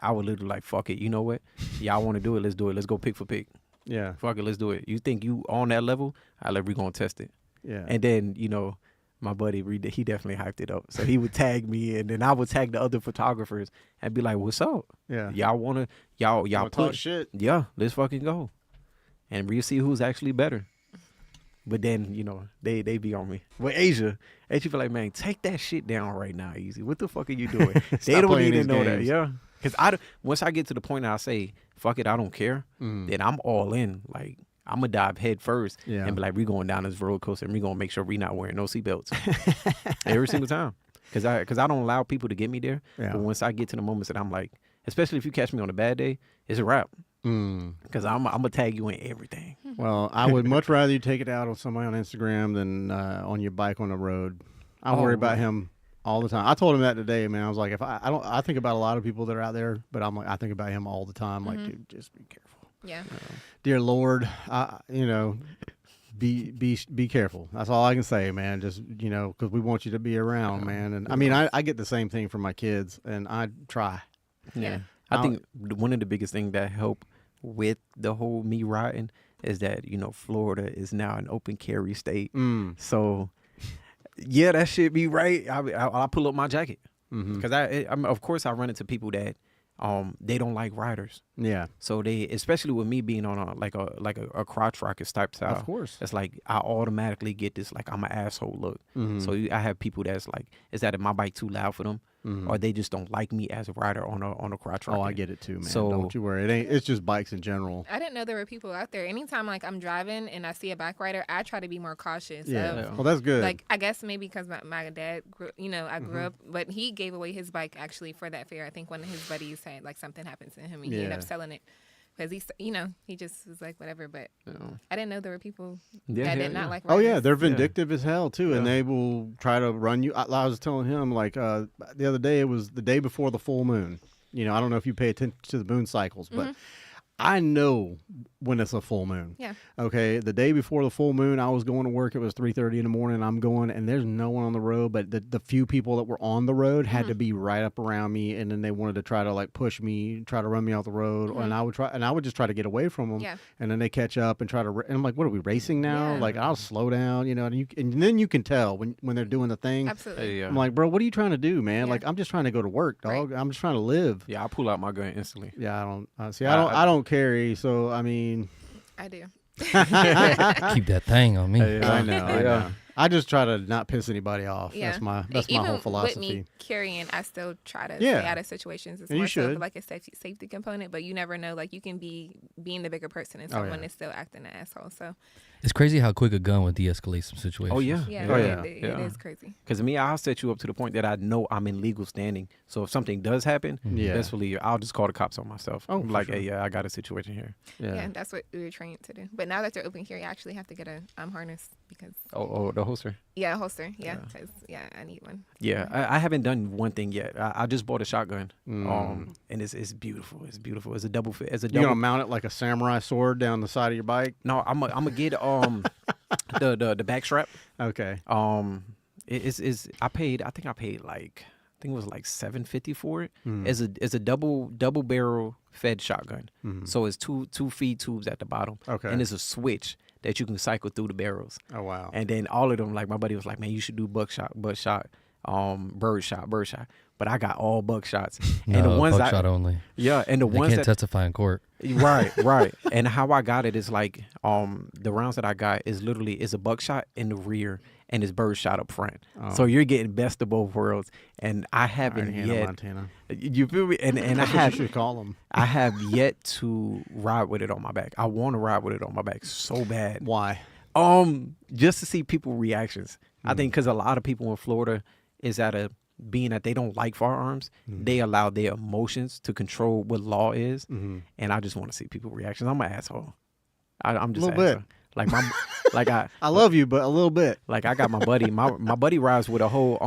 I would literally like, fuck it, you know what? Y'all want to do it? Let's do it. Let's go pick for pick. Yeah. Fuck it, let's do it. You think you on that level? We're gonna test it. Yeah. And then, you know, my buddy, he definitely hyped it up. So he would tag me, and then I would tag the other photographers and be like, what's up? Yeah. Y'all talk put shit. Yeah, let's fucking go. And we'll see who's actually better. But then, you know, they be on me. With Asia be like, man, take that shit down right now, Easy. What the fuck are you doing? They don't need to know that. Yeah. Because once I get to the point that I say, fuck it, I don't care, then I'm all in. Like, I'm going to dive head first and be like, we going down this roller coaster and we going to make sure we not wearing no seatbelts. Every single time. Because I don't allow people to get me there. Yeah. But once I get to the moments that I'm like, especially if you catch me on a bad day, it's a wrap. Because I'm going to tag you in everything. Well, I would much rather you take it out on somebody on Instagram than on your bike on the road. I worry about him all the time. I told him that today, man. I was like, if I think about a lot of people that are out there, but I'm like, I think about him all the time. Like, dude, just be careful. Yeah. Dear Lord, you know, be careful. That's all I can say, man. Just, you know, because we want you to be around, man. And I mean, I get the same thing from my kids, and I try. Yeah. I think one of the biggest things that help with the whole me riding is that, you know, Florida is now an open carry state. So, yeah, that should be right. I'll pull up my jacket because of course I run into people that they don't like riders. Yeah. So they, especially with me being on a crotch rocket type style. Of course. It's like I automatically get this like I'm an asshole look. So I have people that's like, is that my bike too loud for them? Or they just don't like me as a rider on a crotch rocket. Oh, I get it too, man. So don't you worry. It's just bikes in general. I didn't know there were people out there. Anytime like I'm driving and I see a bike rider, I try to be more cautious. Yeah. Well, that's good. Like I guess maybe because my dad, I grew up, but he gave away his bike actually for that fair. I think one of his buddies had like something happened to him and he ended up selling it. Because he just was like, whatever. But I didn't know there were people that did not like riders. Oh, yeah. They're vindictive as hell, too. And they will try to run you. I was telling him, like, the other day, it was the day before the full moon. You know, I don't know if you pay attention to the moon cycles, but I know when it's a full moon. Yeah. Okay. The day before the full moon, I was going to work. It was 3:30 in the morning. I'm going, and there's no one on the road. But the few people that were on the road had to be right up around me, and then they wanted to try to like push me, try to run me off the road, and I would just try to get away from them. Yeah. And then they catch up and try to. And I'm like, what are we racing now? Yeah. Like I'll slow down, you know. And then you can tell when they're doing the thing. Absolutely. I'm like, bro, what are you trying to do, man? Like I'm just trying to go to work, dog. Right. I'm just trying to live. Yeah, I pull out my gun instantly. Yeah, I don't carry. So I mean. I do. Keep that thing on me. I know. I just try to not piss anybody off. Yeah. That's my whole philosophy. With me carrying, I still try to stay out of situations. It's more so like a safety component, but you never know. Like you can be being the bigger person and someone is still acting an asshole. So it's crazy how quick a gun would de-escalate some situations. Oh yeah. It is crazy. Because me, I'll set you up to the point that I know I'm in legal standing. So if something does happen, best believe I'll just call the cops on myself. I'm like, hey, I got a situation here. Yeah, that's what we were trained to do. But now that they're open carry, I actually have to get a harness because. Oh, the holster. Yeah, a holster. Yeah, because I need one. Yeah, I haven't done one thing yet. I just bought a shotgun. And it's beautiful. It's beautiful. It's a double fit. You gonna mount it like a samurai sword down the side of your bike? No, I'm gonna get the back strap. Okay. I think I paid like it was like $750 for it. It's a double barrel fed shotgun. So it's two feed tubes at the bottom. Okay. And there's a switch that you can cycle through the barrels. Oh wow. And then all of them, like my buddy was like, man, you should do buckshot, bird shot. But I got all buckshots. And the ones buckshot only. Yeah, and the ones can't testify in court. Right. And how I got it is like the rounds that I got is literally a buckshot in the rear and it's bird shot up front. So you're getting best of both worlds. And I haven't yet. Montana. You feel me? And I have. You should call them. I have yet to ride with it on my back. I want to ride with it on my back so bad. Why? Just to see people reactions. I think because a lot of people in Florida is being that they don't like firearms, they allow their emotions to control what law is, and I just want to see people reactions. I'm an asshole. I'm just a little bit. Like my, like I love you, but a little bit. like I got my buddy. My buddy rides with a whole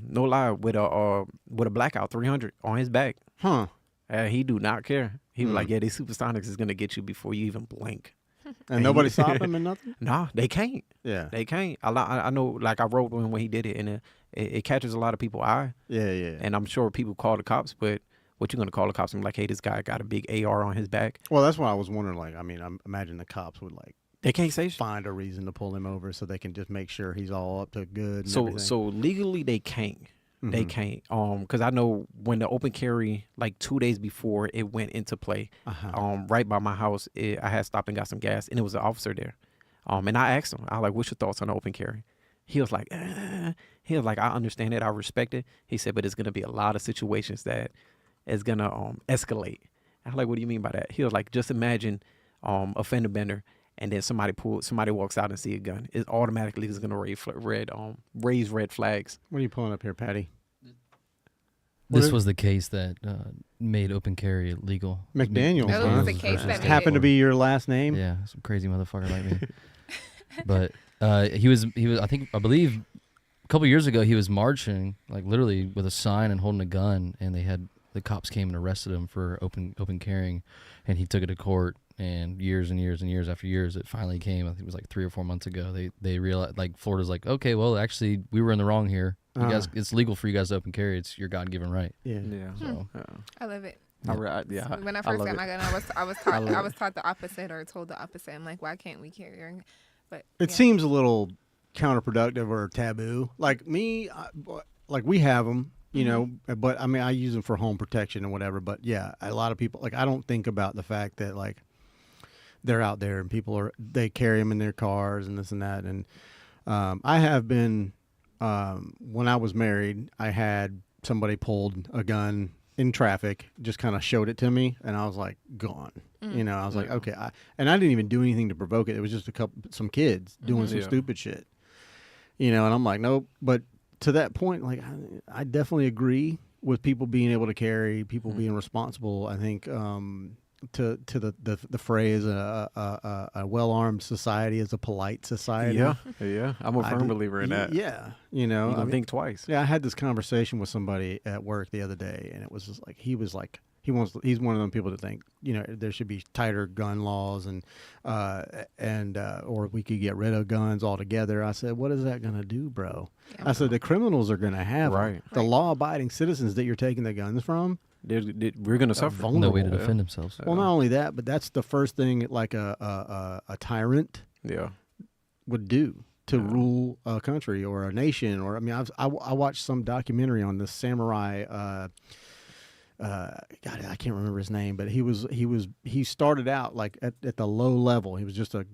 no lie with a blackout 300 on his back. Huh. He do not care. He was like, yeah, these supersonics is gonna get you before you even blink. And nobody stopped him and nothing? Nah, they can't. Yeah. They can't. I know. Like I wrote when he did it, and it catches a lot of people's eye. Yeah, yeah. And I'm sure people call the cops, but what you gonna call the cops and be like, hey, this guy got a big AR on his back? Well, that's why I was wondering. Like, I mean, I imagine the cops would like They can't say shit. find a reason to pull him over so they can just make sure he's all up to good. And So everything. so legally they can't. They can't. Because I know when the open carry, like 2 days before it went into play, right by my house, I had stopped and got some gas, and it was an officer there. And I asked him, I was like, what's your thoughts on the open carry? He was like, he was like, I understand it, I respect it. He said, but it's gonna be a lot of situations that is gonna escalate. I was like, what do you mean by that? He was like, just imagine a fender bender, and then somebody walks out and see a gun. It automatically is gonna raise red flags. What are you pulling up here, Patty? This was the case that made open carry legal. McDaniels. Oh, huh? it was the case that made Happened to be your last name. Yeah, some crazy motherfucker like me. But he was I believe a couple years ago he was marching like literally with a sign and holding a gun, and the cops came and arrested him for open carrying, and he took it to court. And years and years and years after years, it finally came. I think it was like 3 or 4 months ago. They realized, like, Florida's like, okay, well, actually, we were in the wrong here. You guys, it's legal for you guys to open carry. It's your God-given right. Yeah. Yeah. So I love it. Yeah. When I I first love got it. my gun, I was taught the opposite, or told the opposite. I'm like, why can't we carry? But It yeah. seems a little counterproductive or taboo. Like me, like we have them, you know, but I mean, I use them for home protection and whatever. But yeah, a lot of people, like, I don't think about the fact that like they're out there and they carry them in their cars and this and that. And I have been, when I was married, I had somebody pulled a gun in traffic, just kind of showed it to me, and I was like, gone. You know, I was like, okay. And I didn't even do anything to provoke it. It was just some kids doing some stupid shit. You know, and I'm like, nope. But to that point, like, I definitely agree with people being able to carry, people being responsible. I think to the phrase a well-armed society is a polite society. Yeah. I'm a firm believer in that. Yeah, you know, You don't think twice. Yeah, I had this conversation with somebody at work the other day, and it was just like he's one of them people that think, you know, there should be tighter gun laws and or we could get rid of guns altogether. I said, what is that going to do, bro? Yeah. I said the criminals are going to have 'em. Right. The law-abiding citizens that you're taking the guns from. We're gonna suffer. vulnerable. no way to defend themselves. Well, not only that, but that's the first thing like a tyrant Yeah. would do to rule a country or a nation. Or I mean, I watched some documentary on this samurai. God, I can't remember his name, but he started out like at the low level. He was just a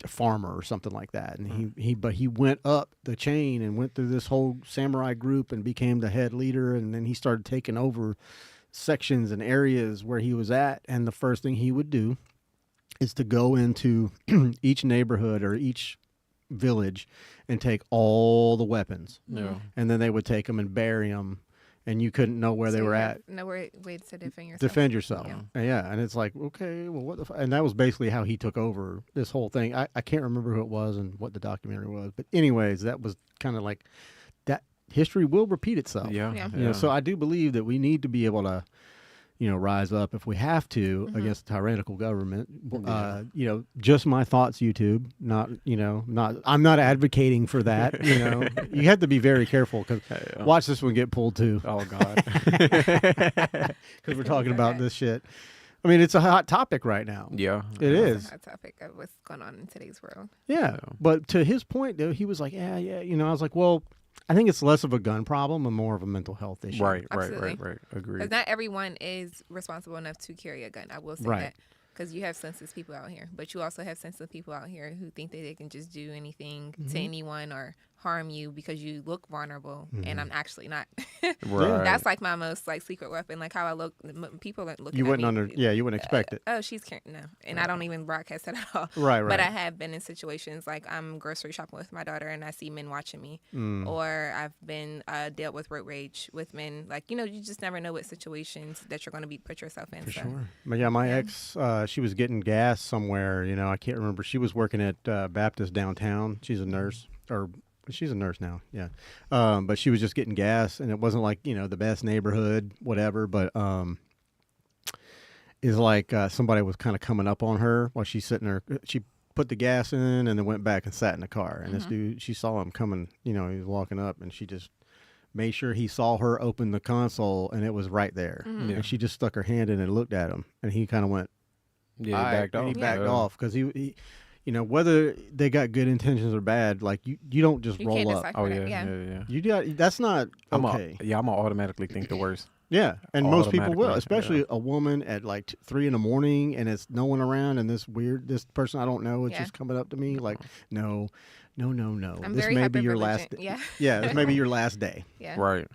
farmer or something like that, and he went up the chain and went through this whole samurai group and became the head leader, and then he started taking over sections and areas where he was at. And the first thing he would do is to go into each neighborhood or each village and take all the weapons, and then they would take them and bury them, and you couldn't know where they were at. No way to defend yourself. Defend yourself. Yeah. Yeah. And it's like, okay, well, what the and that was basically how he took over this whole thing. I can't remember who it was and what the documentary was, but anyways, that was kind of like that. History will repeat itself. Yeah. You know, so I do believe that we need to be able to, you know, rise up if we have to against a tyrannical government. You know, just my thoughts, YouTube. I'm not advocating for that. You know, you have to be very careful because watch this one get pulled too. Oh God. Because we're talking about this shit. I mean, it's a hot topic right now. Yeah. It is. It's a hot topic of what's going on in today's world. Yeah. But to his point, though, he was like, yeah. You know, I was like, well, I think it's less of a gun problem and more of a mental health issue. Right. Absolutely. Agreed. Because not everyone is responsible enough to carry a gun. I will say that. Because you have senseless people out here. But you also have senseless people out here who think that they can just do anything to anyone or harm you because you look vulnerable, and I'm actually not. Right. That's like my most like secret weapon. Like how I look, people are looking. You at wouldn't me. you wouldn't expect it. Oh, she's carrying no, and I don't even broadcast it at all. Right, But right. I have been in situations like I'm grocery shopping with my daughter, and I see men watching me, or I've been dealt with road rage with men. Like you just never know what situations that you're going to be put yourself in. For so. sure. But yeah, my ex, she was getting gas somewhere. I can't remember. She was working at Baptist downtown. She's a nurse, or she's a nurse now. Yeah. But she was just getting gas, and it wasn't like the best neighborhood, whatever. But it's like somebody was kind of coming up on her while she's sitting there. She put the gas in, and then went back and sat in the car. And this dude, she saw him coming. He was walking up, and she just made sure he saw her open the console, and it was right there. Yeah. And she just stuck her hand in and looked at him, and he kind of went, Yeah, "All he right," backed and off. he backed Yeah. off because he whether they got good intentions or bad, like you don't just You roll can't up. decipher Oh that. yeah, Yeah. yeah. You got that's not okay. I'm gonna automatically think the worst. Yeah, and most people will, Automatically, especially yeah. a woman at like 3 a.m, and it's no one around, and this person I don't know is Yeah. just coming up to me like, no. I'm This very may be your last. hypervigilant. Yeah. Yeah, this may be your last day. Yeah. Right.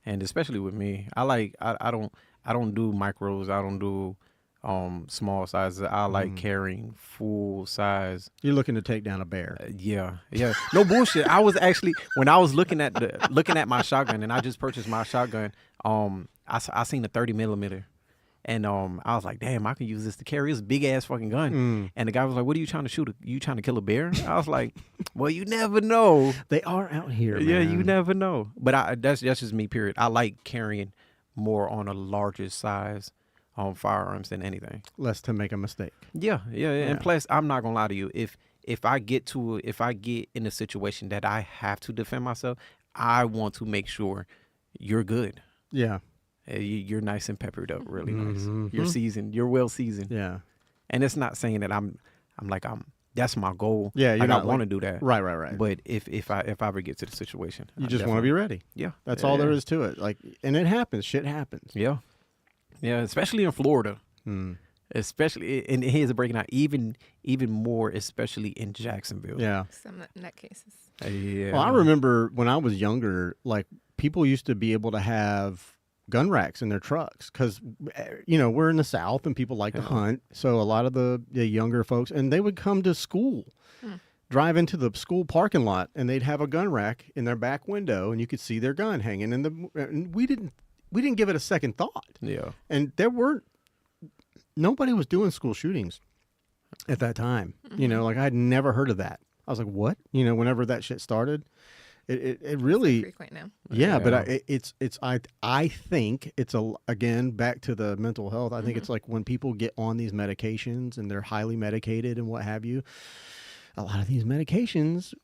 And especially with me, I don't do micros. I don't do small sizes. I like carrying full size. You're looking to take down a bear. Yeah. No bullshit. I was actually when I was looking at my shotgun, and I just purchased my shotgun. I seen the 30 millimeter, and I was like, damn, I can use this to carry this big ass fucking gun. And the guy was like, what are you trying to shoot? You trying to kill a bear? I was like, well, you never know. They are out here. Yeah, man. you never know. But that's just me. Period. I like carrying more on a larger size firearms than anything. Less to make a mistake. Yeah. And plus, I'm not gonna lie to you. If I get in a situation that I have to defend myself, I want to make sure you're good. Yeah. You're nice and peppered up, really nice. Mhm. You're seasoned. You're well seasoned. Yeah. And it's not saying that I'm that's my goal. Yeah, you're like, not I want to like- do that. Right. But if I ever get to the situation, You I just want to be ready. Yeah. That's Yeah, all there yeah. is to it. Like, and it happens. Shit happens. Yeah. Yeah, especially in Florida. Mm. Especially, and here's a breaking out even more, especially in Jacksonville. Yeah. Some nut cases. Yeah. Well, I remember when I was younger, like people used to be able to have gun racks in their trucks because, we're in the South and people like to hunt. So a lot of the younger folks, and they would come to school, drive into the school parking lot, and they'd have a gun rack in their back window, and you could see their gun hanging in and we didn't give it a second thought. Yeah. And nobody was doing school shootings at that time. Like I'd never heard of that. I was like, what? Whenever that shit started, it really, Frequent now. yeah. But Yeah. I think it's again, back to the mental health. I think it's like when people get on these medications and they're highly medicated and what have you, a lot of these medications,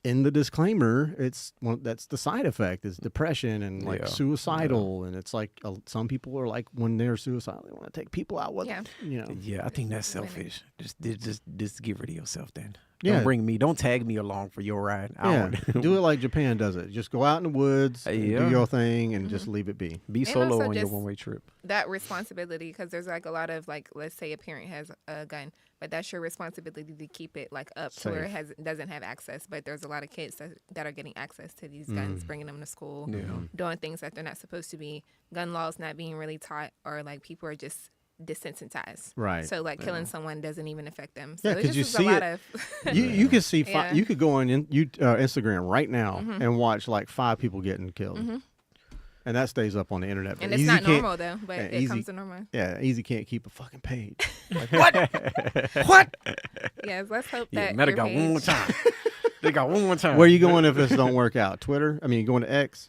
in the disclaimer, that's the side effect is depression and like Yeah. suicidal, and it's like some people are like when they're suicidal, they want to take people out with Yeah. Yeah, I think that's selfish. Just get rid of yourself then. Yeah. Don't tag me along for your ride. I Yeah, don't do it like Japan does it. Just go out in the woods, and Yeah. do your thing, and just leave it be. be And solo also on your just- one-way trip. That responsibility, because there's like a lot of like, let's say a parent has a gun, but that's your responsibility to keep it like up to where it doesn't have access. But there's a lot of kids that are getting access to these guns, bringing them to school, Yeah. doing things that they're not supposed to be. Gun laws not being really taught, or like people are just desensitized. Right. So like killing someone doesn't even affect them. So Yeah, it 'cause just you is see a lot it- of You could see Yeah. you could go on Instagram right now and watch like 5 people getting killed, and that stays up on the internet. But and it's Easy not can't- normal though, but yeah, it Easy- comes to normal. Yeah, Easy can't keep a fucking page. Yes, let's hope Yeah, that Meta your got one more page- time. They got one more time. Where you going if this don't work out? Twitter? I mean, you going to X?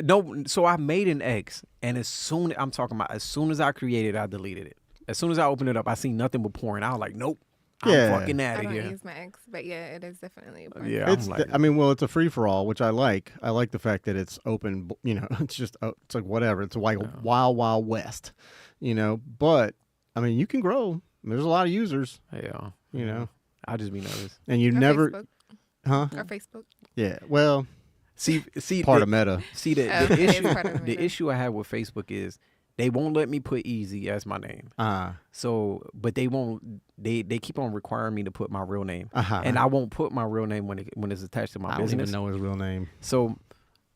No, so I made an X, and as soon as I created it, I deleted it. As soon as I opened it up, I seen nothing but porn. I was like, nope, I'm Yeah. fucking out I of don't here. use my ex, but yeah, it is definitely a point. Yeah, It's I'm like, it's a free for all, which I like. I like the fact that it's open. It's just it's like whatever. It's like wild west, But I mean, you can grow. There's a lot of users, yeah, I just be nervous. and you Or never, Facebook. huh? Or Facebook. Yeah. Well, See, part the, of Meta. See Oh, the it is issue. part of The Meta. issue I have with Facebook is they won't let me put Easy as my name. So, but they won't. They keep on requiring me to put my real name, and I won't put my real name when it's attached to my I don't business. even know his real name. So,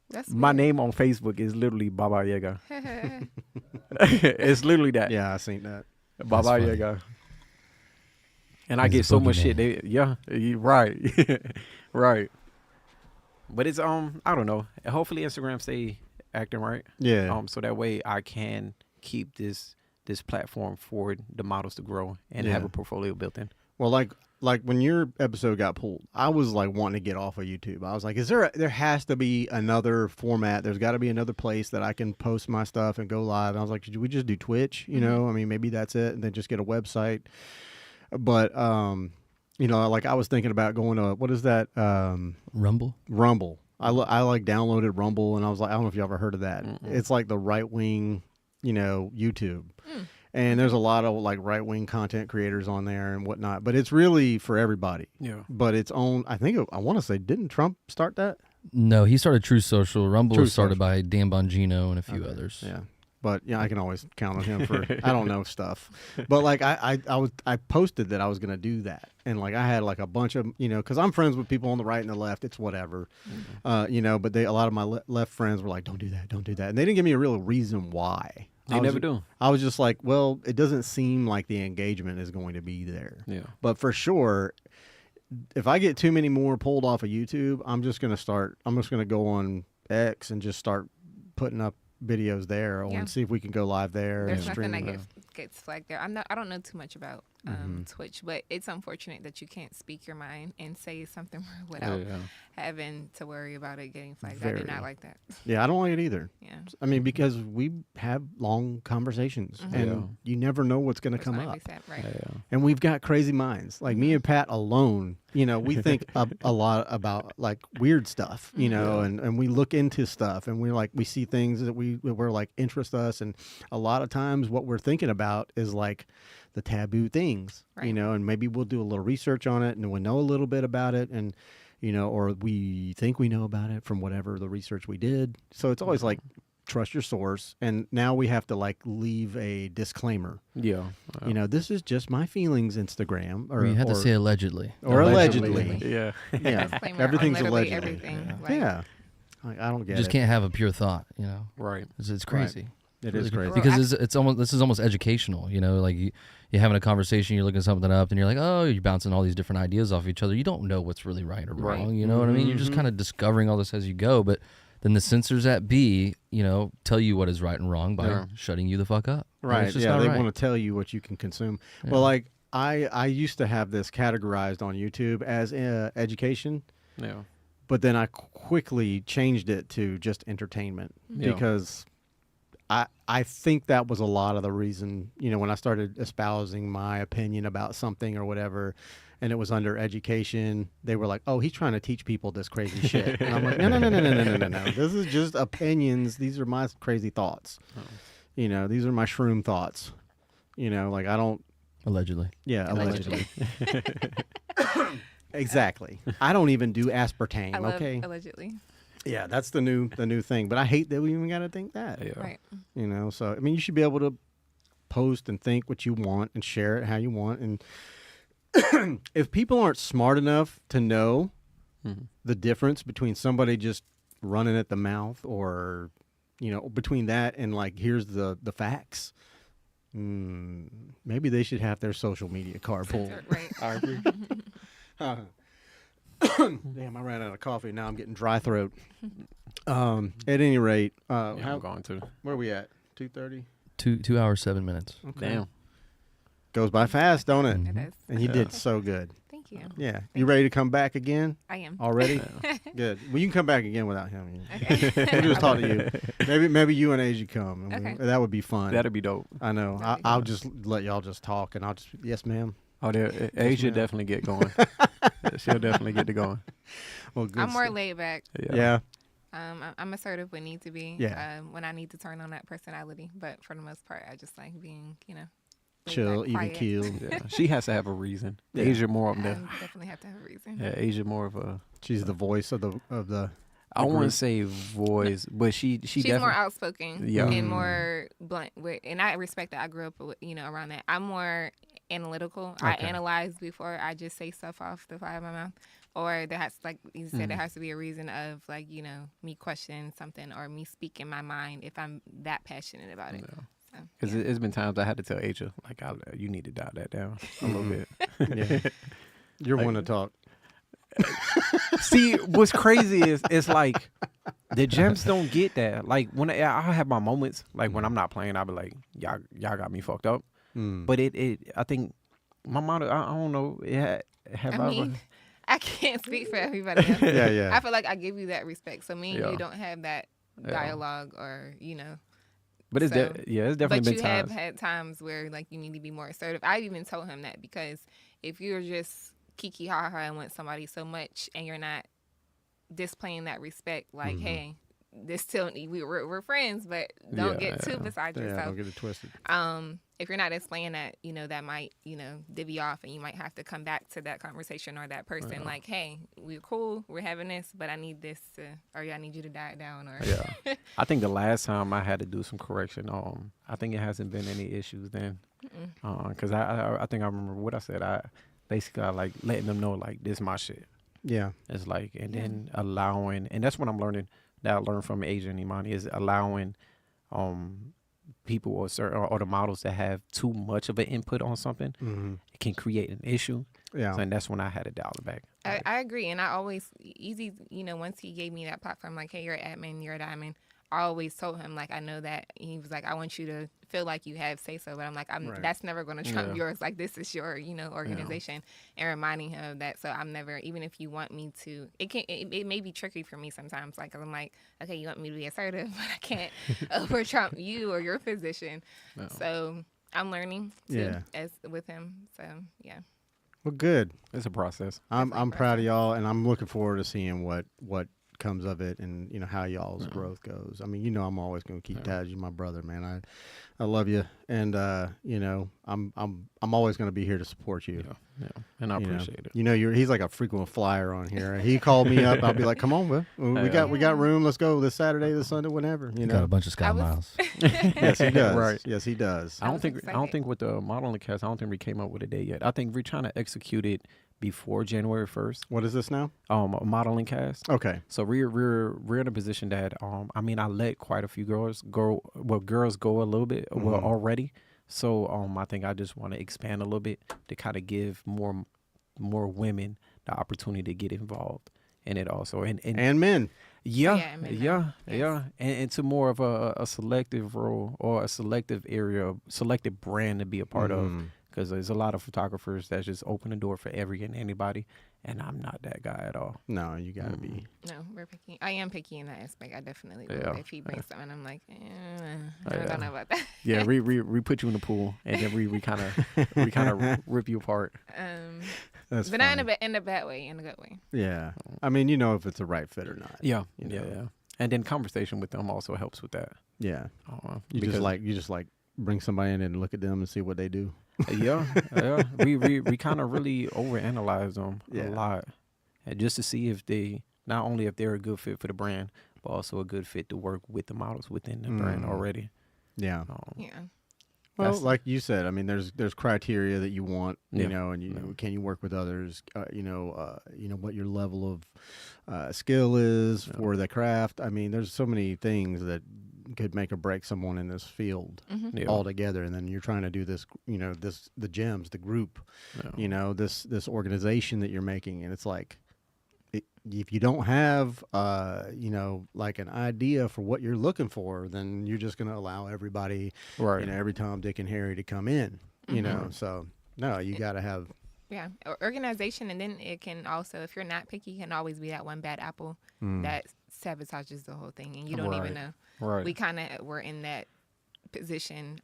That's my weird. name on Facebook is literally Baba Yaga. It's literally that. Yeah, I seen that. Baba funny. Yaga. And I He's get the so much boogeyman. shit. Right, right. But it's I don't know. Hopefully Instagram stay acting right. Yeah. So that way I can keep this platform for the models to grow and have Yeah. a portfolio built in. Well, like when your episode got pulled, I was like wanting to get off of YouTube. I was like, there has to be another format. There's got to be another place that I can post my stuff and go live. And I was like, should we just do Twitch? You know, I mean, maybe that's it, and then just get a website. But you know, like I was thinking about going to what is that? Rumble. Rumble. I like downloaded Rumble, and I was like, I don't know if you ever heard of that. It's like the right wing, you know, YouTube. And there's a lot of like right wing content creators on there and whatnot, but it's really for everybody. Yeah. But it's own. I think I want to say, didn't Trump start that? No, he started True Social. Rumble True was started Social. by Dan Bongino and a few Okay. others. Yeah. But yeah, I can always count on him for I don't know stuff. But like I posted that I was gonna do that, and like I had like a bunch of because I'm friends with people on the right and the left. It's whatever, But a lot of my left friends were like, don't do that, and they didn't give me a real reason why. They never do. I was just like, well, it doesn't seem like the engagement is going to be there. Yeah. But for sure, if I get too many more pulled off of YouTube, I'm just gonna go on X and just start putting up videos there and see if we can go live there. There's and nothing stream that it. gets flagged there. I don't know too much about Twitch, but it's unfortunate that you can't speak your mind and say something without having to worry about it getting flagged. I Very. do not like that. Yeah, I don't like it either. Yeah. I mean, because we have long conversations, and you never know what's going to come up. Right. And we've got crazy minds. Like me and Pat alone, we think a lot about like weird stuff, and we look into stuff, and we see things that we're like interest us, and a lot of times what we're thinking about is like the taboo things, Right. and maybe we'll do a little research on it, and we'll know a little bit about it, and or we think we know about it from whatever the research we did. So it's always like trust your source, and now we have to like leave a disclaimer. Yeah. This is just my feelings, Instagram, or you had to say allegedly. or allegedly. Yeah. Yeah, Disclaimer on everything's literally allegedly. everything. Yeah, Like, yeah. Like, I don't get You just it. can't have a pure thought, Right. It's crazy. It Really is crazy. because it's almost this is almost educational. Like you're having a conversation, you're looking something up, and you're like, oh, you're bouncing all these different ideas off each other. You don't know what's really right or Right. wrong. You know what I mean? You're just kind of discovering all this as you go. But then the censors at B, tell you what is right and wrong by shutting you the fuck up. And Right. it's just Yeah, not they right. want to tell you what you can consume. Well, like I used to have this categorized on YouTube as education, Yeah. but then I quickly changed it to just entertainment Yeah. because I think that was a lot of the reason, when I started espousing my opinion about something or whatever, and it was under education, they were like, oh, he's trying to teach people this crazy shit. And I'm like, no. This is just opinions. These are my crazy thoughts. Oh. These are my shroom thoughts. Like I don't, Allegedly. yeah, allegedly. Exactly. I don't even do aspartame, I love okay? allegedly. Yeah, that's the new thing. But I hate that we even got to think that. Yeah. Right. So I mean, you should be able to post and think what you want and share it how you want. And if people aren't smart enough to know the difference between somebody just running at the mouth or, between that and like, here's the facts, maybe they should have their social media card pulled. Right. I agree. Damn, I ran out of coffee. Now I'm getting dry throat. At any rate, Yeah, I'm going to. where are we at? 2:30. 2 hours 7 minutes. Okay. Damn. Goes by fast, don't it? It is. And you did so good. Thank you. Yeah. You ready to come back again I am. already? Good. Well, you can come back again without him. Okay. We'll just talk to you. Maybe you and Asia come. And Okay. that would be fun. That'd be dope. I know. That'd be I'll fun. just let y'all just talk, and I'll just yes, ma'am. Oh, Asia ma'am. definitely get going. She'll definitely get to going. Well, good I'm more stuff. laid back. Yeah. I'm assertive when need to be. Yeah. When I need to turn on that personality, but for the most part, I just like being, laid Chill, back, even quiet. keel. Yeah. She has to have a reason. Yeah. Asia more I of the. definitely have to have a reason. Yeah, Asia more of a. She's the voice of the. I The wouldn't group? say voice, but she She's definitely. more outspoken Yeah. and more blunt. And I respect that. I grew up, around that. I'm more analytical. I Okay. analyze before I just say stuff off the fly of my mouth. Or there has, like you said, there has to be a reason of, like, me questioning something or me speaking my mind if I'm that passionate about it. So, Because yeah. it's been times I had to tell Asia, like, you need to dial that down a little bit. Yeah. You're Like- one to talk. See, what's crazy is it's like the gems don't get that. Like when I have my moments, like when I'm not playing, I'll be like, y'all got me fucked up. Mm. But I think my motto, I don't know, have I mean, I can't speak for everybody else. Yeah, yeah. I feel like I give you that respect. So me and Yeah. you don't have that Yeah. dialogue or, But it's so- it's definitely but been you times. have had times where, like, you need to be more assertive. I even told him that, because if you're just kiki ha ha and want somebody so much and you're not displaying that respect, like, hey, this still we're friends, but don't Yeah, get too yeah. beside Yeah, yourself. don't get it twisted. If you're not displaying that, that might, divvy off, and you might have to come back to that conversation or that person, like, hey, we're cool, we're having this, but I need this or I need you to die down, or Yeah. I think the last time I had to do some correction, I think it hasn't been any issues then. Because I think I remember what I said. I like letting them know, like, this is my shit. Yeah. It's like, and then allowing, and that's what I'm learning, that I learned from Asia and Imani, is allowing people or certain or the models that have too much of an input on something. It can create an issue. Yeah. So, and that's when I had to dial it back. I agree. And I always, once he gave me that platform, like, hey, you're an admin, you're a diamond, I always told him, like, I know that. He was like, I want you to feel like you have say so. But I'm like, Right. that's never going to trump Yeah. yours. Like, this is your, organization. And reminding him of that. So I'm never, even if you want me to, it may be tricky for me sometimes. Like, 'cause I'm like, okay, you want me to be assertive, but I can't over trump you or your position. No. So I'm learning too, Yeah. as with him. So, yeah. Well, good. It's a process. I'm Definitely proud of process. y'all, and I'm looking forward to seeing what comes of it, and how y'all's Yeah. growth goes. I mean, I'm always going to keep Yeah. tabs. You're my brother, man. I love you, and I'm always going to be here to support you. Yeah. And I You know. appreciate it. He's like a frequent flyer on here. He called me up. I'll be like, "Come on, bro. We got room. Let's go this Saturday, this Sunday, whenever." Got a bunch of Sky I was- Miles. Yes, he does. Right. Yes, he does. I don't was think excited. with the modeling cast, I don't think we came up with a date yet. I think we're trying to execute it before January 1st. What is this now? A modeling cast. Okay. So we're in a position that I let quite a few girls go. Well, girls go a little bit already. So I think I just want to expand a little bit to kind of give more women the opportunity to get involved in it also. And And men. yeah, Yeah, and men yeah, now. Yes. yeah, and into more of a selective role or a selective area, selective brand to be a part of. Because there's a lot of photographers that just open the door for every and anybody, and I'm not that guy at all. No, you got to be. No, we're picky. I am picky in that aspect. I definitely will. Yeah. If he brings something, I'm like, I Yeah. don't know about that. Yeah, we put you in the pool, and then we kind of rip you apart. That's But not funny. in a bad way, in a good way. Yeah. I mean, if it's the right fit or not. Yeah, You yeah, know. yeah. And then conversation with them also helps with that. Yeah. You Because- just like bring somebody in and look at them and see what they do. yeah. We kind of really overanalyze them Yeah. a lot, and just to see if they not only if they're a good fit for the brand, but also a good fit to work with the models within the brand already. Yeah. Yeah. Well, That's- like you said, I mean, there's criteria that you want, Yeah. and Yeah. can you work with others? What your level of skill is for the craft. I mean, there's so many things that could make or break someone in this field Yeah. altogether. And then you're trying to do this, the gems, the group, Yeah. this organization that you're making, and it's like, if you don't have, like an idea for what you're looking for, then you're just going to allow everybody, Right. every Tom, Dick, and Harry to come in, So, no, you got to have. Yeah. Organization. And then it can also, if you're not picky, can always be that one bad apple that sabotages the whole thing. And you don't even Right. know. Right. We kind of were in that position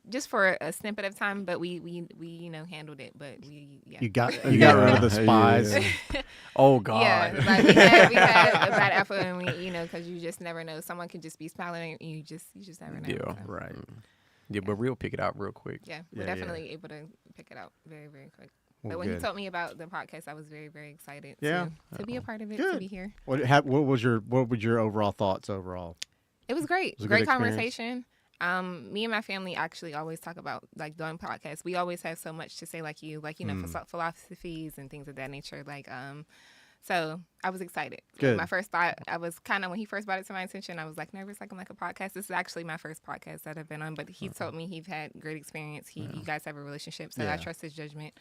just for a snippet of time, but we handled it. But You got rid of the spies. Yeah. Oh God. Yeah, like we had a bad apple, and we, because you just never know. Someone could just be smiling, and you just never know. Yeah. So, Right. Yeah, but we'll pick it out real quick. yeah, we're Yeah, yeah. definitely able to pick it out very, very quick. Well, But when good. he told me about the podcast, I was very, very excited Yeah. to be a part of it, Good. to be here. What was your overall thoughts overall? It was great. It was a Great good experience? conversation. Me and my family actually always talk about like doing podcasts. We always have so much to say, like you know, philosophies and things of that nature. So I was excited. Good. My first thought, I was kind of when he first brought it to my attention, I was like nervous, like I'm like a podcast. This is actually my first podcast that I've been on, but he told me he's had great experience. You guys have a relationship, so Yeah. I trust his judgment.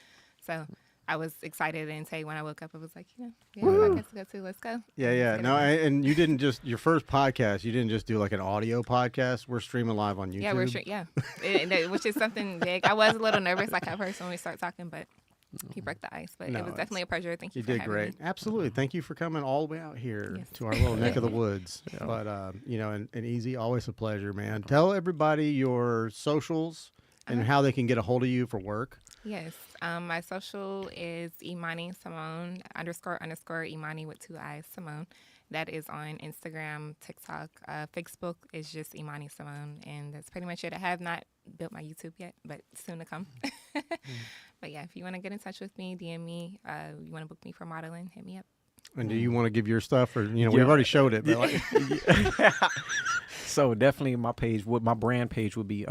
So I was excited, and say when I woke up, I was like, you know, we have a podcast to go to. Let's go. Yeah, yeah. Let's get No, it done. and you didn't just your first podcast. You didn't just do like an audio podcast. We're streaming live on YouTube. Yeah, we're sure. Yeah, which is something big. I was a little nervous, like at first when we start talking, but he broke the ice. But No, it was definitely a pleasure. Thank you. You for did having great. Me. Absolutely. Thank you for coming all the way out here Yes. to our little neck of the woods. But and Easy, always a pleasure, man. Tell everybody your socials and how they can get a hold of you for work. Yes. My social is Imani Simone __ Imani with 2 I's Simone. That is on Instagram, TikTok, Facebook is just Imani Simone, and that's pretty much it. I have not built my YouTube yet, but soon to come. But yeah, if you want to get in touch with me, DM me. You want to book me for modeling, hit me up. And do you want to give your stuff, or we've Yeah. already showed it? But like, So definitely my brand page would be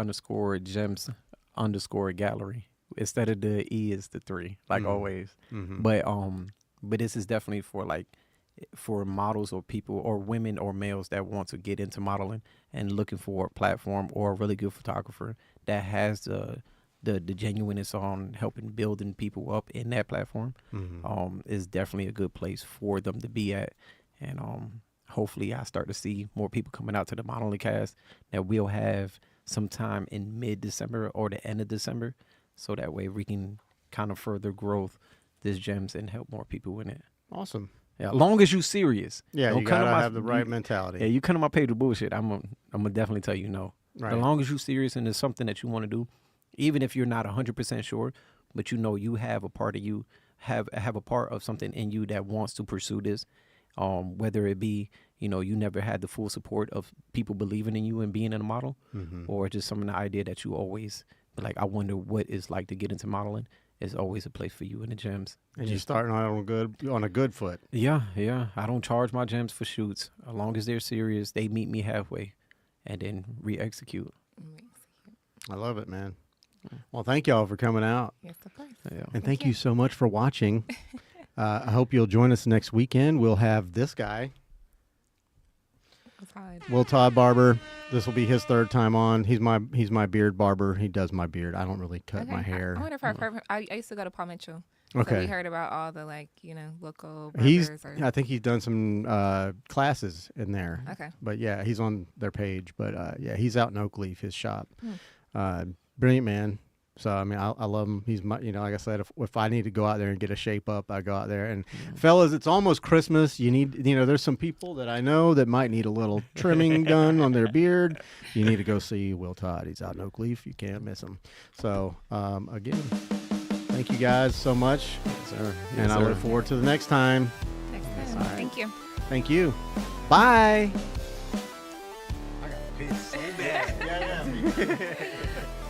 _gems_gallery. Instead of the E is the 3, like always. mhm. But this is definitely for models or people or women or males that want to get into modeling and looking for a platform or a really good photographer that has the genuineness on helping building people up in that platform. Is definitely a good place for them to be at. And hopefully I start to see more people coming out to the modeling cast that we'll have sometime in mid-December or the end of December. So that way we can kind of further growth this gems and help more people in it. Awesome. Yeah, as long as you serious. Yeah, Don't you come to gotta my- have the right you- mentality. Yeah, you come to my page with bullshit, I'm gonna definitely tell you no. Right. As long as you're serious and it's something that you want to do, even if you're not 100% sure, but you know you have a part of you, have a part of something in you that wants to pursue this, whether it be, you never had the full support of people believing in you and being in a model, or just some of the idea that you always be like, I wonder what it's like to get into modeling. It's always a place for you in the gyms. And you're starting on a good foot. Yeah. I don't charge my gyms for shoots. As long as they're serious, they meet me halfway and then re-execute. I love it, man. Well, thank y'all for coming out. Yes, of course. Yeah. And thank you so much for watching. I hope you'll join us next weekend. We'll have this guy, It's hard. Will Todd Barber. This will be his 3rd time on. He's my beard barber. He does my beard. I don't really cut my hair. I wonder if I used to go to Paul Mitchell. Okay. So we heard about all the local He's. barbers. I think he's done some classes in there. Okay. But yeah, he's on their page. But yeah, he's out in Oakleaf, his shop. Brilliant man. So I mean, I love him. He's my, like I said, if I need to go out there and get a shape up, I go out there. And fellas, it's almost Christmas. You need, there's some people that I know that might need a little trimming done on their beard. You need to go see Will Todd. He's out in Oakleaf. You can't miss him. So again, thank you guys so much, Sir. and I look forward to the next time. Next time. All right. Thank you. Thank you. Bye. I got pissed so bad. Yeah.